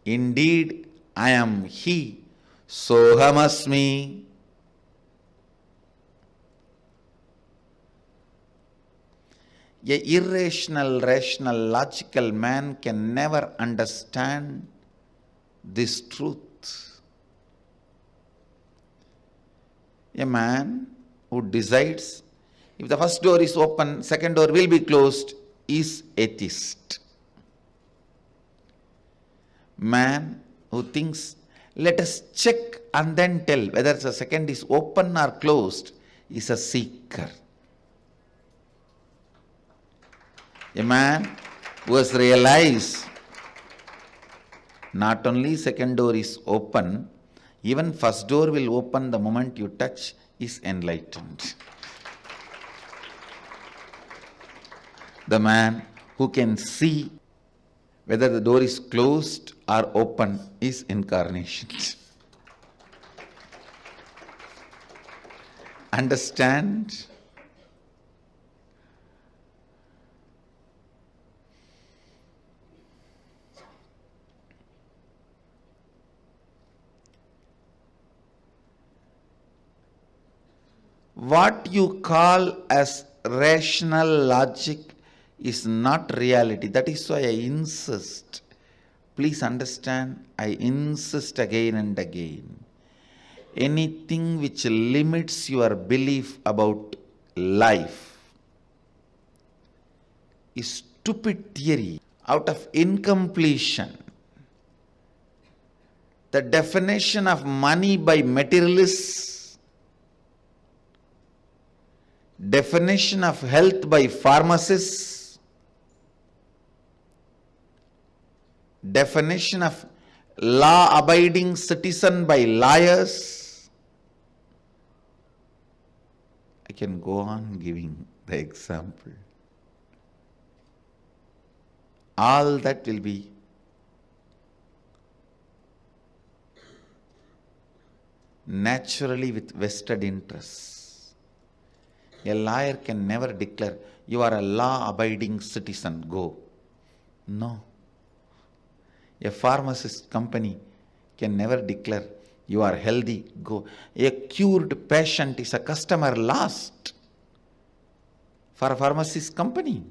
Indeed, I am He, Sohamasmi." A irrational, rational, logical man can never understand this truth. A man who decides if the first door is open, second door will be closed, is atheist. Man who thinks, "Let us check and then tell whether the second is open or closed," is a seeker. A man who has realized not only second door is open, even first door will open the moment you touch, is enlightened. The man who can see whether the door is closed or open is incarnation. Understand? What you call as rational logic is not reality. That is why I insist. Please understand, I insist again and again. Anything which limits your belief about life is stupid theory out of incompletion. The definition of money by materialists, definition of health by pharmacists, definition of law-abiding citizen by lawyers. I can go on giving the example. All that will be naturally with vested interests. A lawyer can never declare, "You are a law-abiding citizen, go." No. A pharmacist company can never declare, "You are healthy, go." A cured patient is a customer lost for a pharmacist company.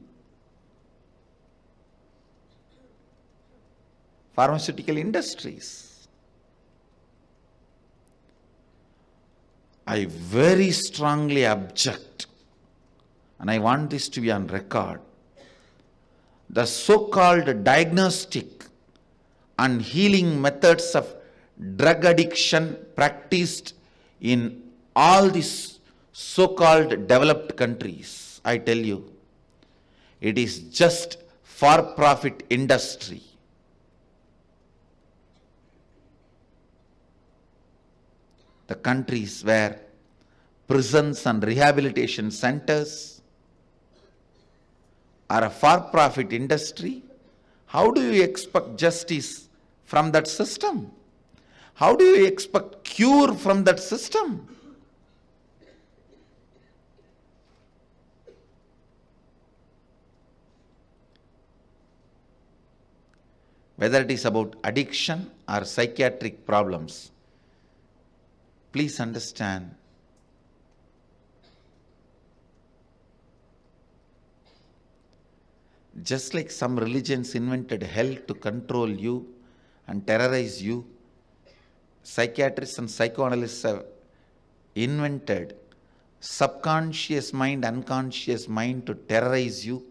Pharmaceutical industries. I very strongly object, and I want this to be on record. the so-called diagnostic and healing methods of drug addiction practiced in all these so-called developed countries, I tell you, it is just for-profit industry. The countries where prisons and rehabilitation centers are a for-profit industry, how do you expect justice from that system? How do you expect cure from that system? Whether it is about addiction or psychiatric problems, please understand, just like some religions invented hell to control you and terrorize you, psychiatrists and psychoanalysts have invented subconscious mind, unconscious mind to terrorize you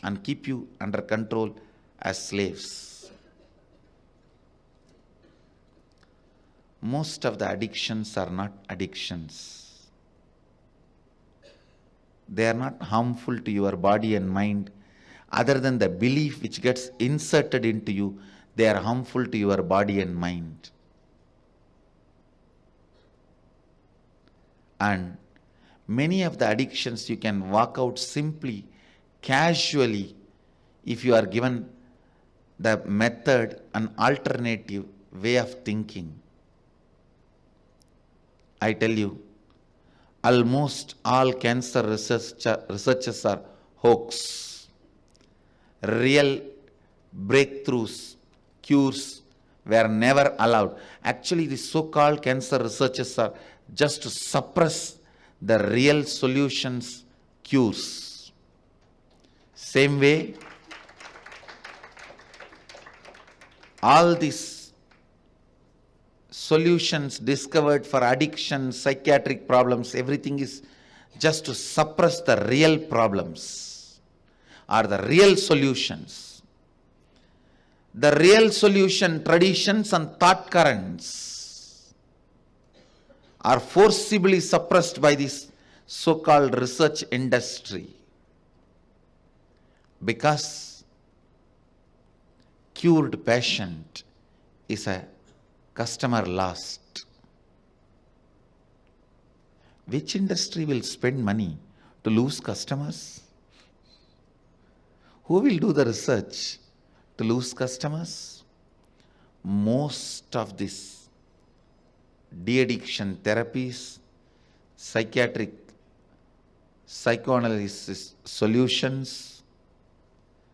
and keep you under control as slaves. Most of the addictions are not addictions. They are not harmful to your body and mind. Other than the belief which gets inserted into you, they are harmful to your body and mind. And many of the addictions you can walk out simply, casually, if you are given the method, an alternative way of thinking. I tell you, almost all cancer researches are hoax. Real breakthroughs, cures were never allowed. Actually, the so-called cancer researches are just to suppress the real solutions, cures. Same way, all these solutions discovered for addiction, psychiatric problems, everything is just to suppress the real problems or the real solutions. The real solution, traditions and thought currents are forcibly suppressed by this so-called research industry, because cured patient is a customer lost. Which industry will spend money to lose customers? Who will do the research to lose customers? Most of these de-addiction therapies, psychiatric, psychoanalysis solutions,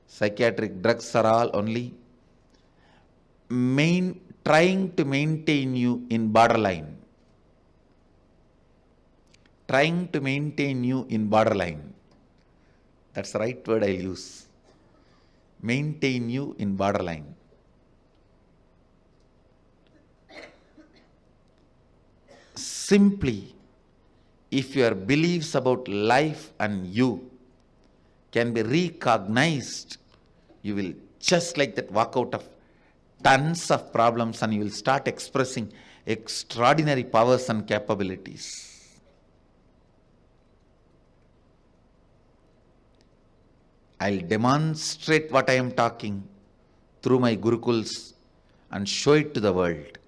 psychiatric drugs are all only trying to maintain you in borderline. Trying to maintain you in borderline. That's the right word I'll use. Maintain you in borderline. Simply, if your beliefs about life and you can be recognized, you will just like that walk out of tons of problems and you will start expressing extraordinary powers and capabilities. I'll demonstrate what I am talking through my Gurukuls and show it to the world.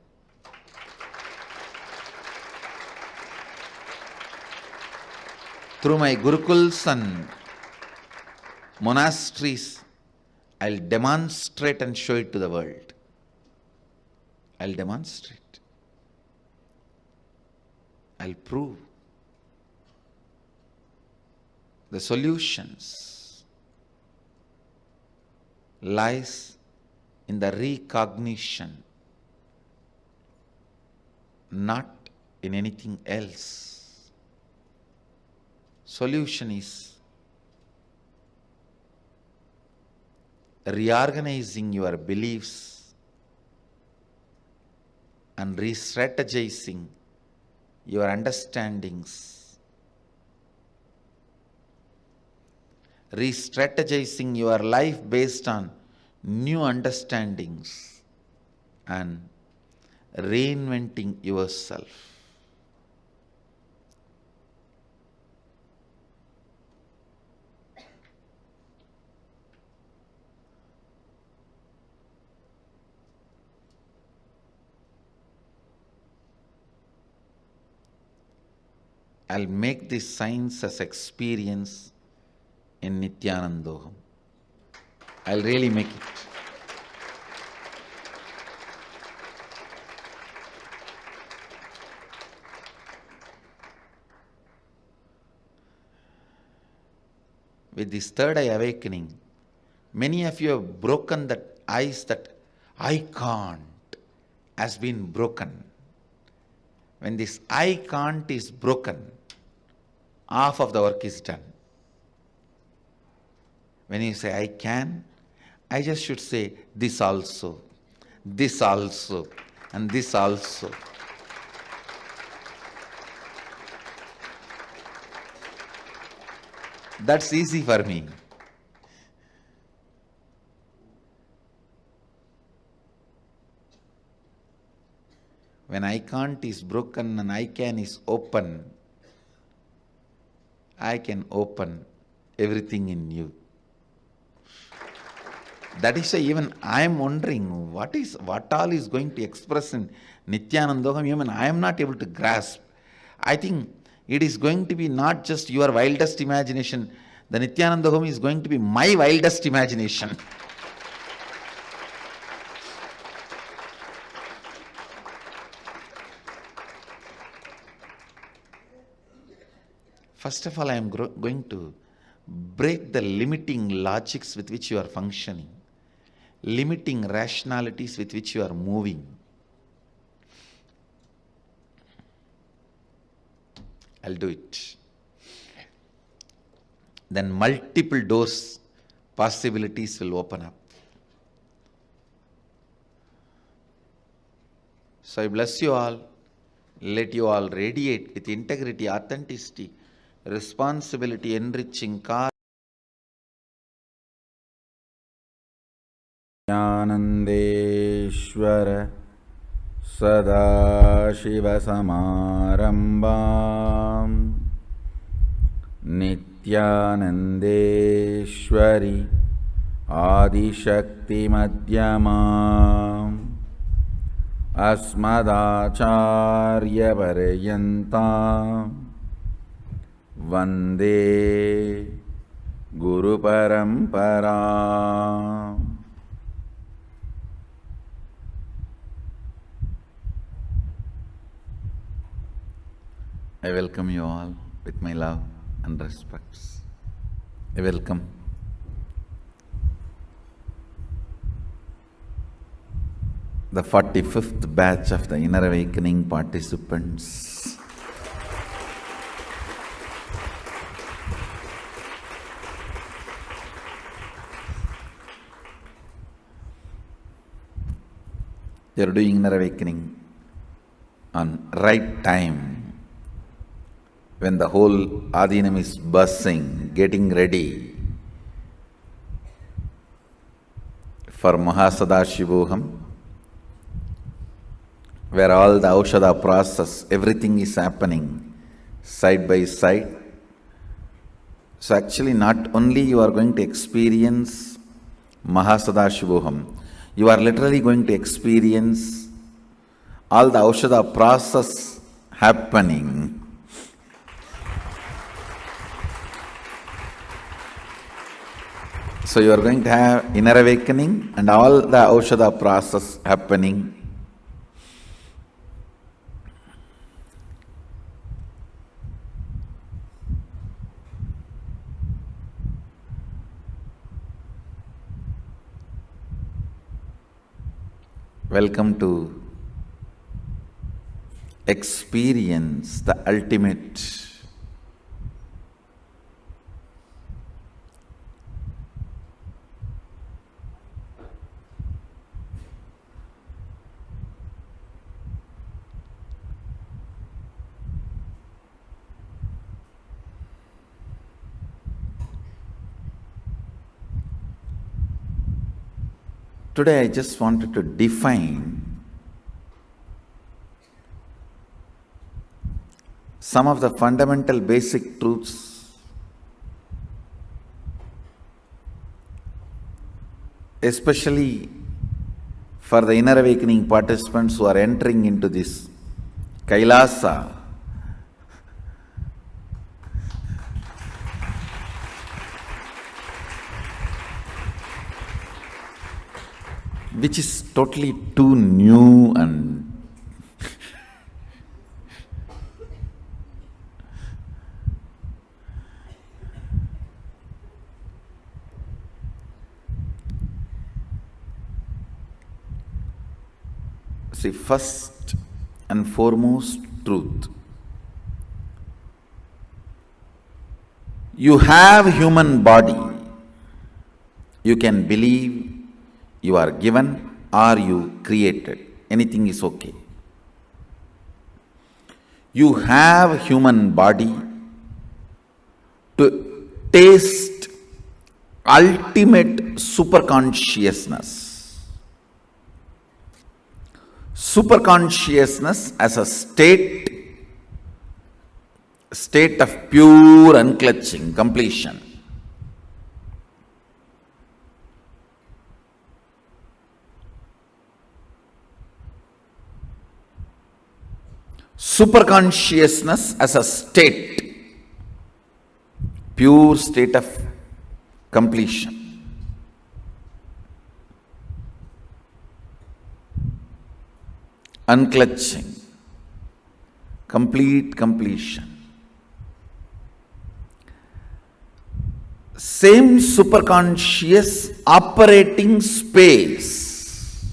Through my Gurukuls and monasteries, I'll demonstrate and show it to the world. I'll demonstrate. I'll prove. The solutions lies in the recognition, not in anything else. Solution is reorganizing your beliefs and re-strategizing your understandings, re-strategizing your life based on new understandings and reinventing yourself. I'll make this science as experience in Nithyanandoham. I'll really make it. With this third eye awakening, many of you have broken that ice, that I can't has been broken. When this I can't is broken, half of the work is done. When you say I can, I just should say this also, and this also. That's easy for me. When I can't is broken and I can is open, I can open everything in you. That is why even I am wondering what all is going to express in Nithyanandoham. Even I am not able to grasp. I think it is going to be not just your wildest imagination. The Nithyanandoham is going to be my wildest imagination. First of all, I am going to break the limiting logics with which you are functioning, limiting rationalities with which you are moving. I'll do it. Then multiple doors, possibilities will open up. So I bless you all. Let you all radiate with integrity, authenticity, responsibility, enriching car. Nandeshwara Sadashivasamarambam Nithyanandeshwari Adishakti Madhyamam Asmadacharya Paryantam Vande Guru Parampara. I welcome you all with my love and respects. I welcome the 45th batch of the Inner Awakening participants. They are doing Inner Awakening on right time, when the whole Adinam is buzzing, getting ready for Mahasadashivoham, where all the Aushadha process, everything is happening side by side. So actually not only you are going to experience Mahasadashivoham, you are literally going to experience all the Aushadha process happening. So you are going to have Inner Awakening and all the Aushadha process happening. Welcome to experience the ultimate. Today I just wanted to define some of the fundamental basic truths, especially for the inner awakening participants who are entering into this Kailasa, which is totally too new and see, first and foremost truth. You have human body. You can believe you are given or you created. Anything is okay. You have human body to taste ultimate superconsciousness. Superconsciousness as a state of pure unclutching, completion. Superconsciousness as a state, pure state of completion. Unclutching, complete completion. Same superconscious operating space.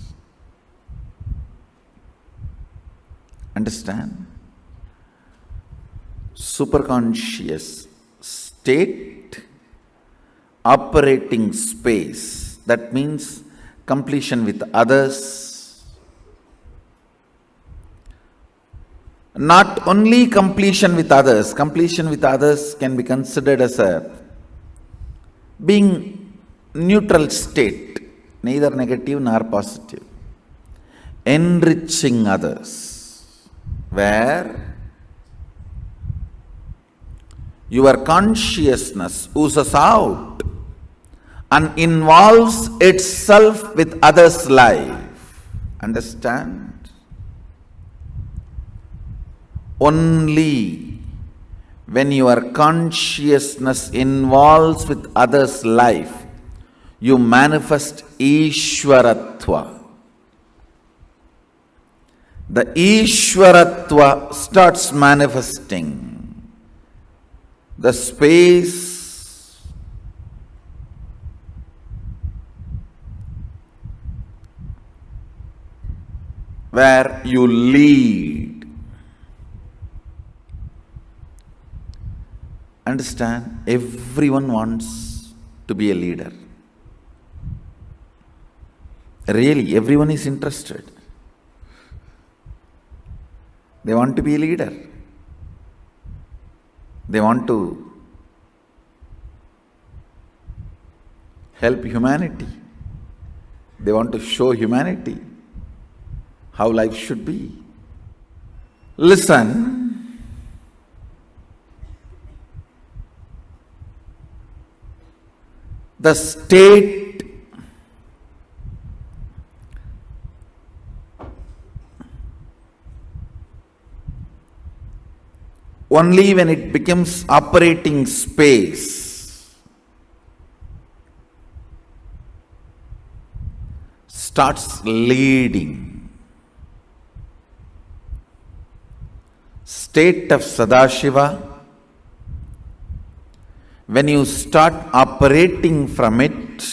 Understand? Superconscious state, operating space. That means completion with others. Not only completion with others can be considered as a being neutral state, neither negative nor positive. Enriching others, where your consciousness oozes out and involves itself with others' life. Understand? Only when your consciousness involves with others' life, you manifest Ishwaratva. The Ishwaratva starts manifesting. The space where you lead. Understand, everyone wants to be a leader. Really, everyone is interested. They want to be a leader. They want to help humanity. They want to show humanity how life should be. Listen. The state only when it becomes operating space starts leading. State of Sadashiva, when you start operating from it,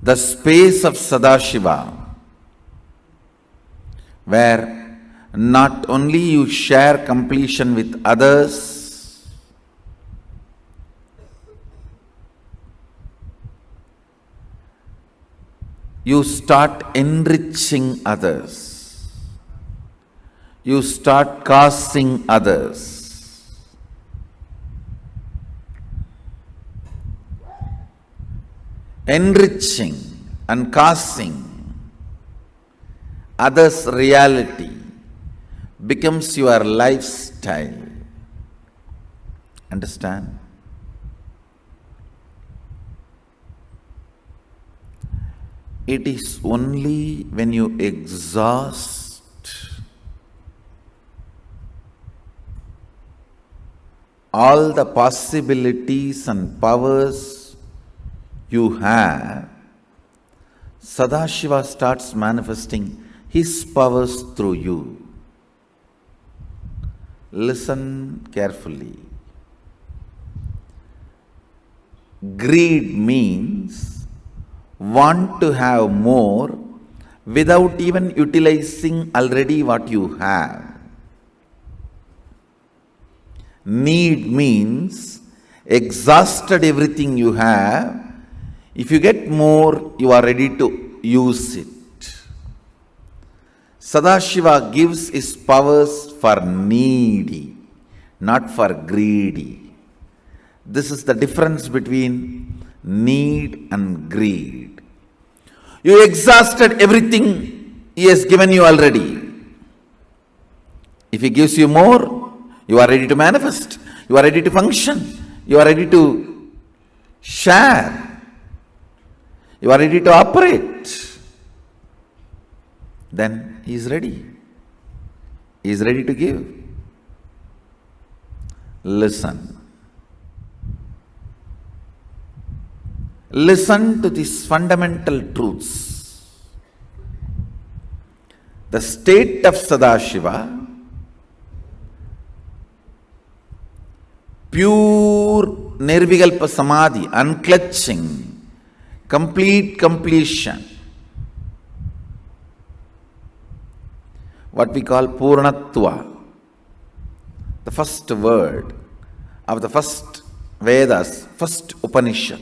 the space of Sadashiva, where not only you share completion with others, you start enriching others. You start causing others. enriching and causing others' reality becomes your lifestyle. Understand? It is only when you exhaust all the possibilities and powers you have, Sadashiva starts manifesting his powers through you. Listen carefully. Greed means want to have more without even utilizing already what you have. Need means exhausted everything you have. If you get more, you are ready to use it. Sadashiva gives his powers for needy, not for greedy. This is the difference between need and greed. You exhausted everything he has given you already. If he gives you more, you are ready to manifest. You are ready to function. You are ready to share. You are ready to operate. Then he is ready. He is ready to give. Listen. Listen to these fundamental truths. The state of Sadashiva, pure Nirvikalpa Samadhi, unclutching, complete completion. What we call Purnatva, the first word of the first Vedas, first Upanishad.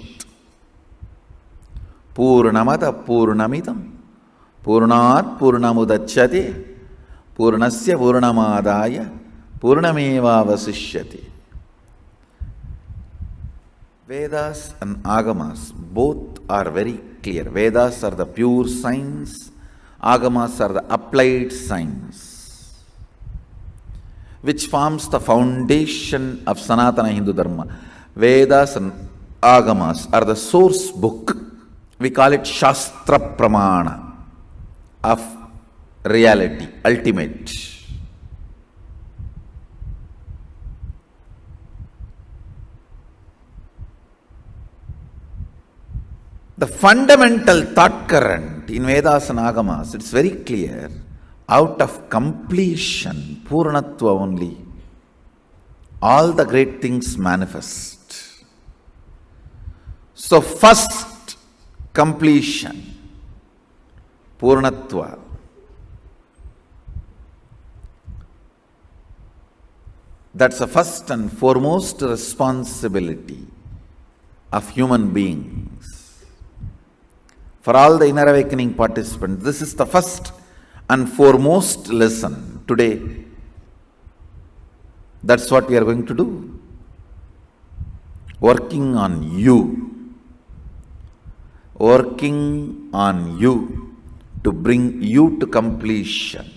Purnamada Purnamidam Purnat Purnamudachyate Purnasya Purnamadaya Purnameva Vasishyate. Vedas and Agamas both are very clear. Vedas are the pure science, Agamas are the applied science, which forms the foundation of Sanatana Hindu Dharma. Vedas and Agamas are the source book. We call it Shastra Pramana of reality, ultimate. The fundamental thought current in Vedas and Agamas, it's very clear, out of completion, Purnatva only, all the great things manifest. So first, completion, Purnatva. That's the first and foremost responsibility of human beings. For all the inner awakening participants, this is the first and foremost lesson today. That's what we are going to do. Working on you. Working on you to bring you to completion.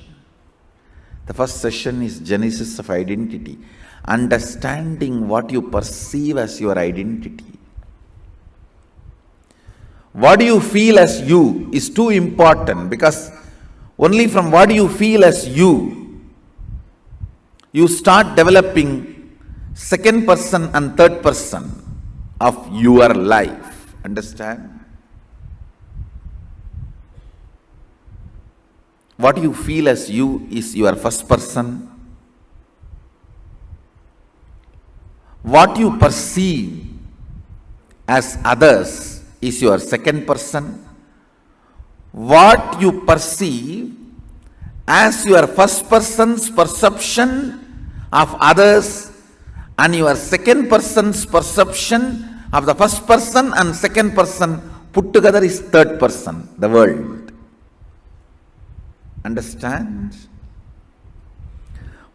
The first session is Genesis of Identity. Understanding what you perceive as your identity. What do you feel as you is too important, because only from what you feel as you start developing second person and third person of your life. Understand? What you feel as you is your first person. What you perceive as others is your second person. What you perceive as your first person's perception of others and your second person's perception of the first person and second person put together is third person, the world. Understand?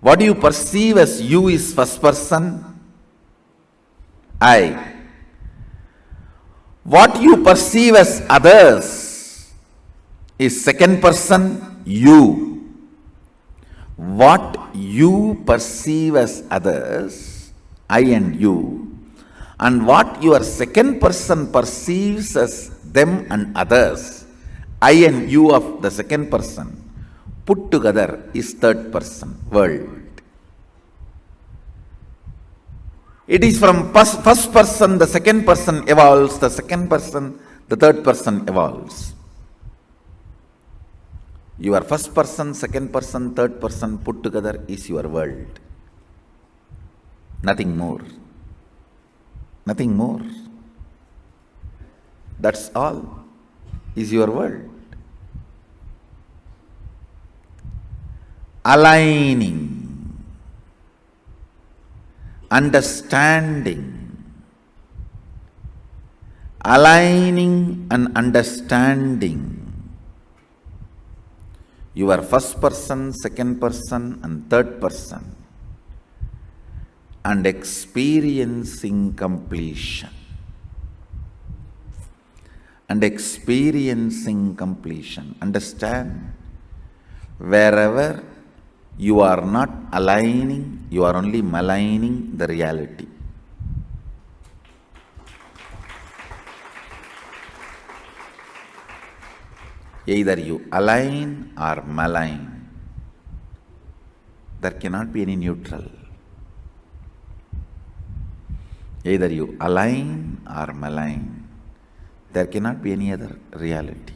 What you perceive as you is first person, I. What you perceive as others is second person you. What you perceive as others, I and you, and what your second person perceives as them and others, I and you of the second person, put together is third person, world. It is from first person, the second person evolves, the second person, the third person evolves. Your first person, second person, third person put together is your world. Nothing more. Nothing more. That's all is your world. Aligning, understanding, aligning and understanding your first person, second person and third person, and experiencing completion. And experiencing completion. Understand, wherever you are not aligning, you are only maligning the reality. Either you align or malign. There cannot be any neutral. Either you align or malign. There cannot be any other reality.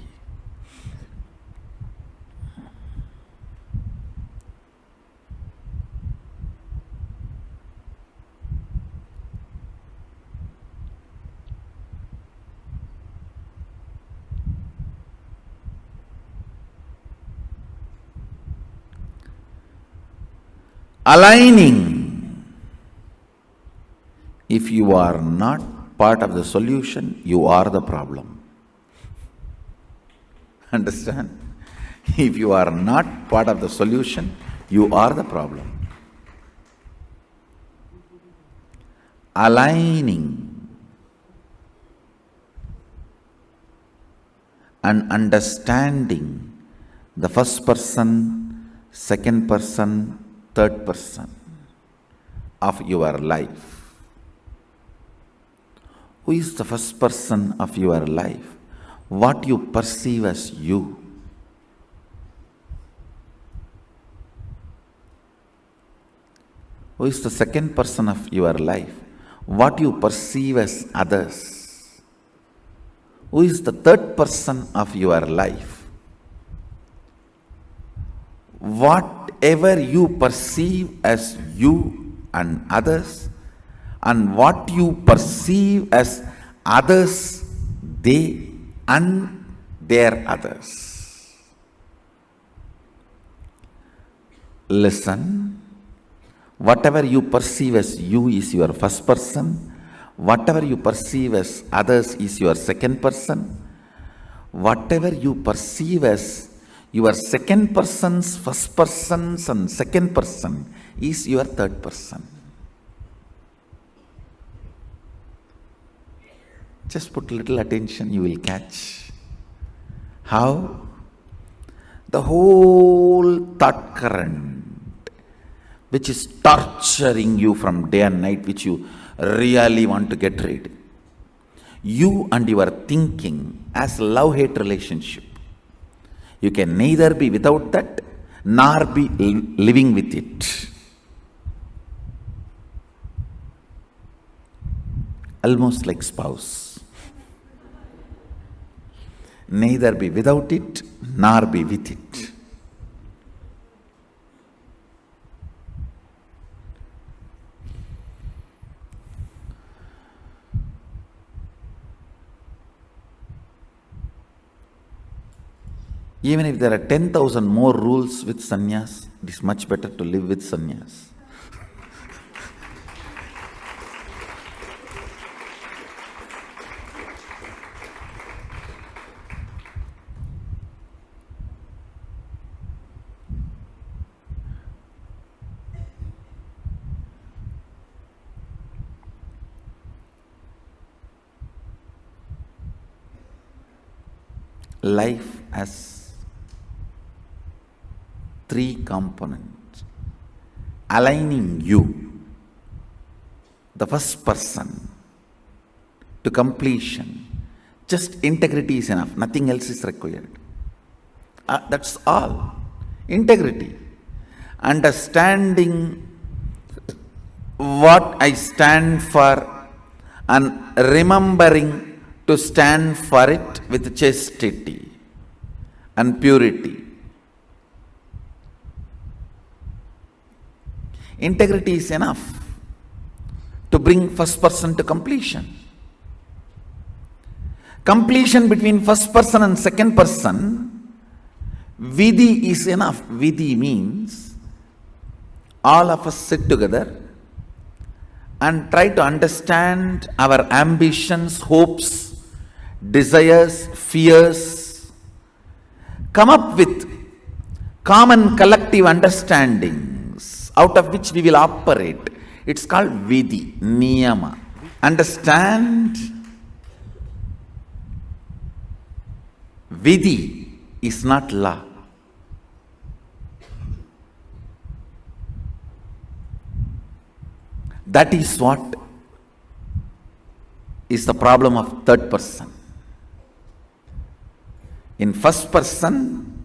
Aligning. If you are not part of the solution, you are the problem. Understand? If you are not part of the solution, you are the problem. Aligning and understanding the first person, second person, third person of your life. Who is the first person of your life? What you perceive as you. Who is the second person of your life? What you perceive as others. Who is the third person of your life? Whatever you perceive as you and others, and what you perceive as others, they and their others. Listen, whatever you perceive as you is your first person, whatever you perceive as others is your second person, whatever you perceive as your second person's first person's and second person is your third person. Just put little attention, you will catch how the whole thought current which is torturing you from day and night, which you really want to get rid, you and your thinking as love-hate relationship. You can neither be without that nor be living with it. Almost like spouse. Neither be without it nor be with it. Even if there are 10,000 more rules with sannyas, it is much better to live with sannyas. life has three components aligning you, the first person, to completion. Just integrity is enough, nothing else is required. That's all. Integrity. Understanding what I stand for and remembering to stand for it with chastity and purity. Integrity is enough to bring first person to completion. Completion between first person and second person, vidhi is enough. Vidhi means all of us sit together and try to understand our ambitions, hopes, desires, fears, come up with common collective understandings out of which we will operate. It's called vidhi, niyama. Understand. Vidhi is not law. That is what is the problem of third person. In first person,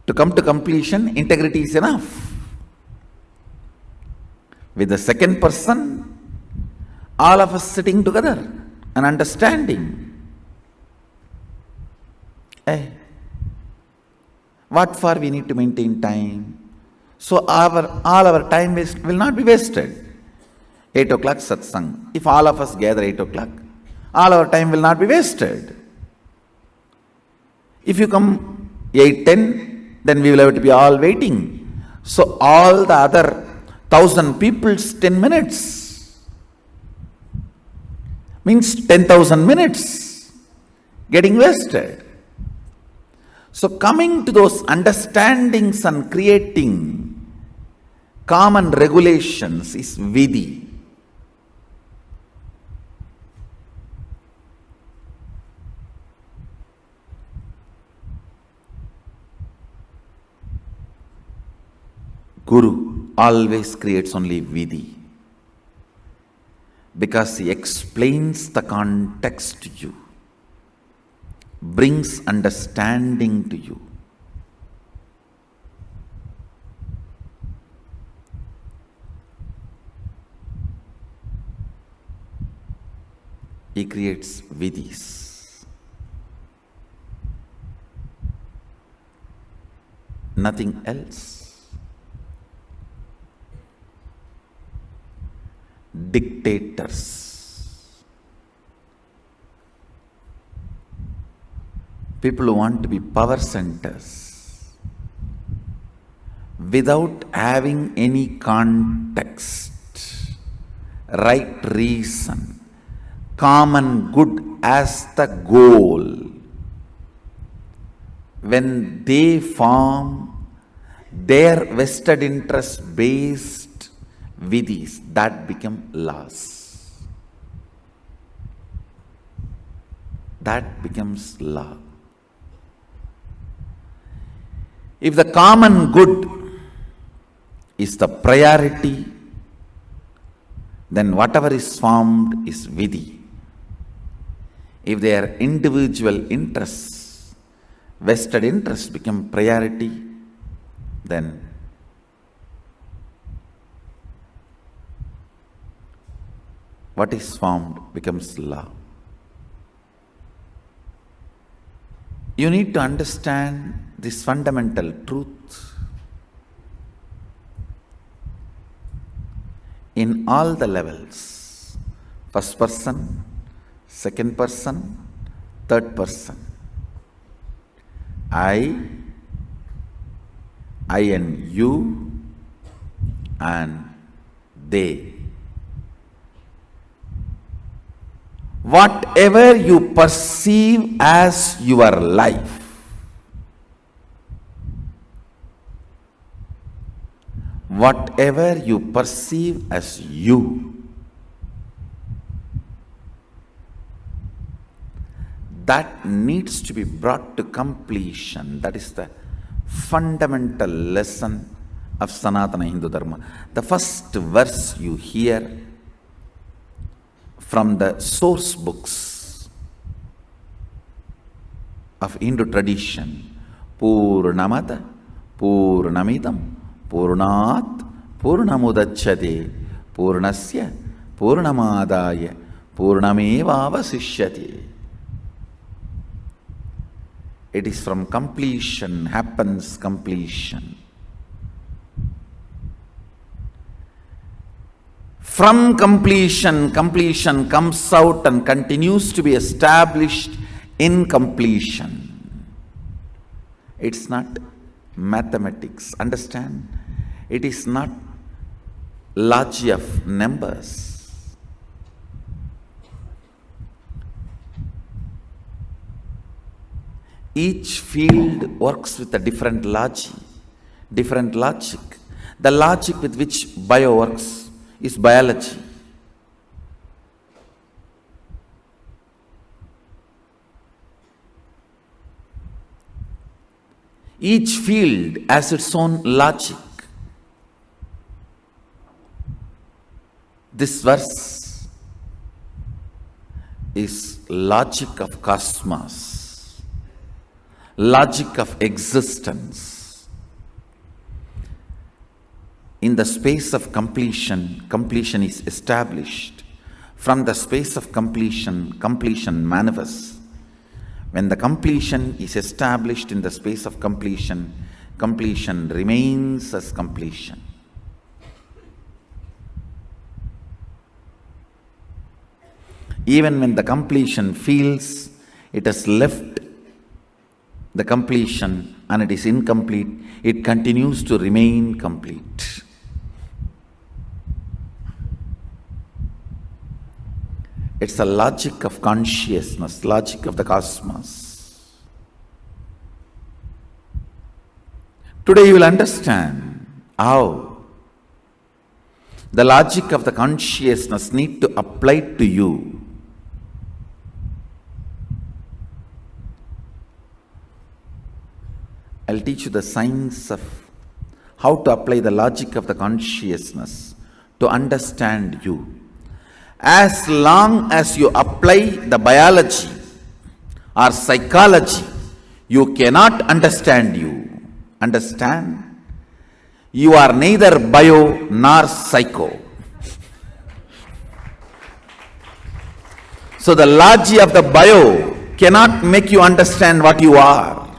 to come to completion, integrity is enough. With the second person, all of us sitting together and understanding. What for we need to maintain time? So all our time will not be wasted. 8 o'clock satsang. If all of us gather 8 o'clock, all our time will not be wasted. If you come 8:10, then we will have to be all waiting. So all the other 1,000 people's 10 minutes means 10,000 minutes getting wasted. So coming to those understandings and creating common regulations is vidhi. Guru always creates only vidhi because he explains the context to you, brings understanding to you. He creates vidhis. Nothing else. Dictators. People who want to be power centers without having any context, right reason, common good as the goal. When they form their vested interest based vidhis, that become laws. That becomes law. If the common good is the priority, then whatever is formed is vidhi. If their individual interests, vested interests become priority, then what is formed becomes law. You need to understand this fundamental truth in all the levels. First person, second person, third person. I and you, and they. Whatever you perceive as your life, whatever you perceive as you, that needs to be brought to completion. That is the fundamental lesson of Sanatana Hindu Dharma. The first verse you hear from the source books of Hindu tradition, Purnamada, Purnamidam, Purnat, Purnamudachyate, Purnasya, Purnamadaya, Purnamevavasishyate. It is from completion happens completion. From completion, completion comes out and continues to be established in completion. It's not mathematics, understand? It is not logic of numbers. Each field works with a different logic. The logic with which bio works is biology. Each field has its own logic. This verse is logic of cosmos, logic of existence. In the space of completion, completion is established. From the space of completion, completion manifests. When the completion is established in the space of completion, completion remains as completion. Even when the completion feels it has left the completion and it is incomplete, it continues to remain complete. It's a logic of consciousness, logic of the cosmos. Today you will understand how the logic of the consciousness need to apply to you. I'll teach you the science of how to apply the logic of the consciousness to understand you. As long as you apply the biology or psychology, you cannot understand you. Understand? You are neither bio nor psycho. So the logic of the bio cannot make you understand what you are.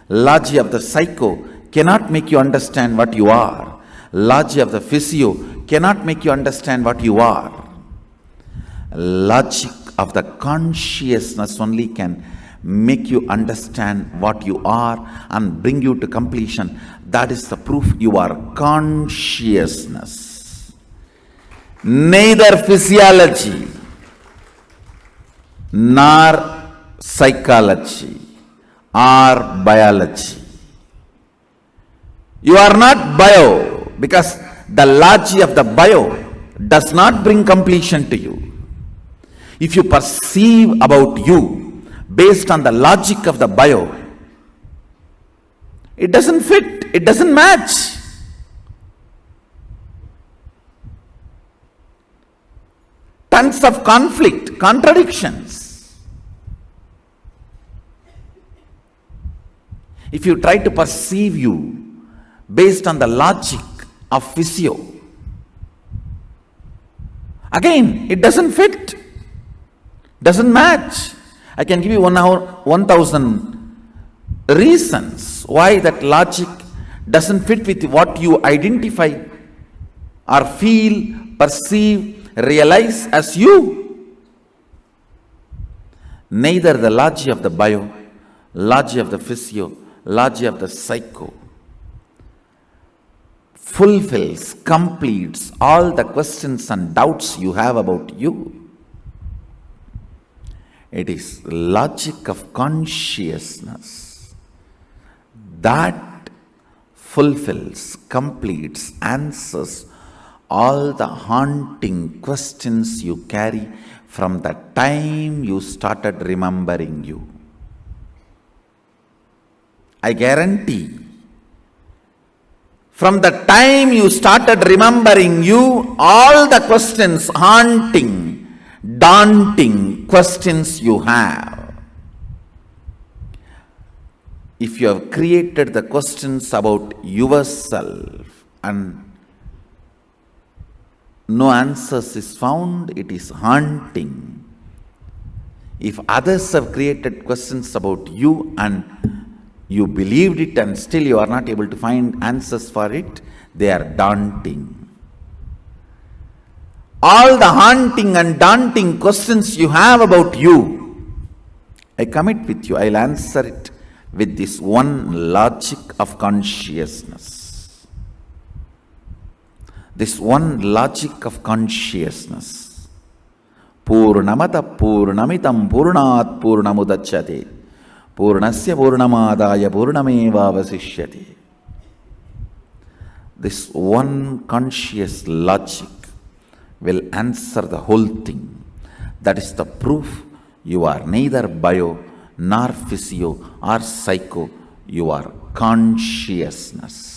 Logic of the psycho cannot make you understand what you are. Logic of the physio cannot make you understand what you are. Logic of the consciousness only can make you understand what you are and bring you to completion. That is the proof you are consciousness. Neither physiology nor psychology or biology. You are not bio because the logic of the bio does not bring completion to you. If you perceive about you based on the logic of the bio, it doesn't fit, it doesn't match. Tons of conflict, contradictions. If you try to perceive you based on the logic of physio, again, it doesn't fit. Doesn't match. I can give you 1,000 reasons why that logic doesn't fit with what you identify or feel, perceive, realize as you. Neither the logic of the bio, logic of the physio, logic of the psycho fulfills, completes all the questions and doubts you have about you. It is logic of consciousness that fulfills, completes, answers all the haunting questions you carry from the time you started remembering you. I guarantee, from the time you started remembering you, all the questions, haunting, daunting questions you have, if you have created the questions about yourself and no answers is found, it is haunting. If others have created questions about you and you believed it and still you are not able to find answers for it, they are daunting. All the haunting and daunting questions you have about you, I commit with you, I'll answer it with this one logic of consciousness. This one logic of consciousness. Purnamata purnamitam purnat purnamudachyate. Purnasya purnamadaya purnameva vasishyate. This one conscious logic will answer the whole thing. That is the proof you are neither bio nor physio or psycho. You are consciousness.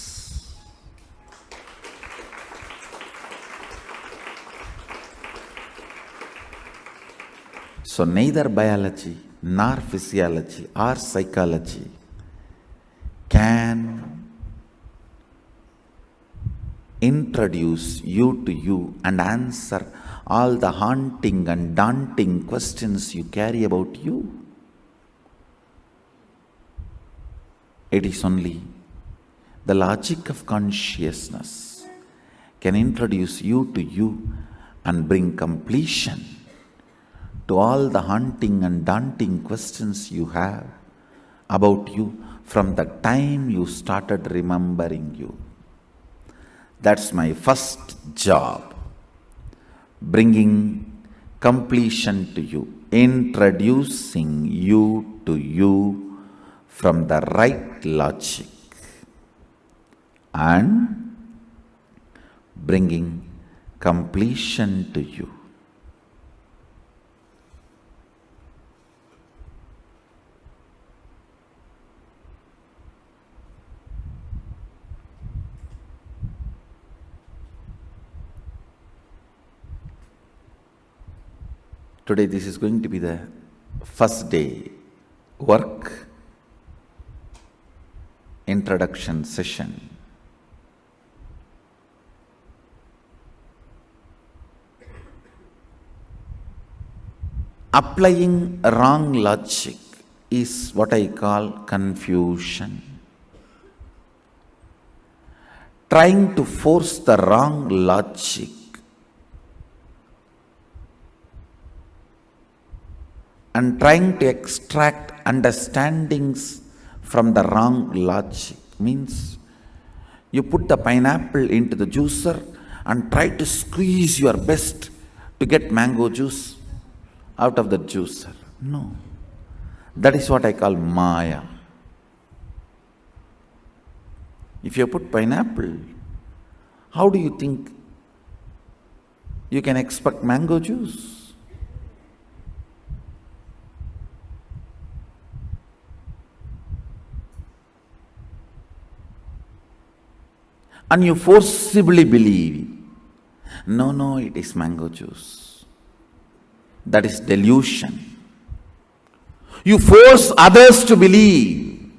So neither biology nor physiology or psychology can introduce you to you and answer all the haunting and daunting questions you carry about you. It is only the logic of consciousness can introduce you to you and bring completion to all the haunting and daunting questions you have about you from the time you started remembering you. That's my first job, bringing completion to you, introducing you to you from the right logic and bringing completion to you. Today this is going to be the first day work introduction session. Applying wrong logic is what I call confusion. Trying to force the wrong logic and trying to extract understandings from the wrong logic means you put the pineapple into the juicer and try to squeeze your best to get mango juice out of the juicer. No. That is what I call Maya. If you put pineapple, how do you think you can expect mango juice? And you forcibly believe, no, it is mango juice. That is delusion. You force others to believe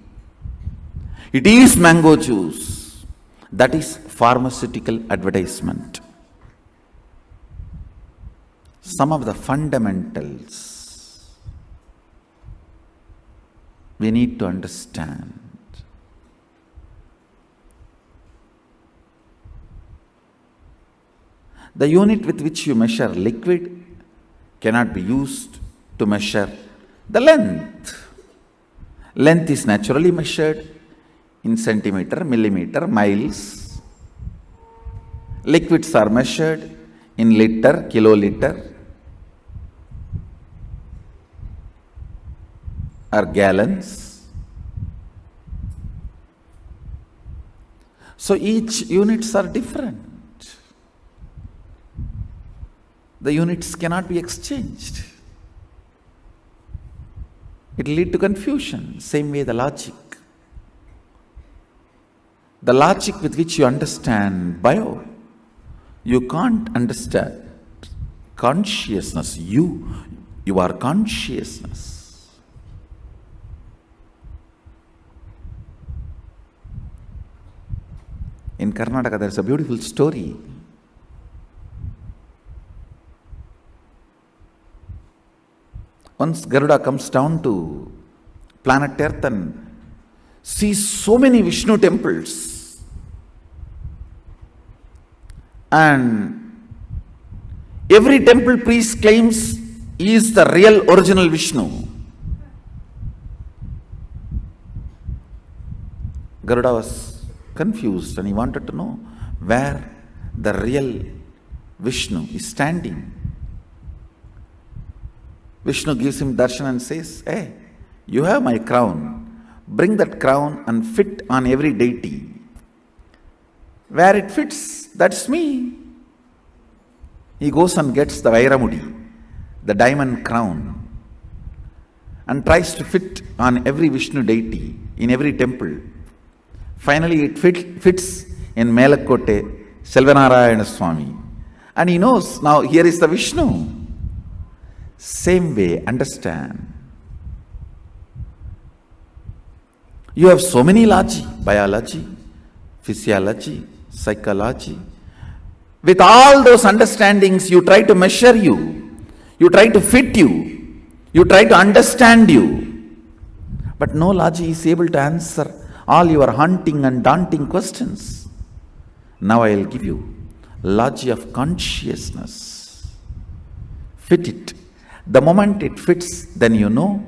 it is mango juice. That is pharmaceutical advertisement. Some of the fundamentals we need to understand. The unit with which you measure liquid cannot be used to measure the length. Length is naturally measured in centimeter, millimeter, miles. Liquids are measured in liter, kiloliter, or gallons. So each units are different. the units cannot be exchanged. It will lead to confusion. Same way the logic. The logic with which you understand bio, you can't understand consciousness. You are consciousness. In Karnataka, there is a beautiful story. Once Garuda comes down to planet Earth and sees so many Vishnu temples, and every temple priest claims he is the real original Vishnu. Garuda was confused and he wanted to know where the real Vishnu is standing. Vishnu gives him darshan and says, "Hey, you have my crown. Bring that crown and fit on every deity. Where it fits, that's me." He goes and gets the Vairamudi, the diamond crown, and tries to fit on every Vishnu deity in every temple. Finally, it fits in Melakote, Selvanarayana Swami. And he knows, now here is the Vishnu. Same way, understand. You have so many logi, biology, physiology, psychology. With all those understandings, you try to measure you try to fit you try to understand you. But no logi is able to answer all your haunting and daunting questions. Now I will give you logi of consciousness. Fit it. The moment it fits, then you know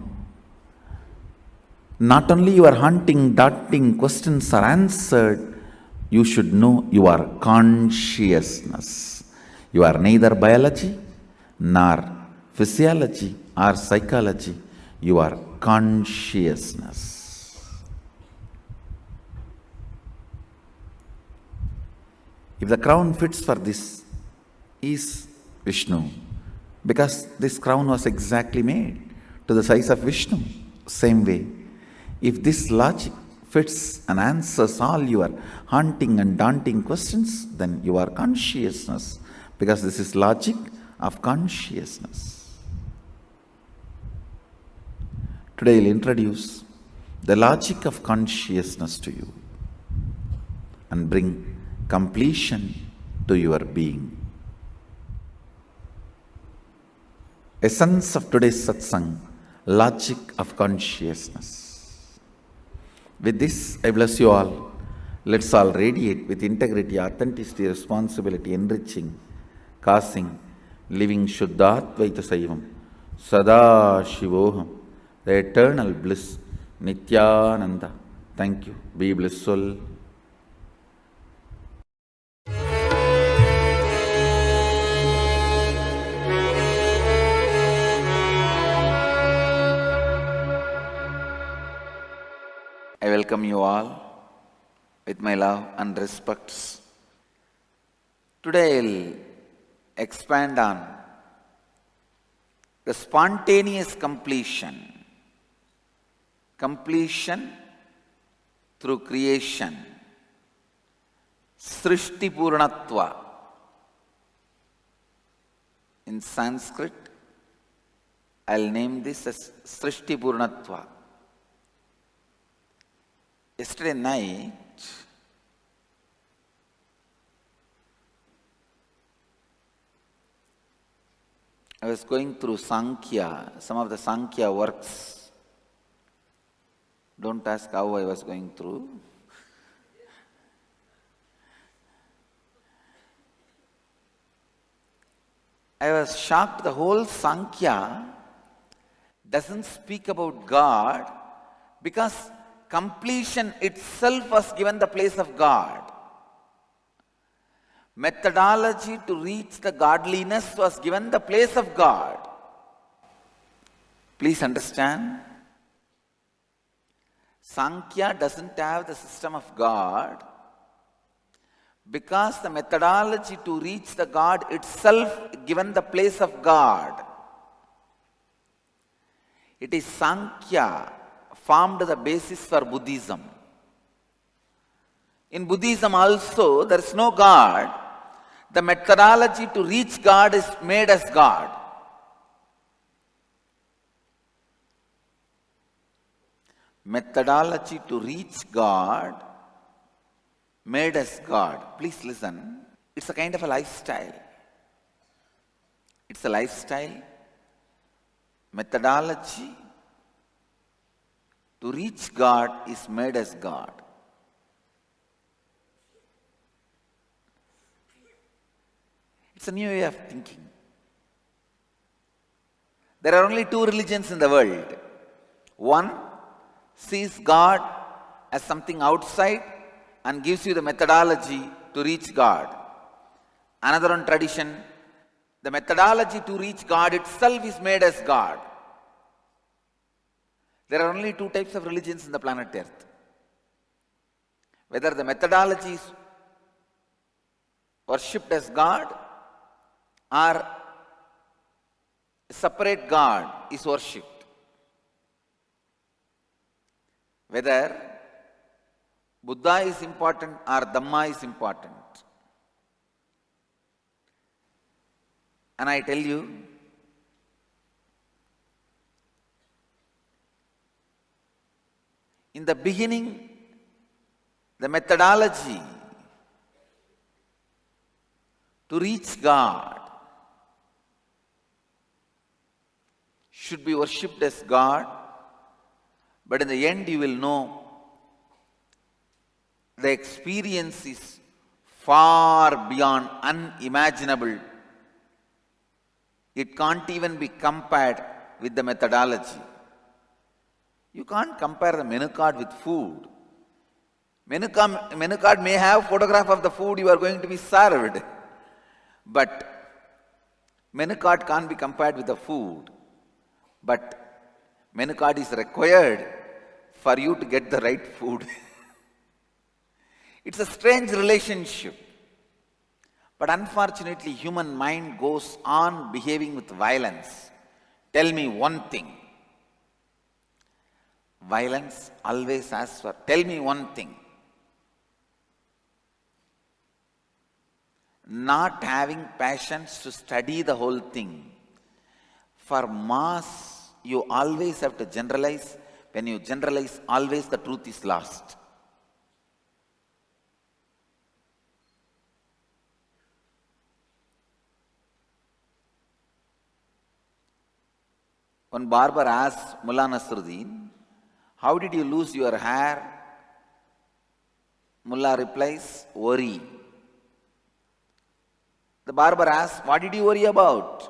not only your haunting, daunting questions are answered, you should know you are consciousness. You are neither biology nor physiology or psychology. You are consciousness. If the crown fits for this, is Vishnu, because this crown was exactly made to the size of Vishnu. Same way, if this logic fits and answers all your haunting and daunting questions, then you are consciousness, because this is logic of consciousness. Today I will introduce the logic of consciousness to you and bring completion to your being. Essence of today's satsang, logic of consciousness. With this, I bless you all. Let's all radiate with integrity, authenticity, responsibility, enriching, causing, living Shuddhadvaita Saivam, Sada Shivoham, the eternal bliss, Nithyananda. Thank you. Be blissful. I welcome you all with my love and respects. Today I'll expand on the spontaneous completion. Completion through creation. Srishti Purnatva. In Sanskrit, I'll name this as Srishti Purnatva. Yesterday night, I was going through Sankhya, some of the Sankhya works. Don't ask how I was going through. I was shocked. The whole Sankhya doesn't speak about God because completion itself was given the place of God. Methodology to reach the godliness was given the place of God. Please understand. Sankhya doesn't have the system of God, Because the methodology to reach the God itself given the place of God. It is Sankhya formed the basis for Buddhism. In Buddhism also, there is no God. The methodology to reach God is made as God. Methodology to reach God made as God. Please listen. It's a kind of a lifestyle. It's a lifestyle. Methodology to reach God is made as God. It's a new way of thinking. There are only two religions in the world. One sees God as something outside and gives you the methodology to reach God. Another one tradition, the methodology to reach God itself is made as God. There are only two types of religions in the planet Earth. Whether the methodology is worshipped as God or a separate God is worshipped. Whether Buddha is important or Dhamma is important. And I tell you, in the beginning, the methodology to reach God should be worshipped as God, but in the end you will know the experience is far beyond unimaginable. It can't even be compared with the methodology. You can't compare the menu card with food. Menu card may have photograph of the food you are going to be served, but menu card can't be compared with the food. But menu card is required for you to get the right food. It's a strange relationship. But unfortunately, human mind goes on behaving with violence. Tell me one thing. Violence always asks for, tell me one thing. Not having patience to study the whole thing. For mass, you always have to generalize. When you generalize, always the truth is lost. One barber asked Mullah Nasruddin, how did you lose your hair? Mullah replies, worry. The barber asks, what did you worry about?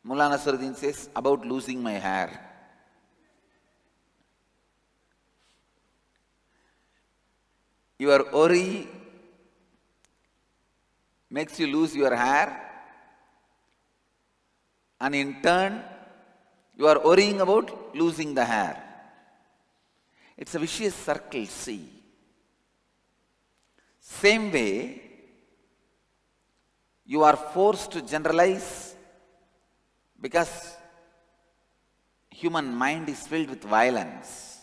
Mullah Nasruddin says, about losing my hair. Your worry makes you lose your hair, and in turn, you are worrying about losing the hair. It's a vicious circle, see. Same way, you are forced to generalize because human mind is filled with violence.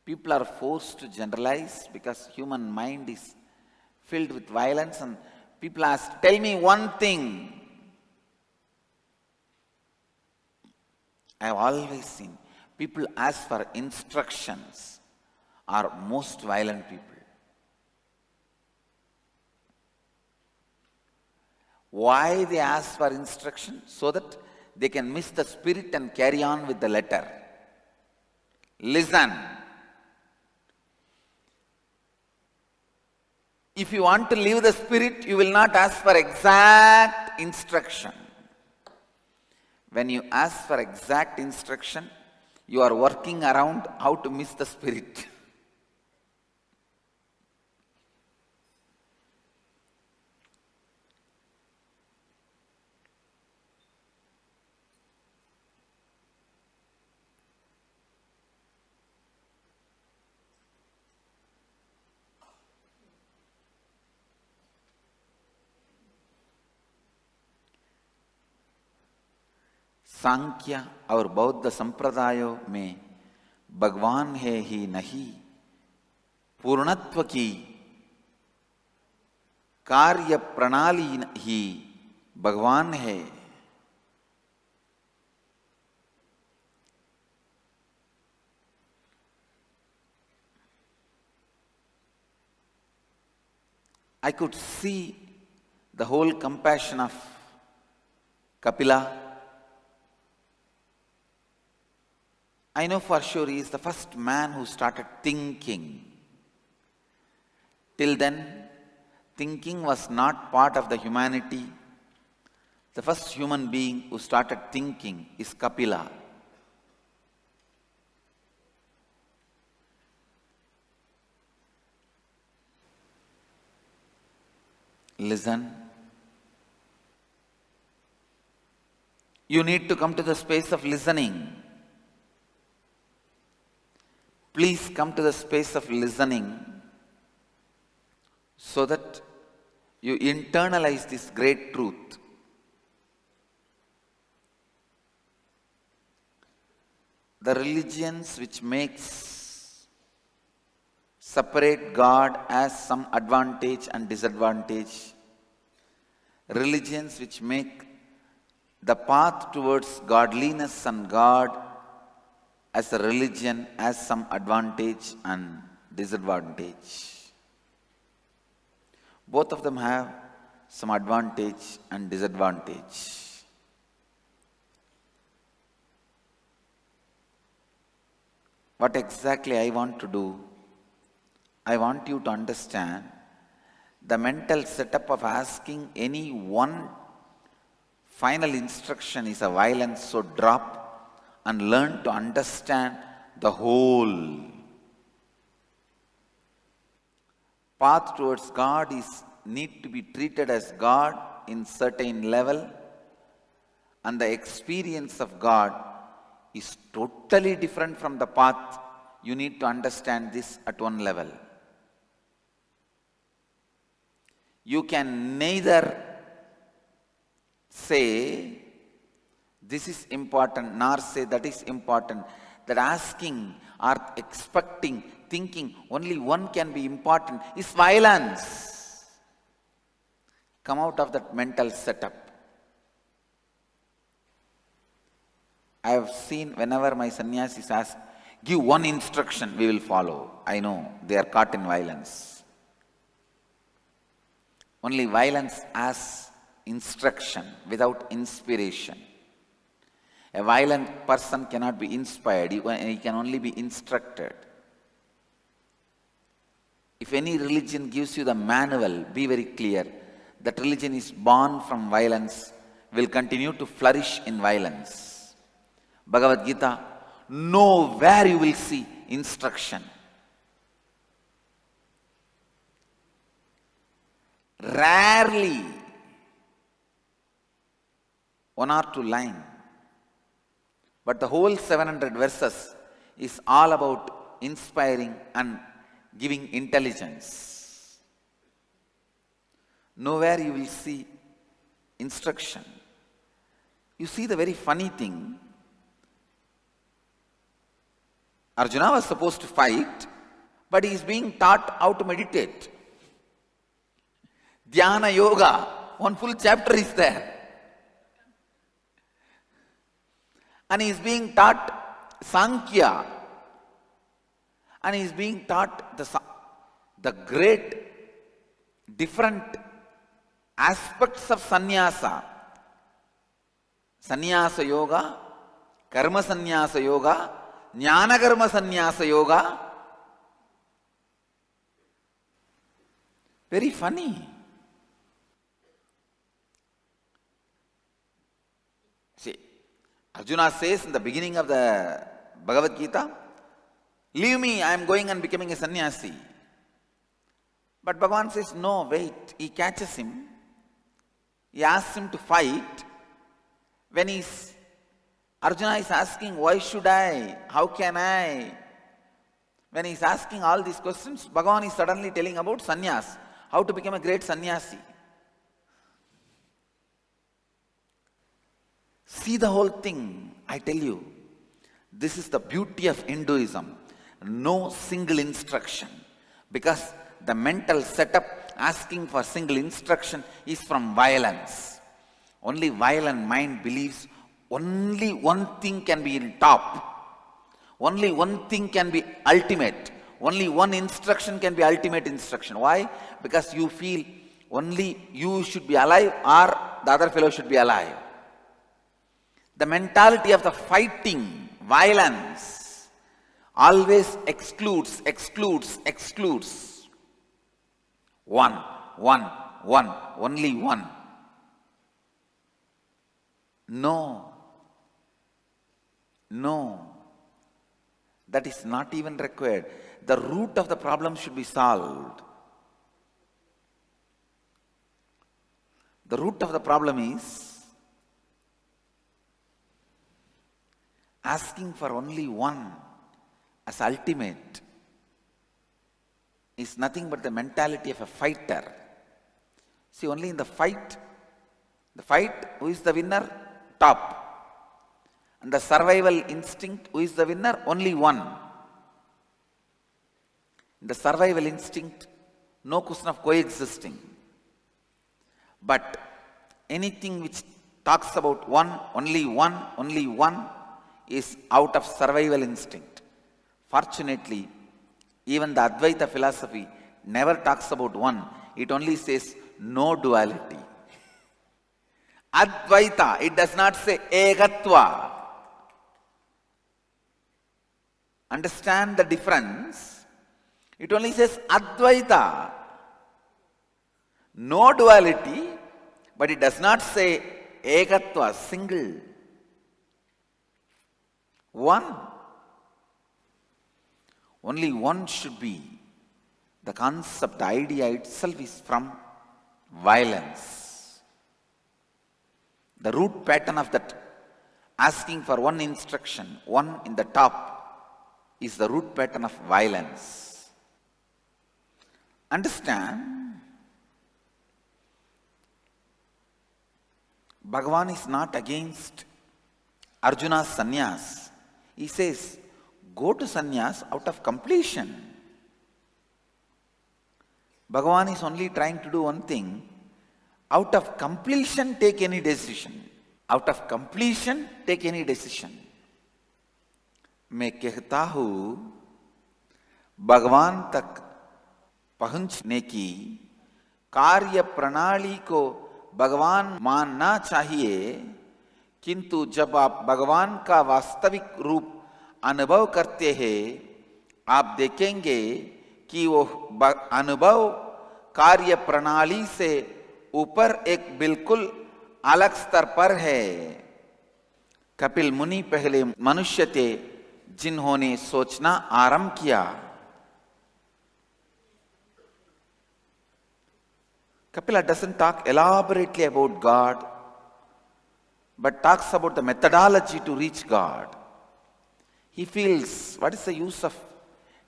People are forced to generalize because human mind is filled with violence, and people ask, tell me one thing. I have always seen people ask for instructions are most violent people. Why they ask for instruction? So that they can miss the spirit and carry on with the letter. Listen. If you want to live the spirit, you will not ask for exact instruction. When you ask for exact instruction, you are working around how to miss the spirit. सांख्य और बौद्ध संप्रदायों में भगवान है ही नहीं, पूर्णत्व की कार्य प्रणाली ही भगवान है। I could see the whole compassion of Kapila. I know for sure he is the first man who started thinking. Till then, thinking was not part of the humanity. The first human being who started thinking is Kapila. Listen. You need to come to the space of listening. Please come to the space of listening so that you internalize this great truth. The religions which makes separate God as some advantage and disadvantage, religions which make the path towards godliness and God as a religion as some advantage and disadvantage. Both of them have some advantage and disadvantage. What exactly I want to do? I want you to understand the mental setup of asking any one final instruction is a violence, so drop and learn to understand the whole. Path towards God need to be treated as God in certain level, and the experience of God is totally different from the path. You need to understand this at one level. You can neither say this is important nor say that is important. That asking or expecting, thinking only one can be important is violence. Come out of that mental setup. I have seen whenever my sannyasis ask, give one instruction, we will follow. I know they are caught in violence. Only violence as instruction without inspiration. A violent person cannot be inspired, he can only be instructed. If any religion gives you the manual, be very clear. That religion is born from violence, will continue to flourish in violence. Bhagavad Gita, nowhere you will see instruction. Rarely one or two lines. But the whole 700 verses is all about inspiring and giving intelligence. Nowhere you will see instruction. You see the very funny thing. Arjuna was supposed to fight, but he is being taught how to meditate. Dhyana Yoga, one full chapter is there. And he is being taught Sankhya. And he is being taught the great different aspects of sannyasa. Sannyasa yoga, karma sannyasa yoga, jnana karma sannyasa yoga. Very funny. See, Arjuna says in the beginning of the Bhagavad Gita, leave me, I am going and becoming a sannyasi. But Bhagavan says, no, wait. He catches him. He asks him to fight. When Arjuna is asking, why should I? How can I? When he is asking all these questions, Bhagavan is suddenly telling about sannyas, how to become a great sannyasi. See the whole thing, I tell you. This is the beauty of Hinduism. No single instruction. Because the mental setup asking for single instruction is from violence. Only violent mind believes only one thing can be in top. Only one thing can be ultimate. Only one instruction can be ultimate instruction. Why? Because you feel only you should be alive or the other fellow should be alive. The mentality of the fighting, violence, always excludes. One, only one. No. That is not even required. The root of the problem should be solved. The root of the problem is asking for only one as ultimate is nothing but the mentality of a fighter. See, only in the fight, who is the winner? Top. And the survival instinct, who is the winner? Only one. In the survival instinct, no question of coexisting. But anything which talks about only one is out of survival instinct. Fortunately, even the Advaita philosophy never talks about one. It only says no duality. Advaita, it does not say egatva. Understand the difference? It only says Advaita. No duality, but it does not say egatva, single. One. Only one should be. The concept, the idea itself is from violence. The root pattern of that asking for one instruction, one in the top, is the root pattern of violence. Understand? Bhagavan is not against Arjuna's sannyas. He says, go to sannyas out of completion. Bhagavan is only trying to do one thing. Out of completion, take any decision. Out of completion, take any decision. मैं कहता हूं भगवान तक पहुंचने की कार्य प्रणाली को भगवान मानना चाहिए, किंतु जब आप भगवान का वास्तविक रूप अनुभव करते हैं, आप देखेंगे कि वो अनुभव कार्य प्रणाली से ऊपर एक बिल्कुल अलग स्तर पर है। कपिल मुनि पहले मनुष्य थे जिन्होंने सोचना आरंभ किया। Kapila doesn't talk elaborately about God, but talks about the methodology to reach God. He feels, what is the use of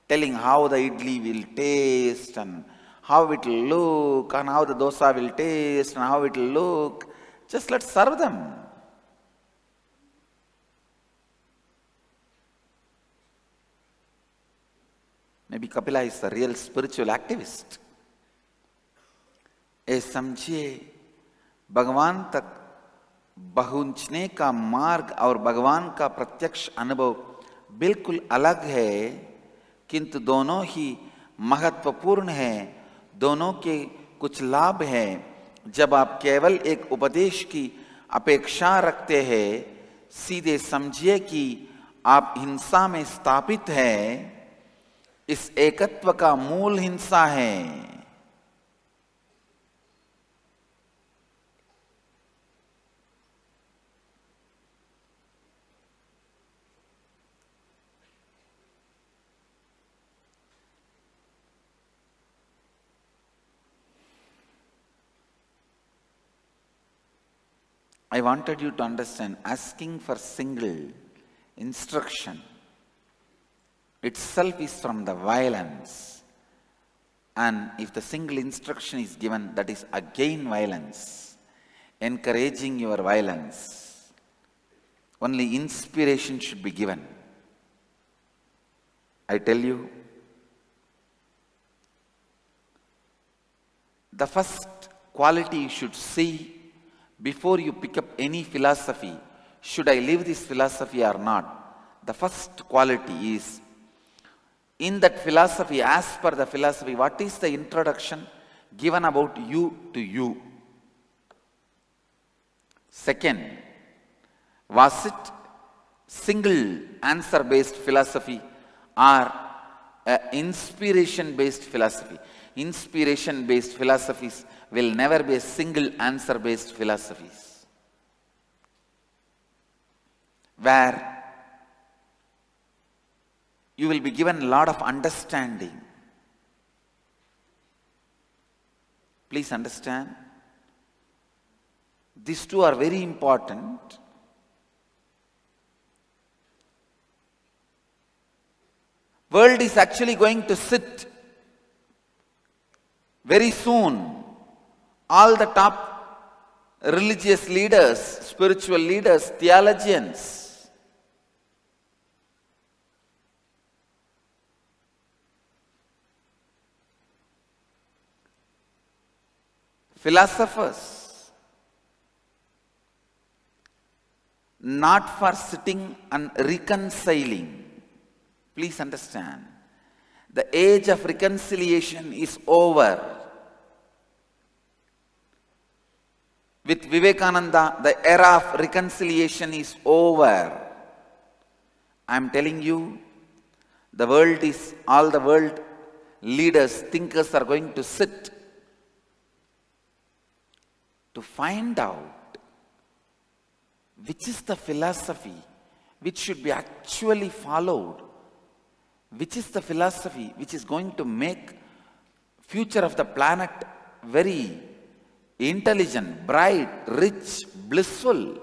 telling how the idli will taste and how it will look and how the dosa will taste and how it will look? Just let's serve them. Maybe Kapila is the real spiritual activist. ए समझिए भगवान तक पहुंचने का मार्ग और भगवान का प्रत्यक्ष अनुभव बिल्कुल अलग है, किंतु दोनों ही महत्वपूर्ण हैं, दोनों के कुछ लाभ हैं। जब आप केवल एक उपदेश की अपेक्षा रखते हैं, सीधे समझिए कि आप हिंसा में स्थापित हैं। इस एकत्व का मूल हिंसा है। I wanted you to understand, asking for single instruction itself is from the violence. And if the single instruction is given, that is again violence, encouraging your violence. only inspiration should be given. I tell you, the first quality you should see before you pick up any philosophy, should I live this philosophy or not? The first quality is, in that philosophy, as per the philosophy, what is the introduction given about you to you? Second, was it single answer based philosophy or inspiration based philosophy? Inspiration based philosophies will never be a single answer based philosophies, where you will be given a lot of understanding. Please understand, these two are very important. World is actually going to sit very soon. All the top religious leaders, spiritual leaders, theologians, philosophers, not for sitting and reconciling. Please understand, the age of reconciliation is over. With Vivekananda, the era of reconciliation is over. I am telling you, all the world leaders, thinkers are going to sit to find out which is the philosophy which should be actually followed, which is the philosophy which is going to make future of the planet very intelligent, bright, rich, blissful.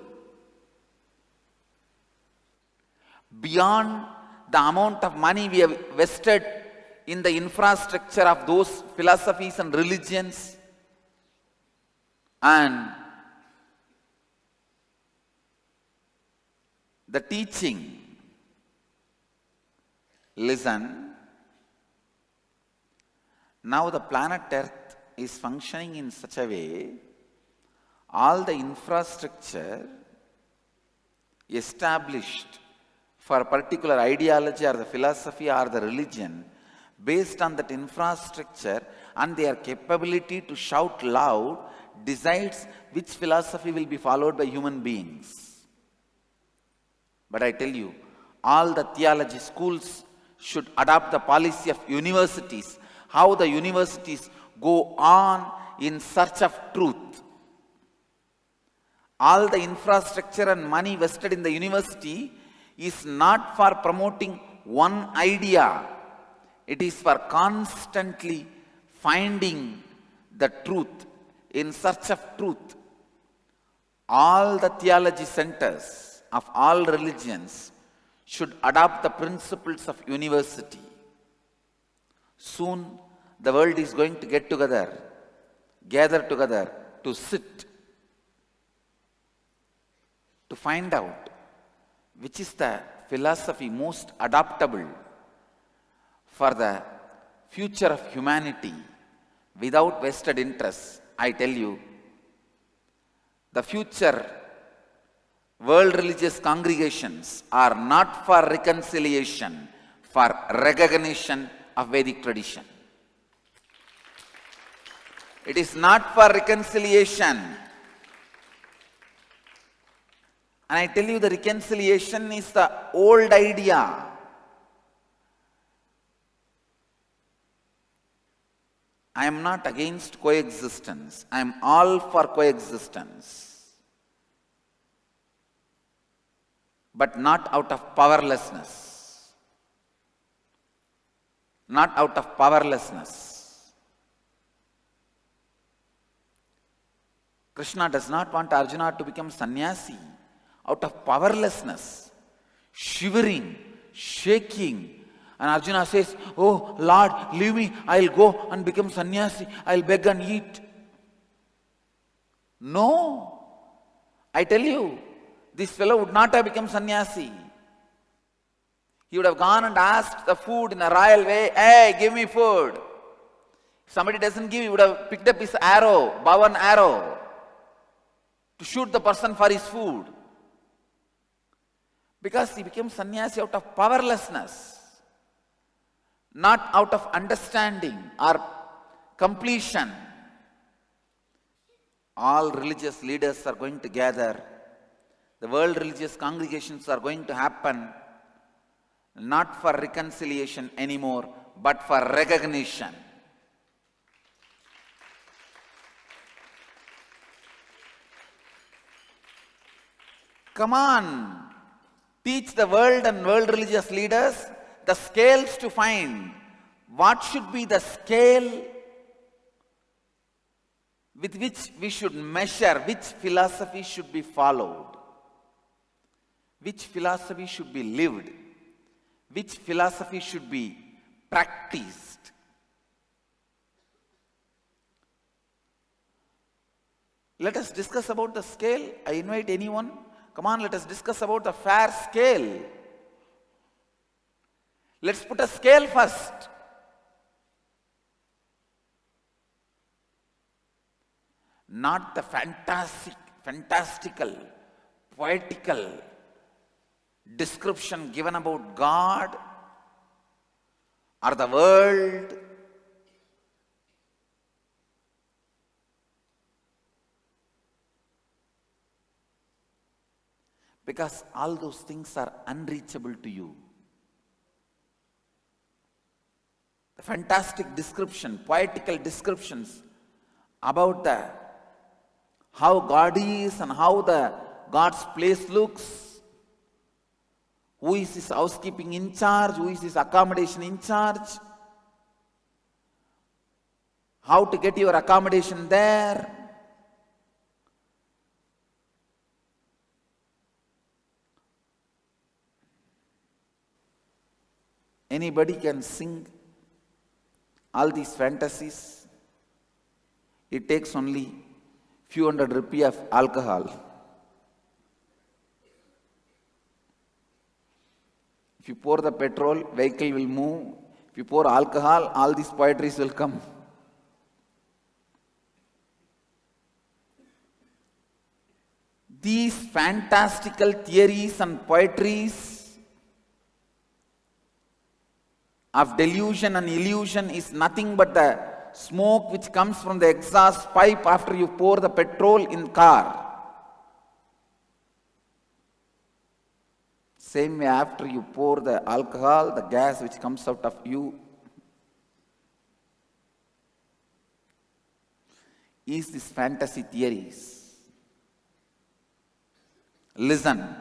Beyond the amount of money we have vested in the infrastructure of those philosophies and religions, and the teaching. Listen, now the planet Earth is functioning in such a way, all the infrastructure established for a particular ideology or the philosophy or the religion, based on that infrastructure and their capability to shout loud, decides which philosophy will be followed by human beings. But I tell you, all the theology schools should adopt the policy of universities, how the universities go on in search of truth. All the infrastructure and money vested in the university is not for promoting one idea. It is for constantly finding the truth, in search of truth. All the theology centers of all religions should adopt the principles of university. Soon the world is going to gather together to sit, to find out which is the philosophy most adaptable for the future of humanity without vested interests. I tell you, the future world religious congregations are not for reconciliation, for recognition of Vedic tradition. It is not for reconciliation. And I tell you, the reconciliation is the old idea. I am not against coexistence. I am all for coexistence. But not out of powerlessness. Not out of powerlessness. Krishna does not want Arjuna to become sannyasi out of powerlessness, shivering, shaking. And Arjuna says, "Oh Lord, leave me, I'll go and become sannyasi, I'll beg and eat." No, I tell you, this fellow would not have become sannyasi. He would have gone and asked the food in a royal way, hey, give me food. If somebody doesn't give, he would have picked up his arrow, bow and arrow, to shoot the person for his food. Because he became sannyasi out of powerlessness, not out of understanding or completion. All religious leaders are going to gather. The world religious congregations are going to happen, not for reconciliation anymore, but for recognition. Come on, teach the world and world religious leaders the scales to find what should be the scale with which we should measure, which philosophy should be followed, which philosophy should be lived, which philosophy should be practiced. Let us discuss about the scale. I invite anyone. Come on, let us discuss about the fair scale. Let's put a scale first. Not the fantastical, poetical description given about God or the world. Because all those things are unreachable to you. The fantastic description, poetical descriptions about how God is and how God's place looks, who is his housekeeping in charge, who is his accommodation in charge, how to get your accommodation there. Anybody can sing all these fantasies. It takes only few hundred rupees of alcohol. If you pour the petrol, vehicle will move. If you pour alcohol, all these poetries will come. These fantastical theories and poetries of delusion and illusion is nothing but the smoke which comes from the exhaust pipe after you pour the petrol in car. Same way, after you pour the alcohol, the gas which comes out of you is these fantasy theories. Listen.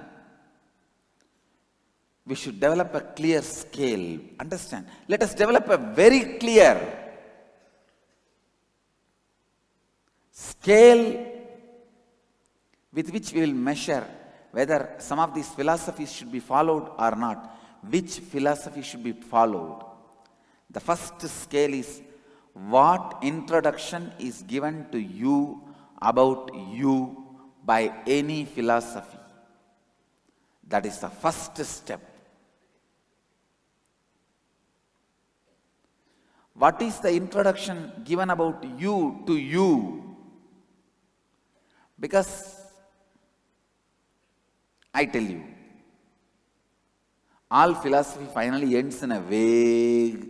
We should develop a clear scale. Understand? Let us develop a very clear scale with which we will measure whether some of these philosophies should be followed or not. Which philosophy should be followed? The first scale is what introduction is given to you about you by any philosophy. That is the first step. What is the introduction given about you to you? Because I tell you, all philosophy finally ends in a vague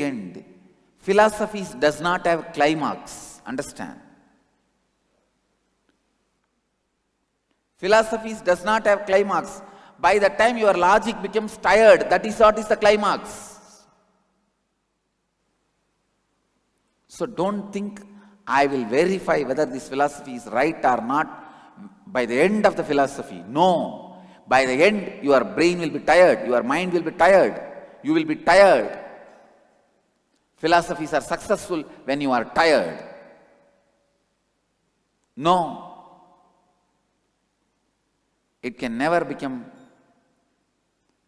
end. Philosophy does not have climax. Understand? Philosophy does not have climax. By the time your logic becomes tired, that is what is the climax. So don't think I will verify whether this philosophy is right or not by the end of the philosophy. No. By the end, your brain will be tired, your mind will be tired, you will be tired. Philosophies are successful when you are tired. No. It can never become,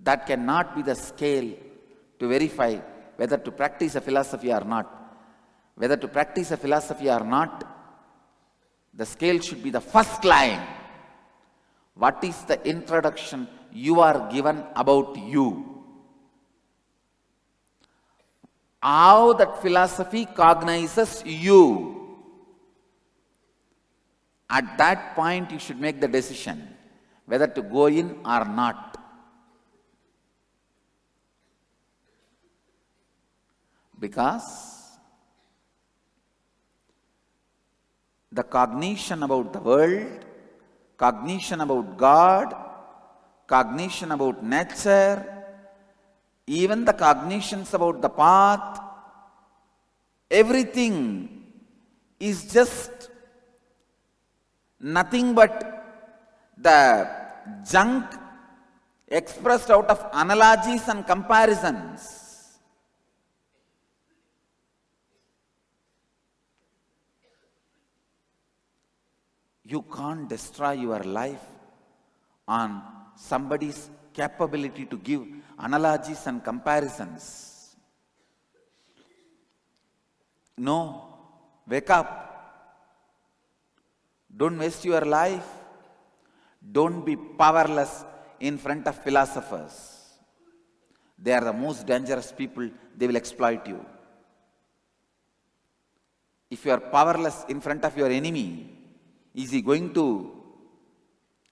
that cannot be the scale to verify whether to practice a philosophy or not. whether to practice a philosophy or not, the scale should be the first line. What is the introduction you are given about you? How that philosophy cognizes you. At that point, you should make the decision whether to go in or not. Because the cognition about the world, cognition about God, cognition about nature, even the cognitions about the path, everything is just nothing but the junk expressed out of analogies and comparisons. You can't destroy your life on somebody's capability to give analogies and comparisons. No, wake up. Don't waste your life. Don't be powerless in front of philosophers. They are the most dangerous people. They will exploit you. If you are powerless in front of your enemy, is he going to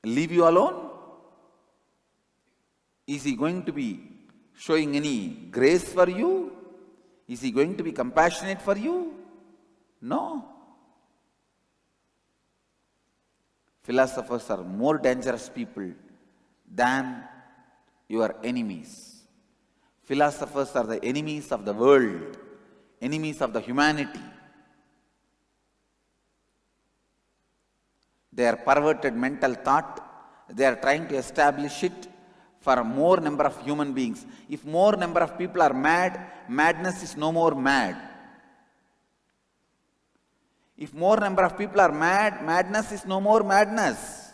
leave you alone? Is he going to be showing any grace for you? Is he going to be compassionate for you? No. Philosophers are more dangerous people than your enemies. Philosophers are the enemies of the world, enemies of the humanity. They are perverted mental thought. They are trying to establish it for a more number of human beings. If more number of people are mad, madness is no more mad. If more number of people are mad, madness is no more madness.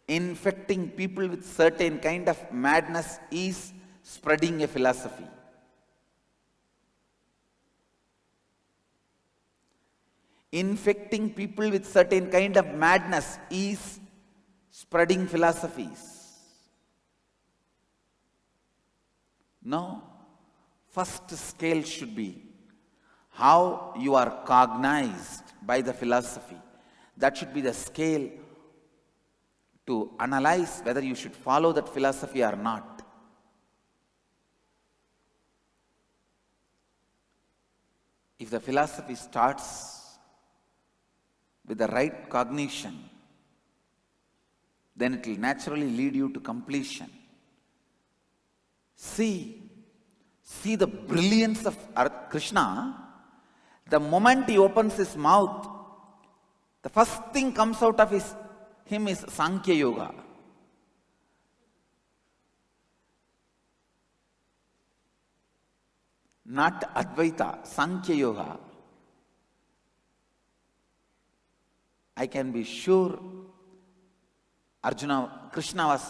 Infecting people with certain kind of madness is spreading a philosophy. Infecting people with certain kind of madness is spreading philosophies. No, first scale should be how you are cognized by the philosophy. That should be the scale to analyze whether you should follow that philosophy or not. If the philosophy starts with the right cognition, then it will naturally lead you to completion. See the brilliance of Krishna. The moment he opens his mouth, the first thing comes out of him is Sankhya Yoga. Not Advaita, Sankhya Yoga. I can be sure Krishna was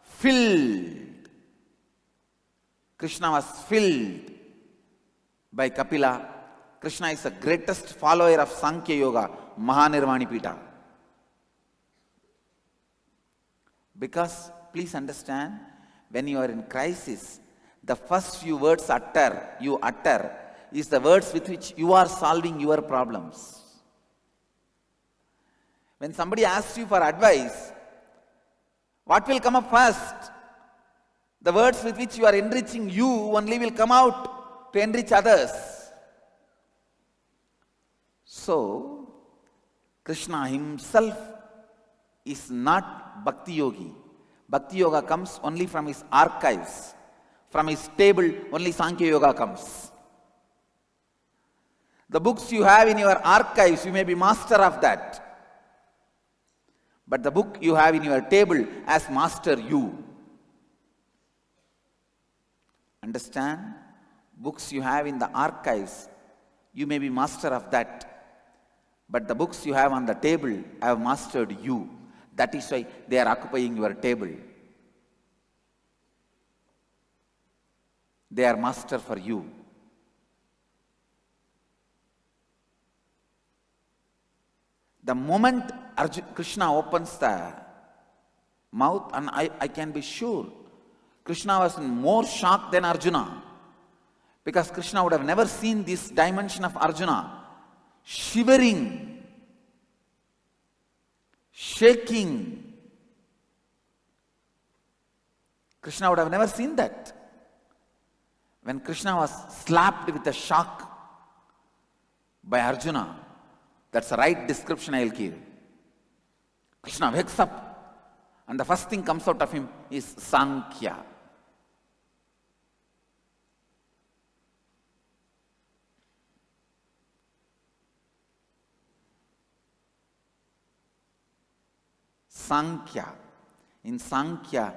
filled. Krishna was filled by Kapila. Krishna is the greatest follower of Sankhya Yoga, Mahanirvani Pita. Because, please understand, when you are in crisis, the first few words you utter is the words with which you are solving your problems. When somebody asks you for advice, what will come up first? The words with which you are enriching you only will come out to enrich others. So, Krishna himself is not Bhakti Yogi. Bhakti Yoga comes only from his archives. From his table, only Sankhya Yoga comes. The books you have in your archives, you may be master of that. But the book you have in your table has mastered you. Understand? Books you have in the archives, you may be master of that. But the books you have on the table have mastered you. That is why they are occupying your table. They are master for you. The moment Krishna opens the mouth, and I can be sure Krishna was more shocked than Arjuna, because Krishna would have never seen this dimension of Arjuna shivering, shaking. Krishna would have never seen that. When Krishna was slapped with a shock by Arjuna, that's the right description I will give. Krishna wakes up, and the first thing comes out of him is Sankhya. Sankhya. In Sankhya,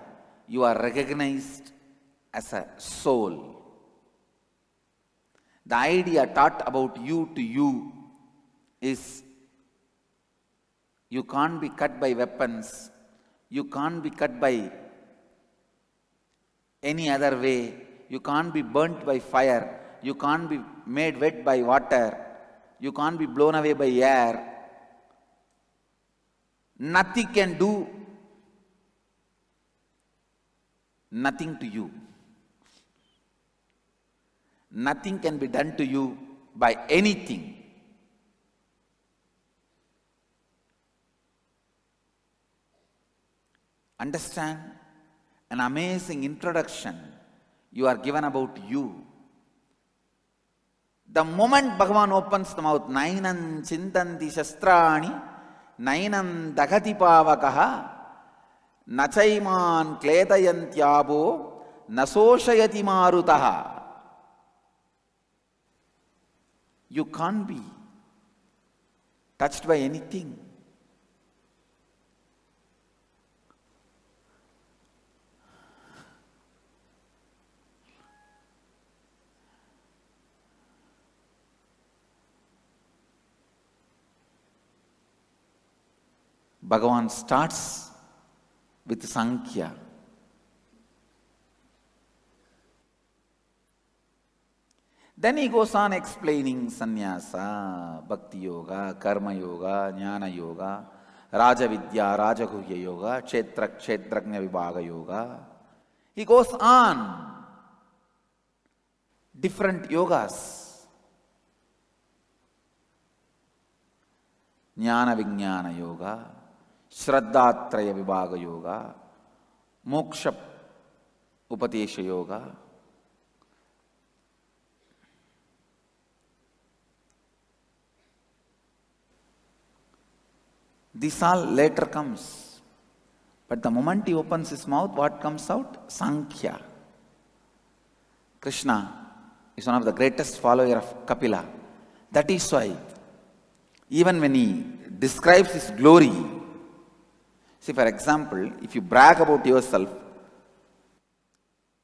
you are recognized as a soul. The idea taught about you to you is you can't be cut by weapons, you can't be cut by any other way, you can't be burnt by fire, you can't be made wet by water, you can't be blown away by air. Nothing can do nothing to you. Nothing can be done to you by anything. Understand? An amazing introduction you are given about you. The moment Bhagavan opens the mouth, Nainam chintanti shastrani, Nainam dagati pavakaha, Nachaiman kletayantyabo, Nasoshayati marutaha. You can't be touched by anything. Bhagavan starts with Sankhya. Then he goes on explaining sannyasa, bhakti yoga, karma yoga, jnana yoga, raja vidya, rajaguhya yoga, kshetrajna vibhaga yoga. He goes on different yogas. Jnana vijnana yoga, shraddhatraya vibhaga yoga, moksha upatesha yoga. This all later comes. But the moment he opens his mouth, what comes out? Sankhya. Krishna is one of the greatest followers of Kapila. That is why, even when he describes his glory, see, for example, if you brag about yourself,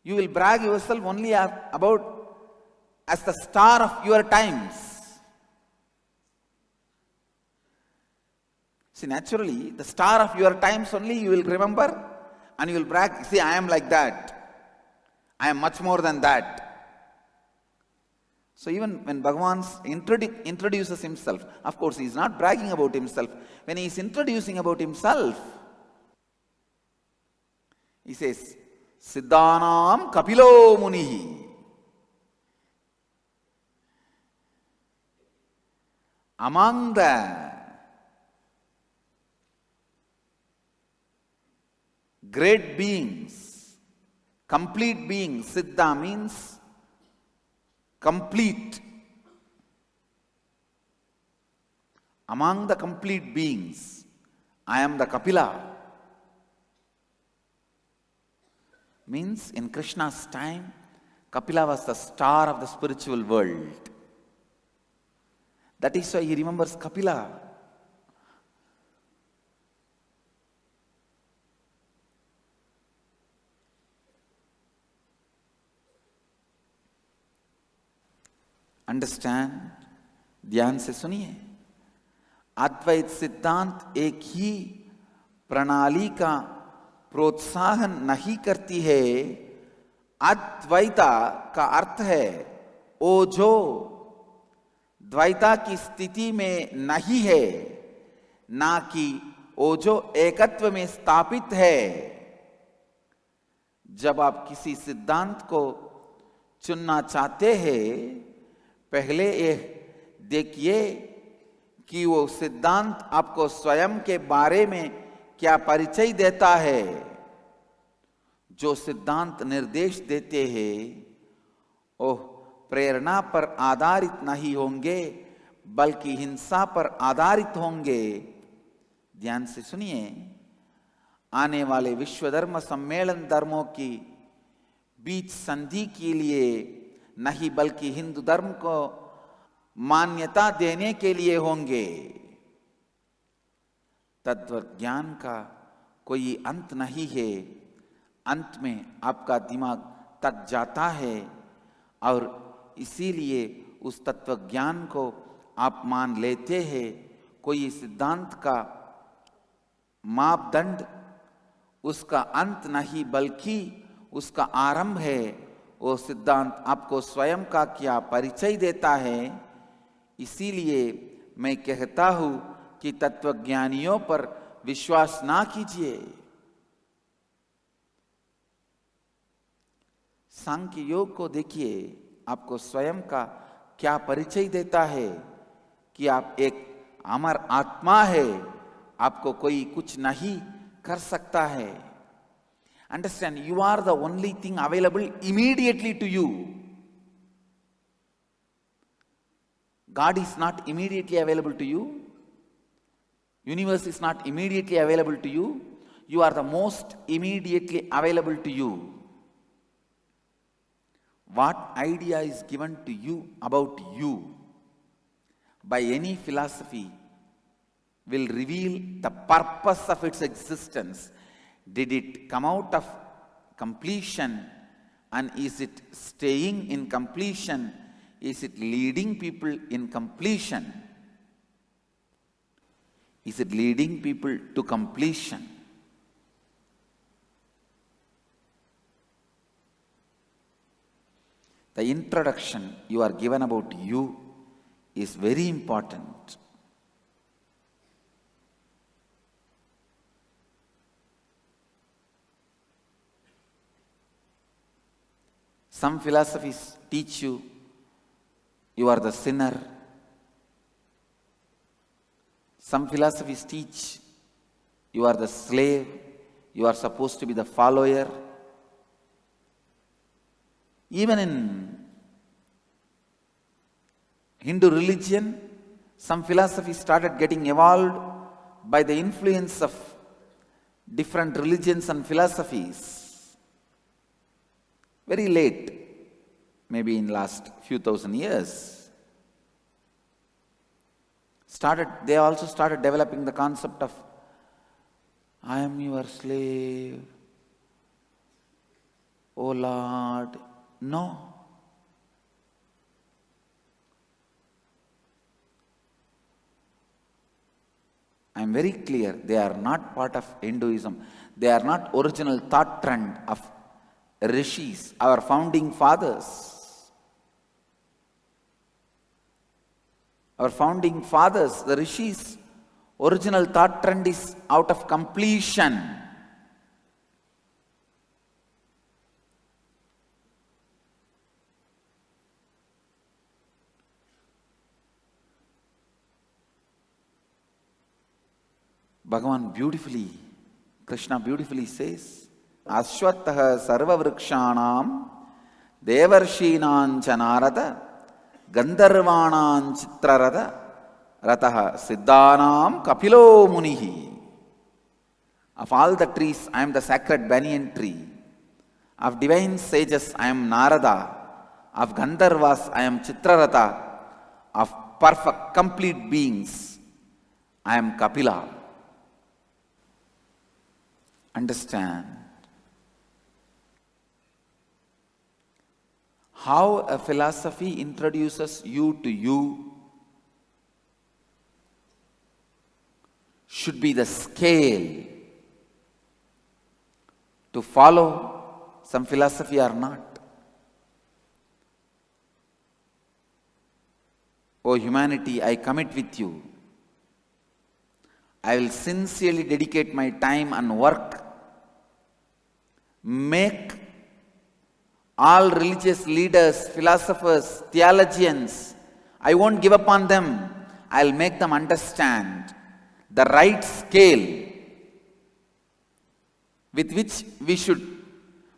you will brag yourself only about as the star of your times. See, naturally, the star of your times only you will remember, and you will brag, see, I am like that. I am much more than that. So even when Bhagavan introduces himself, of course he is not bragging about himself. When he is introducing about himself, he says, Siddhanam Kapilo Munihi. Among the great beings, complete beings, Siddha means complete. Among the complete beings, I am the Kapila. Means in Krishna's time, Kapila was the star of the spiritual world. That is why he remembers Kapila. Understand, ध्यान से सुनिए। अद्वैत सिद्धांत एक ही प्रणाली का प्रोत्साहन नहीं करती है। अद्वैता का अर्थ है वो जो द्वैता की स्थिति में नहीं है ना कि वो जो एकत्व में स्थापित है। जब आप किसी सिद्धांत को चुनना चाहते हैं, पहले ये देखिए कि वो सिद्धांत आपको स्वयं के बारे में क्या परिचय देता है। जो सिद्धांत निर्देश देते हैं वो प्रेरणा पर आधारित नहीं होंगे, बल्कि हिंसा पर आधारित होंगे। ध्यान से सुनिए, आने वाले विश्व धर्म सम्मेलन धर्मों की बीच संधि के लिए नहीं, बल्कि हिंदू धर्म को मान्यता देने के लिए होंगे। तत्व ज्ञान का कोई अंत नहीं है। अंत में आपका दिमाग थक जाता है और इसीलिए उस तत्व ज्ञान को आप मान लेते हैं कोई सिद्धांत का मापदंड उसका अंत नहीं, बल्कि उसका आरंभ है। वो सिद्धांत आपको स्वयं का क्या परिचय देता है। इसीलिए मैं कहता हूं कि तत्वज्ञानियों पर विश्वास ना कीजिए। सांख्य योग को देखिए, आपको स्वयं का क्या परिचय देता है कि आप एक अमर आत्मा है, आपको कोई कुछ नहीं कर सकता है। Understand, you are the only thing available immediately to you. God is not immediately available to you. Universe is not immediately available to you. You are the most immediately available to you. What idea is given to you about you by any philosophy will reveal the purpose of its existence. Did it come out of completion, and is it staying in completion? Is it leading people in completion? Is it leading people to completion? The introduction you are given about you is very important. Some philosophies teach you you are the sinner. Some philosophies teach you are the slave, you are supposed to be the follower. Even in Hindu religion, some philosophies started getting evolved by the influence of different religions and philosophies. Very late, maybe in last few thousand years, they also started developing the concept of I am your slave, oh Lord. No. I am very clear, they are not part of Hinduism. They are not original thought trend of rishis, our founding fathers. Our founding fathers, the rishis, original thought trend is out of completion. Bhagavan beautifully, Krishna beautifully says, Ashwatthah sarva vrikshanam devarshinam chanarada Gandharvanam chitrarada rataha siddhanam kapilo munihi. Of all the trees, I am the sacred banyan tree. Of divine sages, I am Narada. Of Gandharvas, I am Chitrarata. Of perfect, complete beings, I am Kapila. Understand how a philosophy introduces you to you should be the scale to follow some philosophy or not. O humanity, I commit with you. I will sincerely dedicate my time and work, make all religious leaders, philosophers, theologians, I won't give up on them. I'll make them understand the right scale with which we should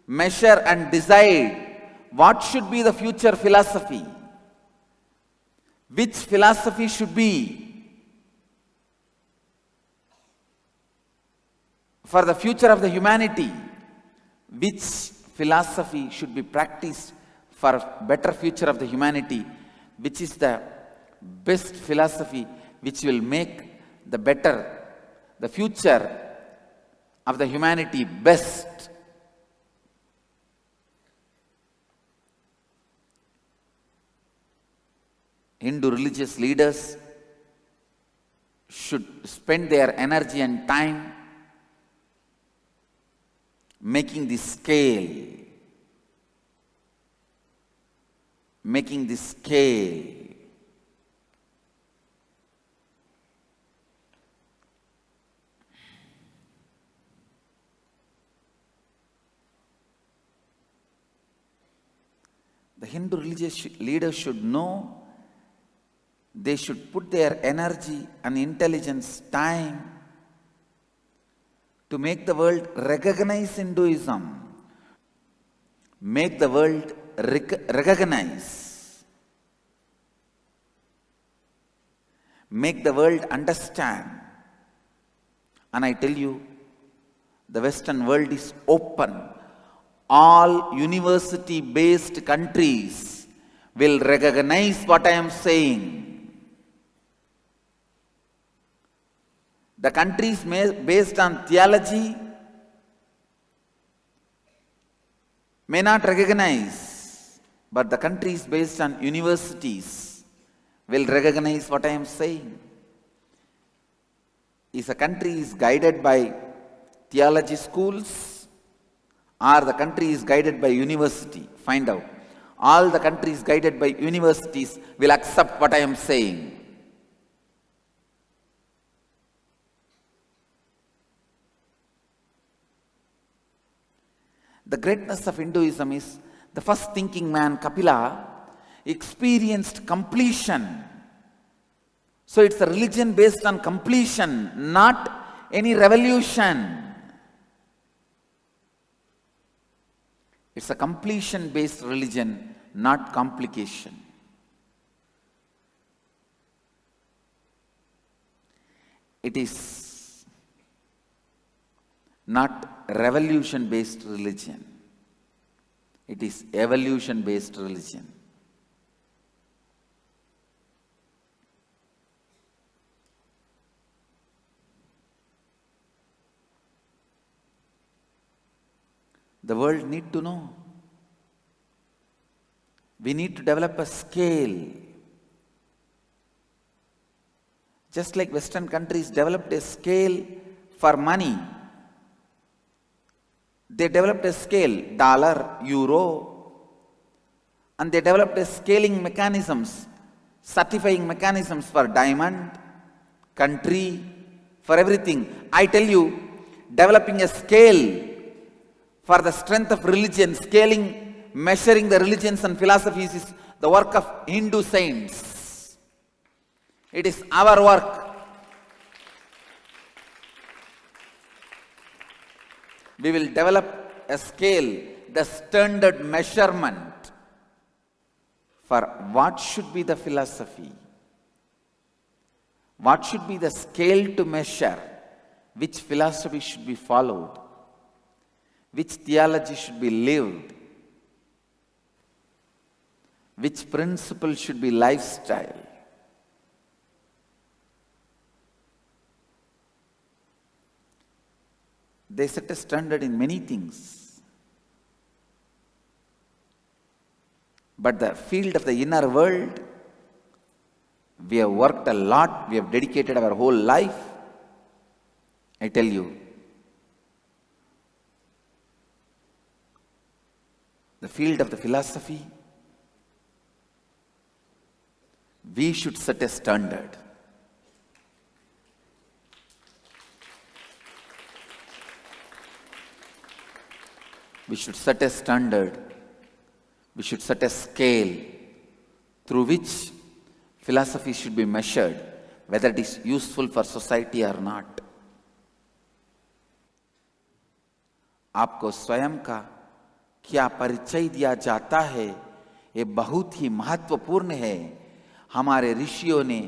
measure and decide what should be the future philosophy, which philosophy should be for the future of the humanity, which philosophy should be practiced for better future of the humanity, which is the best philosophy which will make the future of the humanity best. Hindu religious leaders should spend their energy and time making this scale. The Hindu religious leaders should know they should put their energy and intelligence, time to make the world recognize Hinduism, make the world recognize, make the world understand. And I tell you, the Western world is open. All university-based countries will recognize what I am saying. The countries based on theology may not recognize, but the countries based on universities will recognize what I am saying. If a country is guided by theology schools or the country is guided by university, find out. All the countries guided by universities will accept what I am saying. The greatness of Hinduism is the first thinking man, Kapila, experienced completion. So it's a religion based on completion, not any revolution. It's a completion based religion, not complication. It is not revolution based religion. It is evolution based religion. The world need to know. We need to develop a scale. Just like Western countries developed a scale for money. They developed a scale, dollar, euro, and they developed a scaling mechanisms, certifying mechanisms for diamond, country, for everything. I tell you, developing a scale for the strength of religion, scaling, measuring the religions and philosophies is the work of Hindu saints. It is our work. We will develop a scale, the standard measurement for what should be the philosophy, what should be the scale to measure, which philosophy should be followed, which theology should be lived, which principle should be lifestyle. They set a standard in many things. But the field of the inner world, we have worked a lot, we have dedicated our whole life. I tell you, the field of the philosophy, we should set a standard. We should set a standard. We should set a scale through which philosophy should be measured, whether it is useful for society or not. आपको स्वयं का क्या परिचय दिया जाता है, ये बहुत ही महत्वपूर्ण है। हमारे ऋषियों ने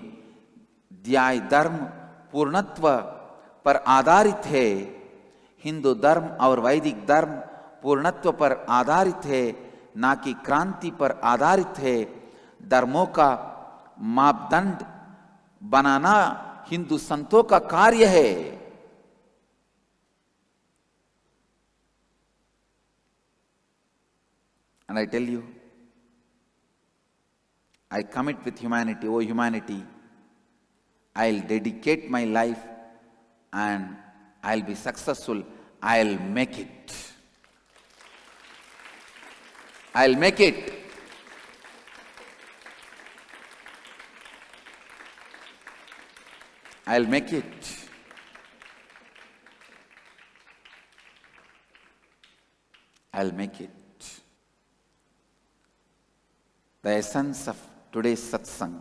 न्याय धर्म पूर्णत्व पर आधारित है, हिंदू धर्म और वैदिक धर्म पूर्णत्व पर आधारित है, ना कि क्रांति पर आधारित है। धर्मों का मापदंड बनाना हिंदू संतों का कार्य है। And I tell you, I commit with humanity, oh humanity, I'll dedicate my life and I'll be successful. I'll make it. I'll make it. I'll make it. I'll make it. The essence of today's satsang.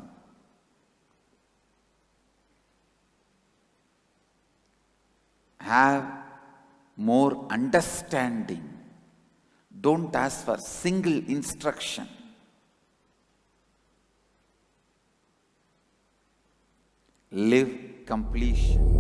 Have more understanding. Don't ask for single instruction. Live completion.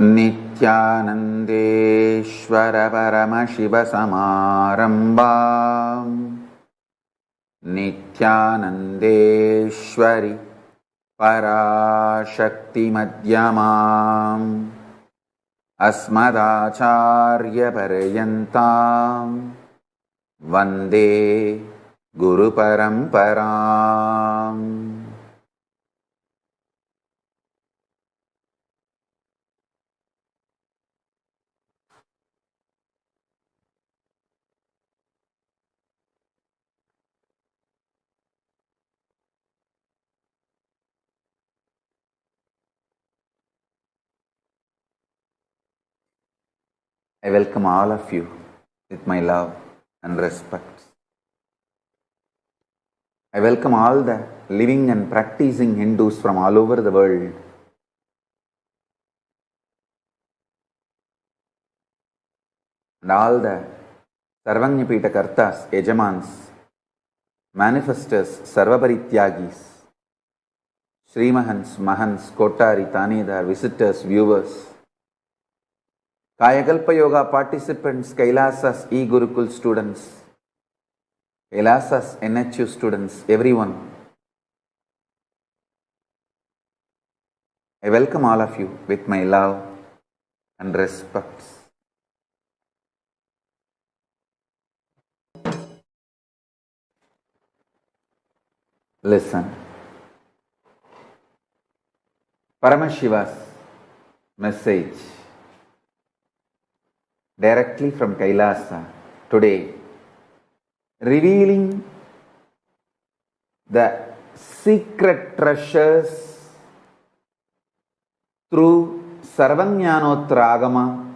नित्यानन्देश्वर Paramshiva समारम्भाम् नित्यानन्देश्वरि पराशक्ति मध्यमाम् अस्मदाचार्यपर्यन्ताम् वन्दे गुरुपरम्पराम्। I welcome all of you with my love and respect. I welcome all the living and practicing Hindus from all over the world. And all the Sarvanyapita Kartas, Yajamans, Manifestors, Sarvaparityagis, Srimahans, Mahans, Kotari, Tanedar, visitors, viewers, Kayakalpa Yoga participants, Kailasas e-Gurukul students, Kailasas NHU students, everyone. I welcome all of you with my love and respect. Listen. Paramashiva's message directly from Kailasa today, revealing the secret treasures through Sarvanyanotragama,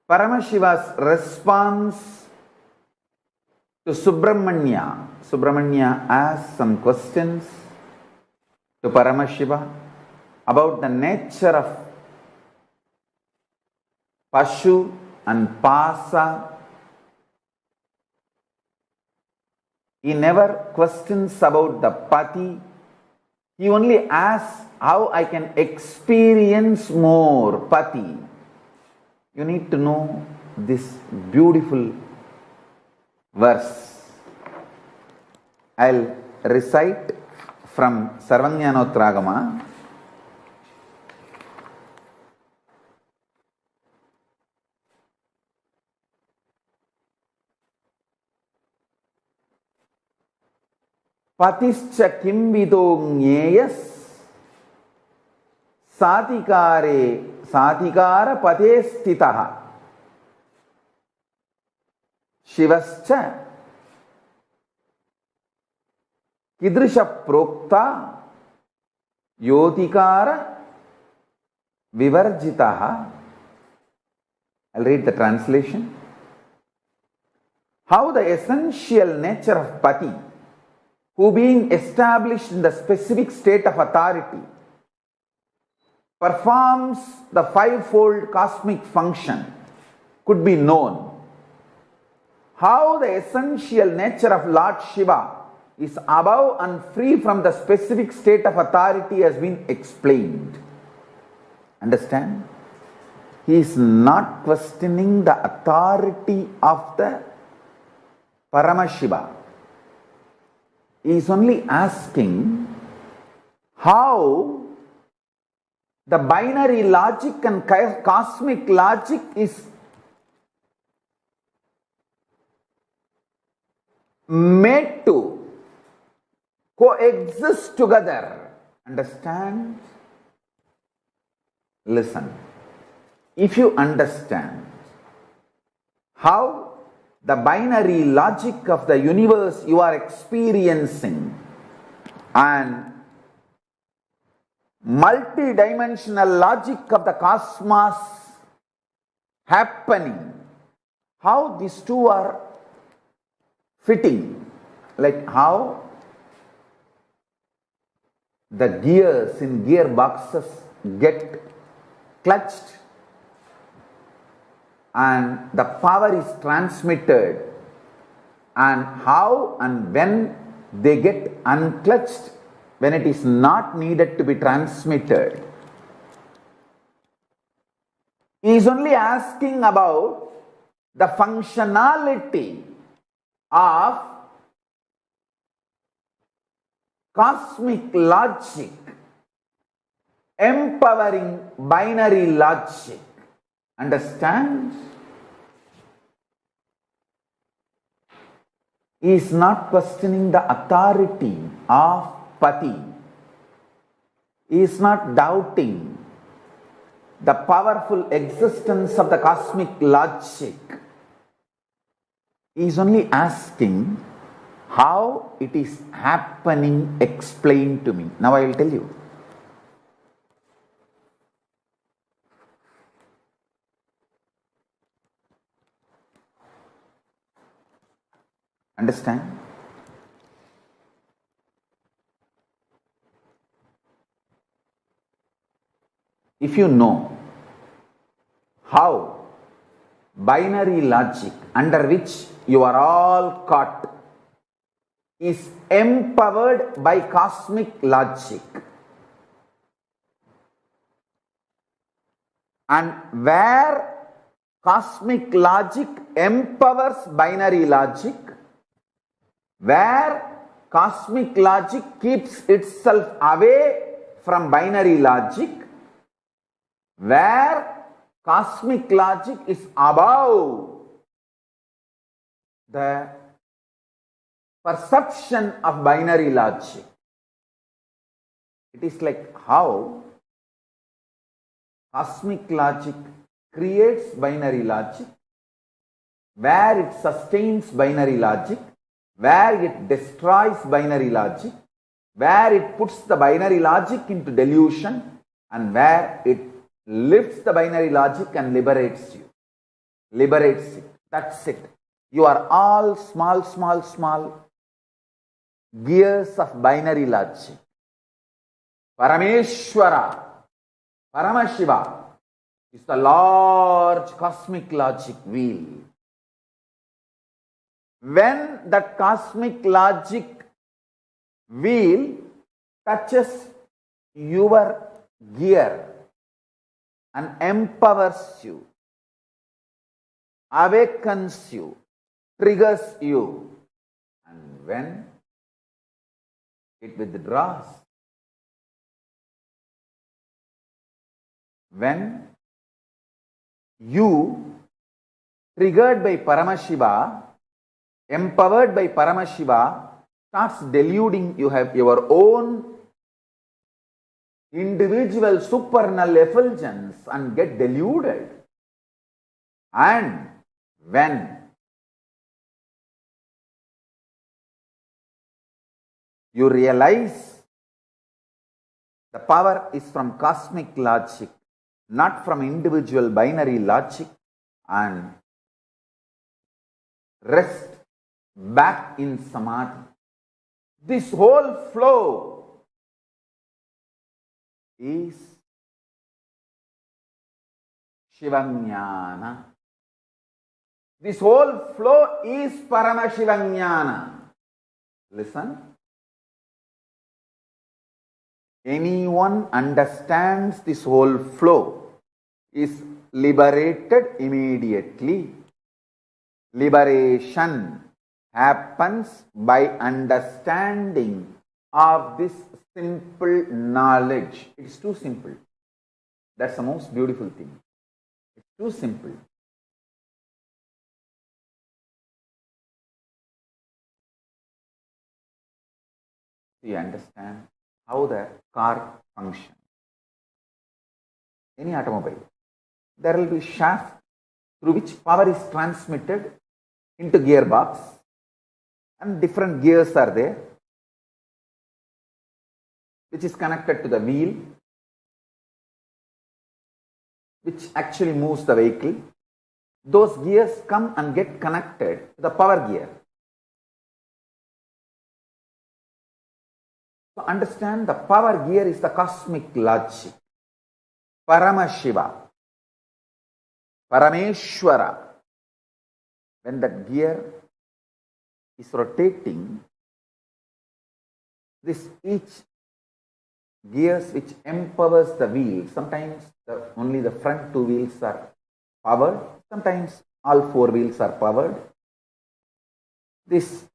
Paramashiva's response to Subramanya. Subramanya asked some questions to Paramashiva about the nature of Pashu and Pasa. He never questions about the Pati. He only asks how I can experience more Pati. You need to know this beautiful verse. I'll recite from Sarvanyanotragama. Patischa kim vido gneyas satikara pate stitaha Shivascha Kidrisha prokta yotikara vivarjitaha. I'll read the translation. How the essential nature of Pati, who being established in the specific state of authority, performs the fivefold cosmic function, could be known. How the essential nature of Lord Shiva is above and free from the specific state of authority has been explained. Understand? He is not questioning the authority of the Paramashiva. He is only asking how the binary logic and cosmic logic is made to coexist together. Understand? Listen. If you understand how the binary logic of the universe you are experiencing and multidimensional logic of the cosmos happening, how these two are fitting, like how the gears in gearboxes get clutched and the power is transmitted, and how and when they get unclutched when it is not needed to be transmitted. He is only asking about the functionality of cosmic logic empowering binary logic. Understand? He is not questioning the authority of Pati. He is not doubting the powerful existence of the cosmic logic. He is only asking how it is happening, explain to me. Now I will tell you. Understand? If you know how binary logic under which you are all caught is empowered by cosmic logic, and where cosmic logic empowers binary logic, where cosmic logic keeps itself away from binary logic, where cosmic logic is above the perception of binary logic. It is like how cosmic logic creates binary logic, where it sustains binary logic, where it destroys binary logic, where it puts the binary logic into delusion, and where it lifts the binary logic and liberates you. Liberates it. That's it. You are all small gears of binary logic. Parameshwara, Paramashiva is the large cosmic logic wheel. When that cosmic logic wheel touches your gear and empowers you, awakens you, triggers you, and when it withdraws, when you, triggered by Paramashiva, empowered by Paramashiva, starts deluding, you have your own individual supernal effulgence and get deluded. And when you realize the power is from cosmic logic, not from individual binary logic, and rest back in samadhi, this whole flow is Shivajnana. This whole flow is Paramashivajnana. Listen. Anyone understands this whole flow is liberated immediately. Liberation happens by understanding of this simple knowledge. It's too simple. That's the most beautiful thing. It's too simple. You understand how the car functions. Any automobile, there will be shaft through which power is transmitted into gearbox, and different gears are there, which is connected to the wheel, which actually moves the vehicle. Those gears come and get connected to the power gear. So understand, the power gear is the cosmic logic. Paramashiva, Parameshwara. When that gear is rotating, this each gears which empowers the wheel. Sometimes only the front two wheels are powered. Sometimes all four wheels are powered. This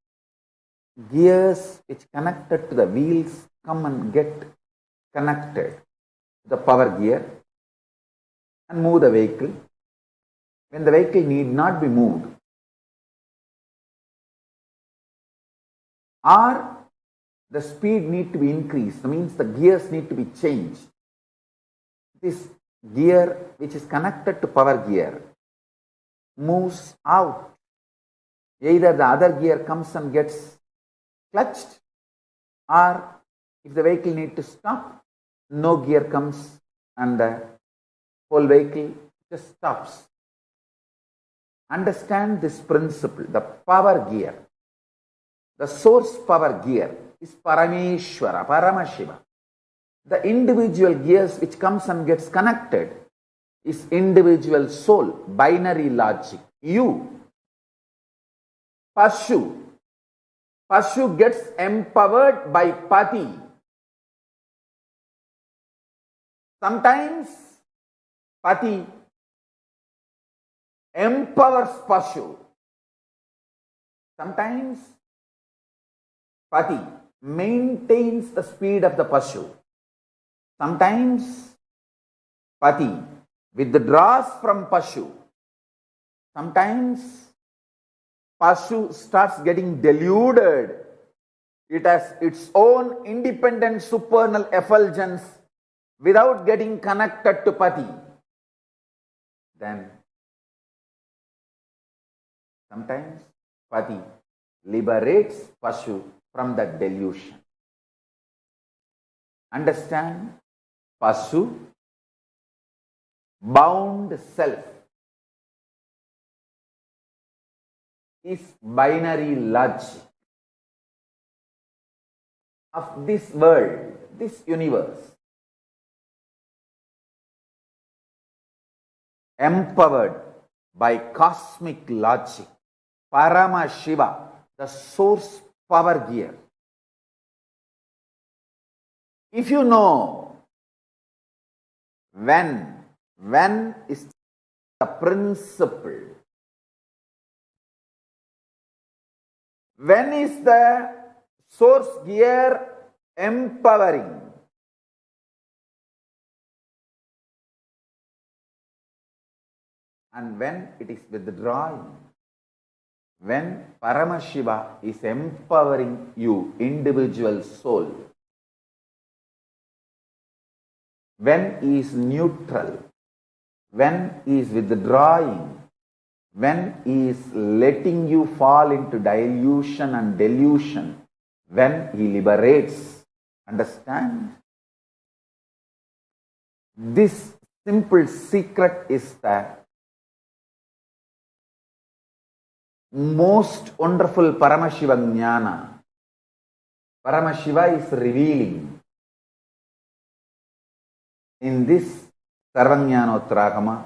gears which connected to the wheels come and get connected to the power gear and move the vehicle. When the vehicle need not be moved, or the speed need to be increased, that means the gears need to be changed. This gear which is connected to power gear moves out. Either the other gear comes and gets clutched, or if the vehicle need to stop, no gear comes and the whole vehicle just stops. Understand this principle. The power gear, the source power gear is Parameshwara, Paramashiva. The individual gears which comes and gets connected is individual soul, binary logic. You, Pashu. Pashu gets empowered by Pati. Sometimes Pati empowers Pashu. Sometimes Pati maintains the speed of the Pashu. Sometimes Pati withdraws from Pashu. Sometimes Pashu starts getting deluded. It has its own independent supernal effulgence without getting connected to Pati. Then sometimes Pati liberates Pashu from that delusion. Understand, Pashu, bound self, is binary logic of this world, this universe. Empowered by cosmic logic, Paramashiva, the source power gear. If you know when is the principle, when is the source gear empowering, and when it is withdrawing. when Paramashiva is empowering you, individual soul, when he is neutral, when he is withdrawing, when he is letting you fall into dilution and delusion, when he liberates, understand? This simple secret is the most wonderful Paramashiva Jnana. Paramashiva is revealing in this Sarvajnanottaragama.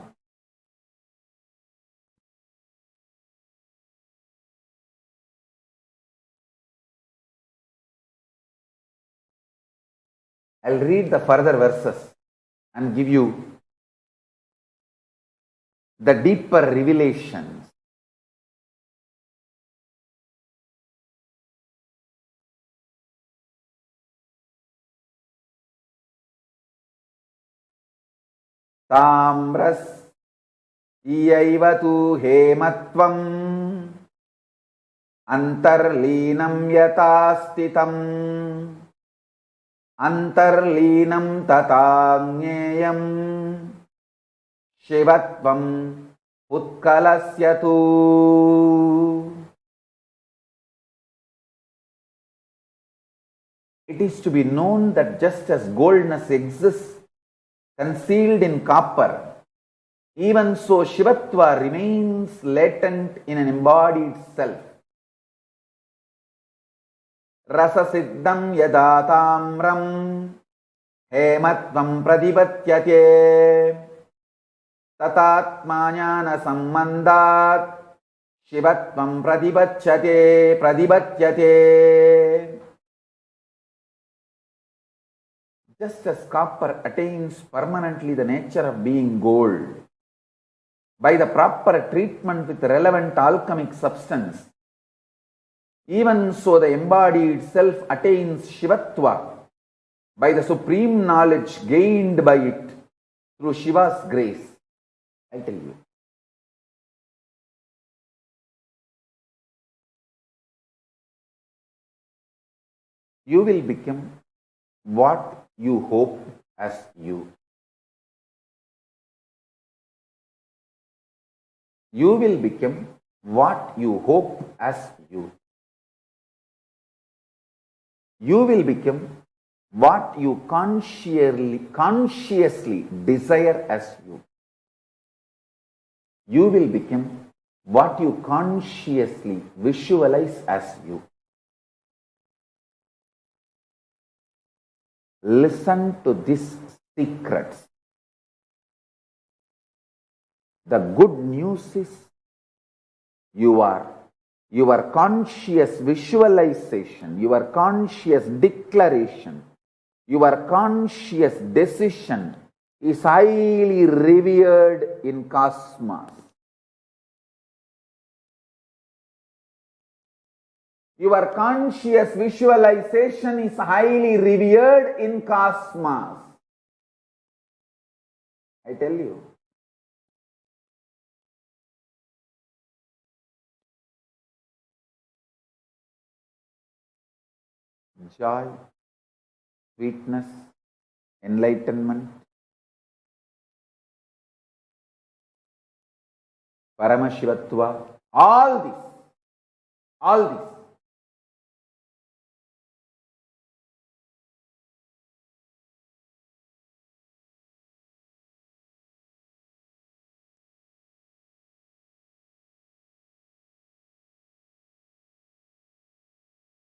I'll read the further verses and give you the deeper revelations. Tamras iyaivatu hematvam antarleenam yatastitam antarleenam tatagnyeyam shivatvam utkalasyatu. It is to be known that just as goldness exists concealed in copper, even so Shivatva remains latent in an embodied self. Rasasiddham yadatamram hematvam pradipatyate tatatmanyana sammandat shivatvam pradipatyate. Just as copper attains permanently the nature of being gold by the proper treatment with relevant alchemic substance, even so the embodied self attains Shivatva by the supreme knowledge gained by it through Shiva's grace. I tell you. You will become what you hope as you. You will become what you hope as you. You will become what you consciously desire as you. You will become what you consciously visualize as you. Listen to these secrets. The good news is your conscious visualization, your conscious declaration, your conscious decision is highly revered in cosmos. Your conscious visualization is highly revered in cosmos. I tell you. Joy, sweetness, enlightenment, Paramashivatva, all this.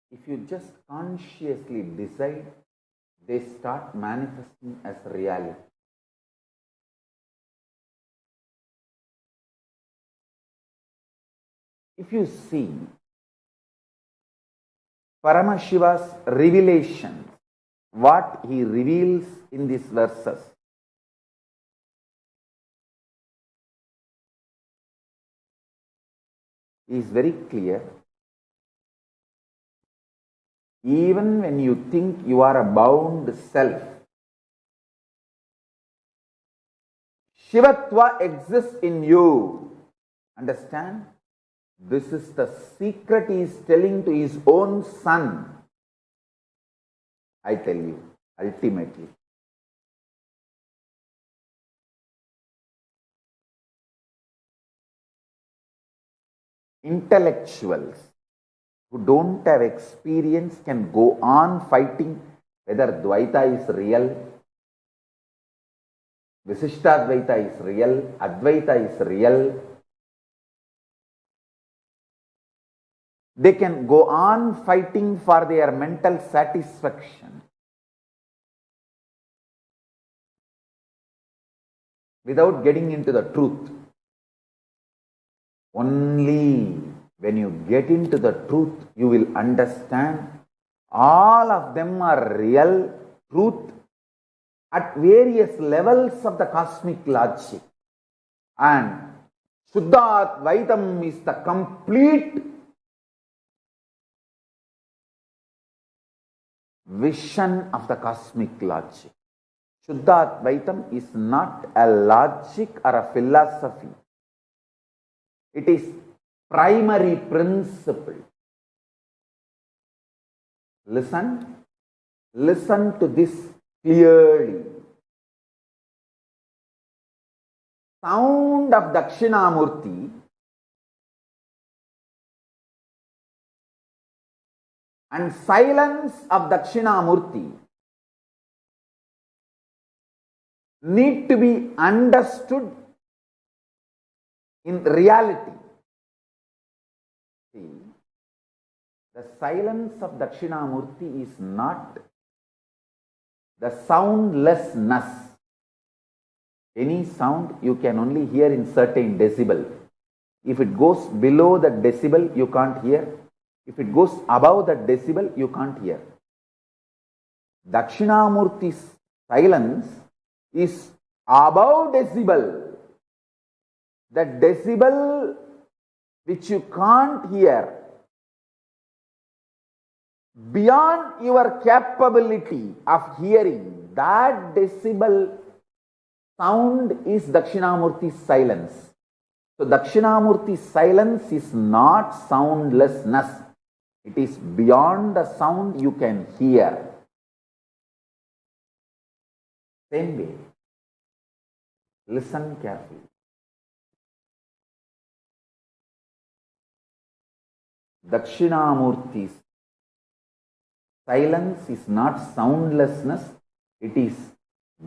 If you just consciously decide, they start manifesting as reality. If you see Paramashiva's revelation, what he reveals in these verses, is very clear. Even when you think you are a bound self, Shivatva exists in you. Understand? This is the secret he is telling to his own son. I tell you, ultimately. Intellectuals who don't have experience can go on fighting whether Dvaita is real, Visishtadvaita is real, Advaita is real. They can go on fighting for their mental satisfaction without getting into the truth. Only when you get into the truth, you will understand all of them are real truth at various levels of the cosmic logic. And Shuddha Advaitam is the complete vision of the cosmic logic. Shuddha Advaitam is not a logic or a philosophy. It is primary principle. Listen to this clearly. Sound of Dakshinamurti and silence of Dakshinamurti need to be understood in reality. See, the silence of Dakshinamurti is not the soundlessness. Any sound you can only hear in certain decibel. If it goes below the decibel, you can't hear. If it goes above the decibel, you can't hear. Dakshinamurti's silence is above decibel. The decibel which you can't hear, beyond your capability of hearing, that decibel sound is Dakshinamurti's silence. So Dakshinamurti's silence is not soundlessness. It is beyond the sound you can hear. Same way. Listen carefully. Dakshinamurti's silence is not soundlessness. It is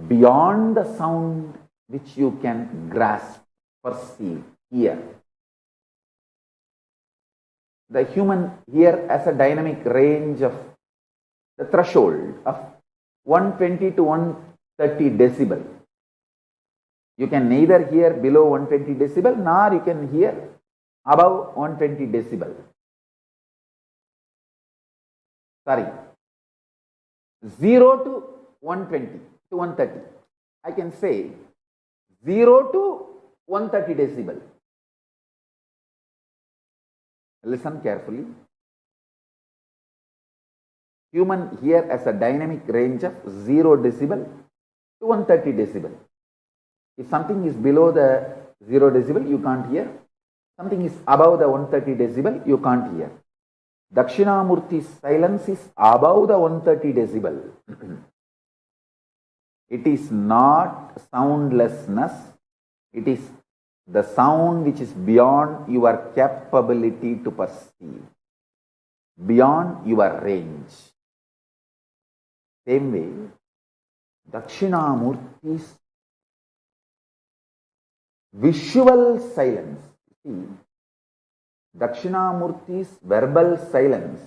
beyond the sound which you can grasp, perceive, hear. The human ear has a dynamic range of the threshold of 120 to 130 decibel. You can neither hear below 120 decibel nor you can hear above 120 decibel. Sorry, 0 to 120 to 130. I can say 0 to 130 decibel. Listen carefully. Human ear has a dynamic range of 0 decibel to 130 decibel. If something is below the 0 decibel, you can't hear. Something is above the 130 decibel, you can't hear. Dakshinamurti's silence is above the 130 decibel. It is not soundlessness. It is the sound which is beyond your capability to perceive, beyond your range. Same way, Dakshinamurti's visual silence. See, Dakshinamurti's verbal silence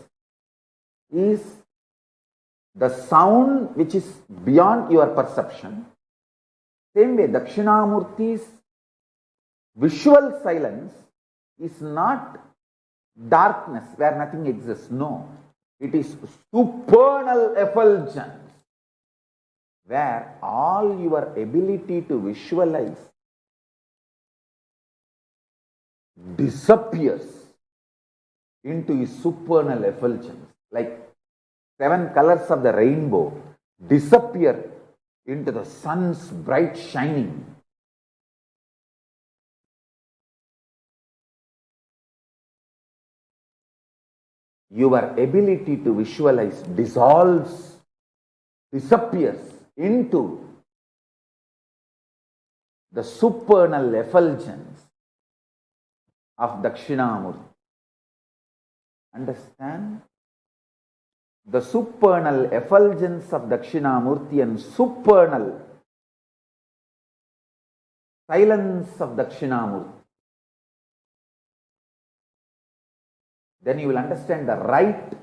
is the sound which is beyond your perception. Same way, Dakshinamurti's visual silence is not darkness where nothing exists. No, it is supernal effulgence where all your ability to visualize disappears into a supernal effulgence, like 7 colors of the rainbow disappear into the sun's bright shining. your ability to visualize dissolves, disappears into the supernal effulgence of Dakshinamurti. Understand? The supernal effulgence of Dakshinamurti and supernal silence of Dakshinamurti. Then you will understand the right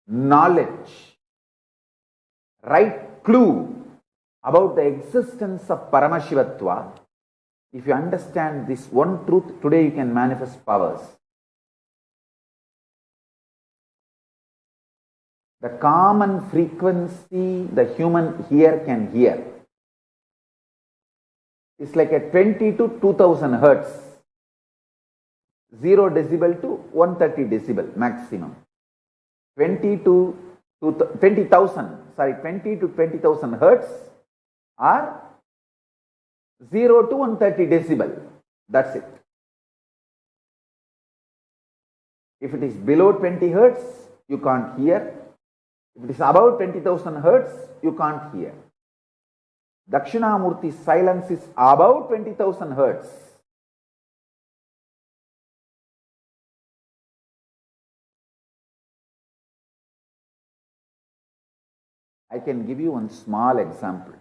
knowledge, right clue about the existence of Paramashivatva. If you understand this one truth, today you can manifest powers. The common frequency the human ear can hear is like a 20 to 2000 hertz, 0 decibel to 130 decibel maximum. 20 to 20,000 hertz or 0 to 130 decibel. That's it. If it is below 20 hertz, you can't hear. If it is above 20,000 hertz, you can't hear. Dakshinamurti's silence is above 20,000 hertz. I can give you one small example.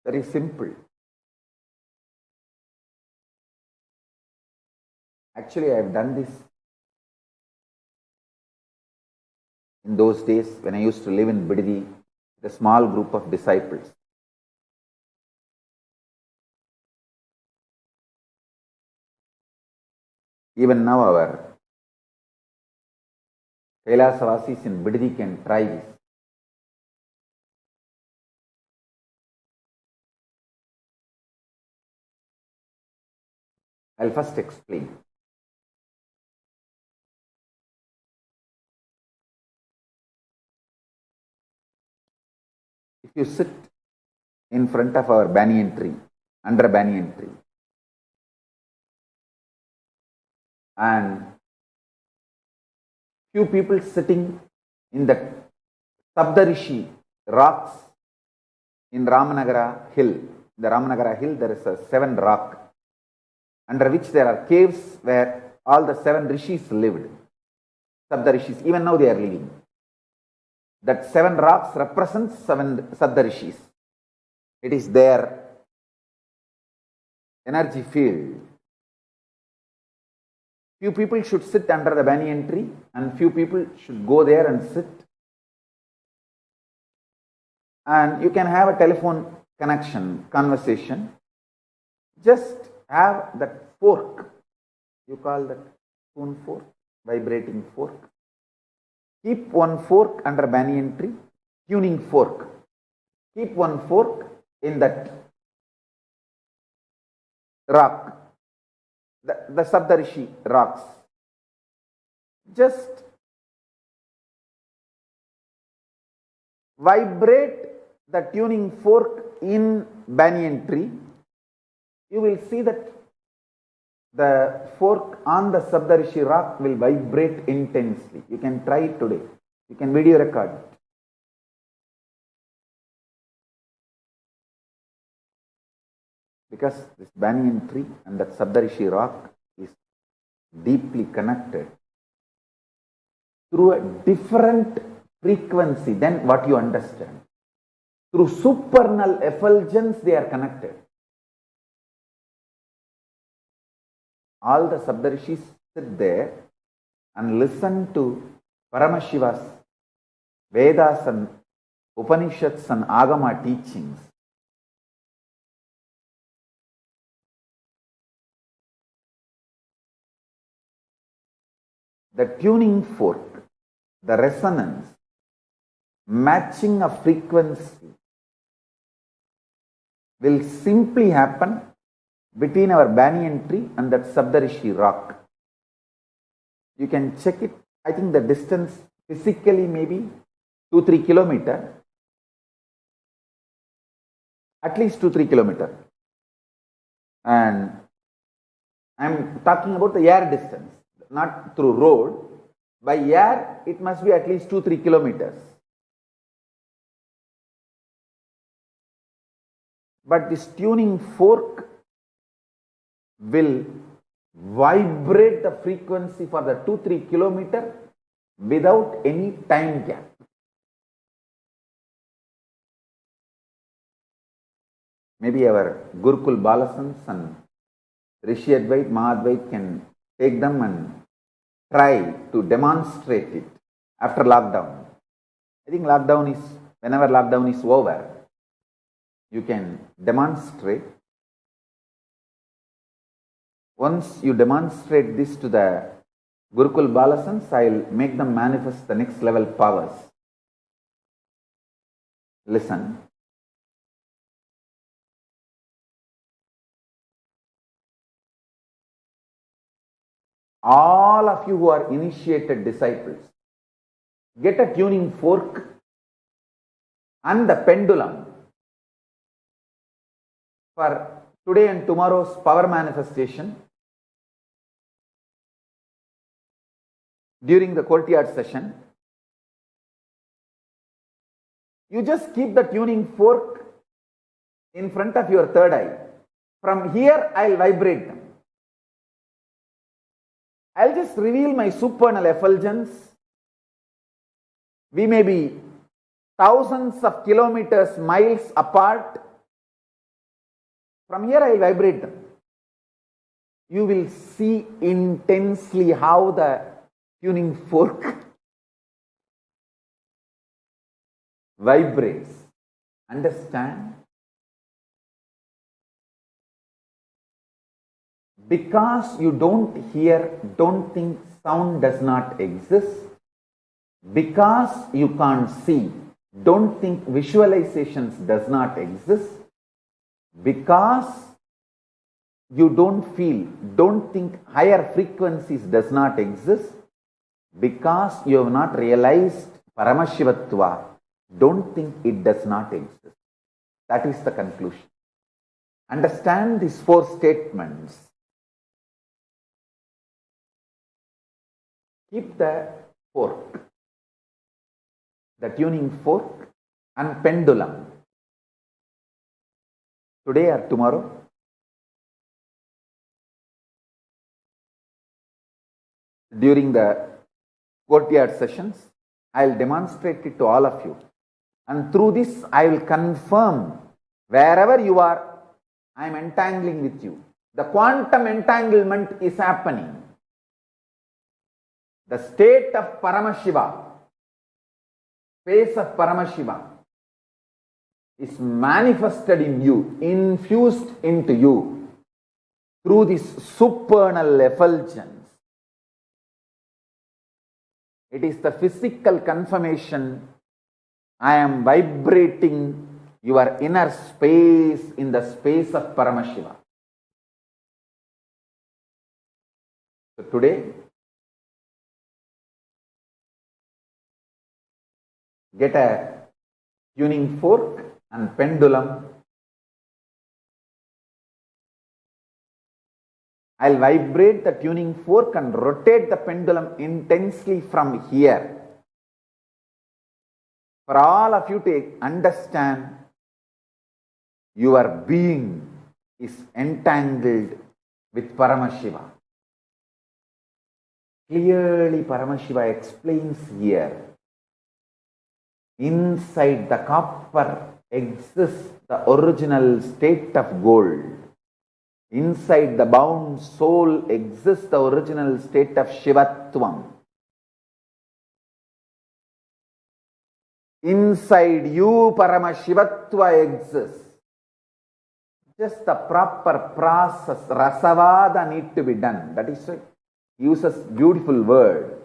Very simple. Actually, I have done this in those days when I used to live in Bididi, with a small group of disciples. Even now, our Kailasavasis in Bididi can try this. I'll first explain. If you sit in front of our banyan tree, under a banyan tree, and few people sitting in the Sabdarishi rocks in Ramanagara hill. The Ramanagara hill, there is a 7 rock under which there are caves where all the 7 rishis lived. Sabdarishis, even now they are living. That 7 rocks represents 7 Sabdarishis. It is their energy field. Few people should sit under the banyan tree and few people should go there and sit. And you can have a telephone connection, conversation. Just have that fork. You call that spoon fork, vibrating fork. Keep one fork under banyan tree, tuning fork. Keep one fork in that rock, the Sabdarishi rocks. Just vibrate the tuning fork in banyan tree. You will see that the fork on the Sabdarishi rock will vibrate intensely. You can try it today. You can video record it. Because this banyan tree and that Sabdarishi rock is deeply connected through a different frequency than what you understand. Through supernal effulgence, they are connected. All the Sabdarishis sit there and listen to Paramashiva's Vedas and Upanishads and Agama teachings. The tuning fork, the resonance matching of frequency will simply happen between our banyan tree and that Saptarishi rock. You can check it. I think the distance physically maybe 2-3 kilometers. At least 2-3 kilometers. And I'm talking about the air distance, not through road. By air, it must be at least 2-3 kilometers. But this tuning fork will vibrate the frequency for the 2-3 kilometers without any time gap. Maybe our Gurukul Balasans and Rishi Advait, Mahadvait can take them and try to demonstrate it after lockdown. I think whenever lockdown is over, you can demonstrate. Once you demonstrate this to the Gurukul Balasans, I will make them manifest the next level powers. Listen. All of you who are initiated disciples, get a tuning fork and the pendulum for today and tomorrow's power manifestation. During the courtyard session, you just keep the tuning fork in front of your third eye. From here, I'll vibrate them. I'll just reveal my supernal effulgence. We may be thousands of kilometers, miles apart. From here, I'll vibrate them. You will see intensely how the tuning fork vibrates. Understand? Because you don't hear, don't think sound does not exist. Because you can't see, don't think visualizations does not exist. Because you don't feel, don't think higher frequencies does not exist. Because you have not realized Paramashivatva, don't think it does not exist. That is the conclusion. Understand these 4 statements. Keep the fork, the tuning fork and pendulum. Today or tomorrow, during the courtyard sessions, I will demonstrate it to all of you. And through this, I will confirm wherever you are, I am entangling with you. The quantum entanglement is happening. The state of Paramashiva, space of Paramashiva, is manifested in you, infused into you through this supernal effulgence. It is the physical confirmation. I am vibrating your inner space in the space of Paramashiva. So today, get a tuning fork and pendulum. I'll vibrate the tuning fork and rotate the pendulum intensely from here. For all of you to understand, your being is entangled with Paramashiva. Clearly, Paramashiva explains here. Inside the copper exists the original state of gold. Inside the bound soul exists the original state of Shivatvam. Inside you, Paramashivatva exists. Just the proper process, rasavada, need to be done. That is why he uses beautiful word.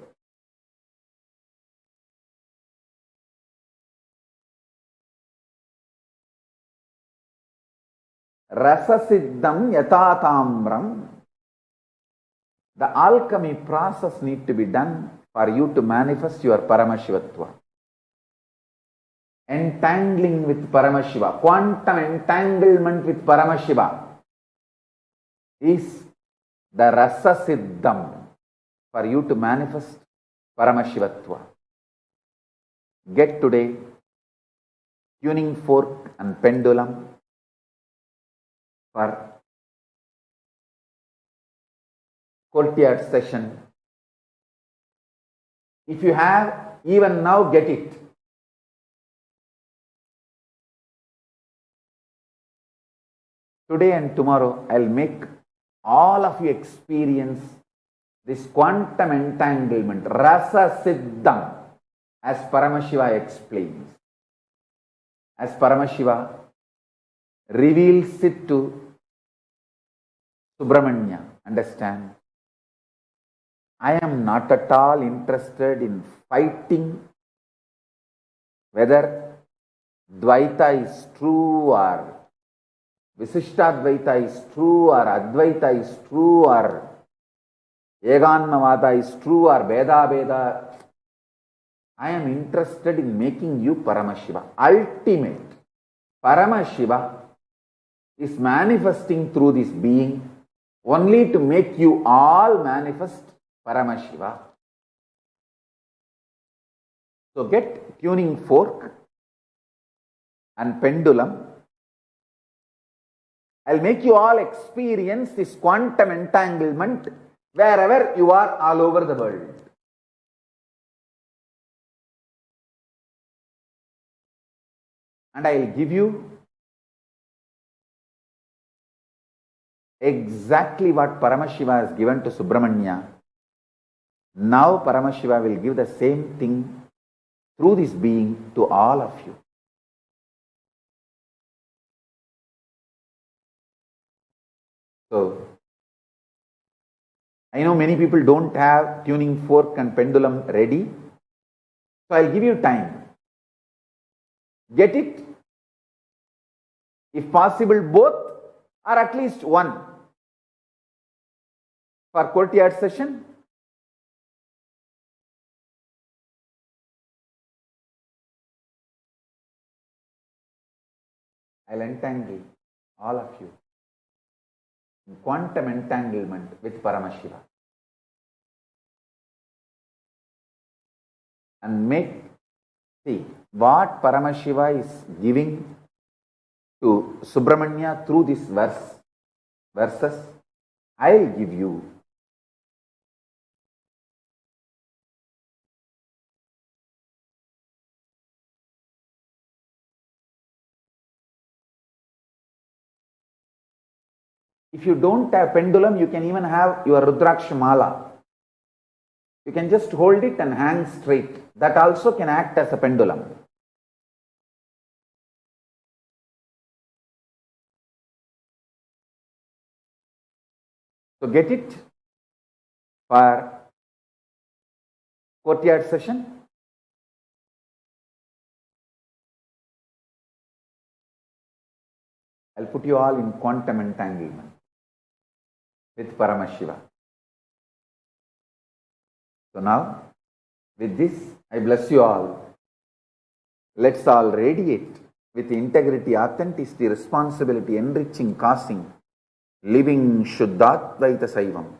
Rasasiddham yatatamram. The alchemy process need to be done for you to manifest your Paramashivatva. Entangling with Paramashiva, quantum entanglement with Paramashiva is the Rasasiddham for you to manifest Paramashivatva. Get today tuning fork and pendulum for courtyard session. If you have, even now get it. Today and tomorrow I will make all of you experience this quantum entanglement, Rasa Siddham, as Paramashiva explains. As Paramashiva reveals it to Subramanya. Understand? I am not at all interested in fighting whether Dvaita is true or Visishtadvaita is true or Advaita is true or Eganmavada is true or Veda. I am interested in making you Paramashiva. Ultimate. Paramashiva is manifesting through this being only to make you all manifest Paramashiva. So get tuning fork and pendulum. I'll make you all experience this quantum entanglement wherever you are all over the world. And I'll give you exactly what Paramashiva has given to Subramanya. Now Paramashiva will give the same thing through this being to all of you. So, I know many people don't have tuning fork and pendulum ready. So I'll give you time. Get it. If possible, both or at least one for courtyard session. I'll entangle all of you in quantum entanglement with Paramashiva. And see what Paramashiva is giving to Subramanya through this verses, I'll give you. If you don't have pendulum, you can even have your Rudraksha Mala. You can just hold it and hang straight. That also can act as a pendulum. So get it for courtyard session. I'll put you all in quantum entanglement with Paramashiva. So now, with this, I bless you all. Let's all radiate with integrity, authenticity, responsibility, enriching, causing, living Shuddhatvaita Saivam.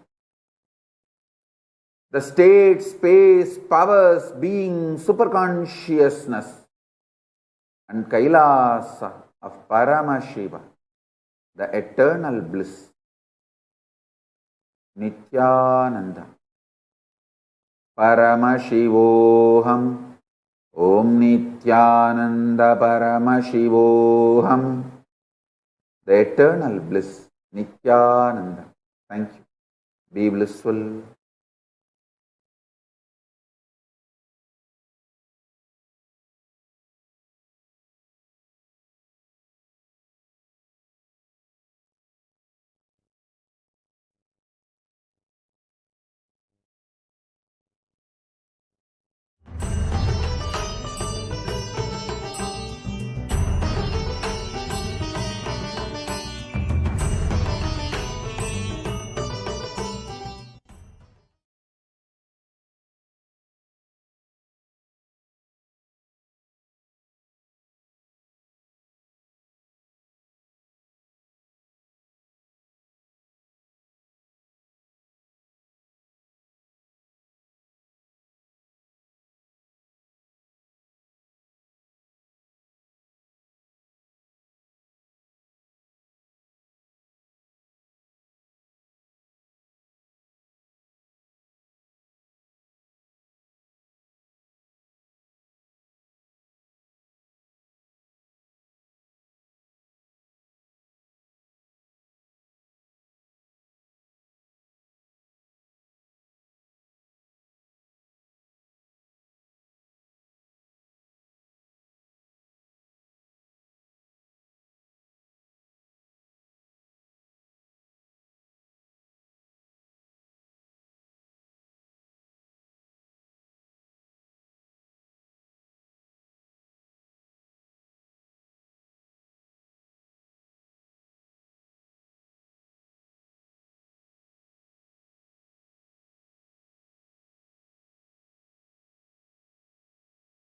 The state, space, powers, being, superconsciousness, and Kailasa of Paramashiva, the eternal bliss, Nithyananda. Paramashivoham, Om Nithyananda Paramashivoham, the eternal bliss, Nithyananda. Thank you. Be blissful.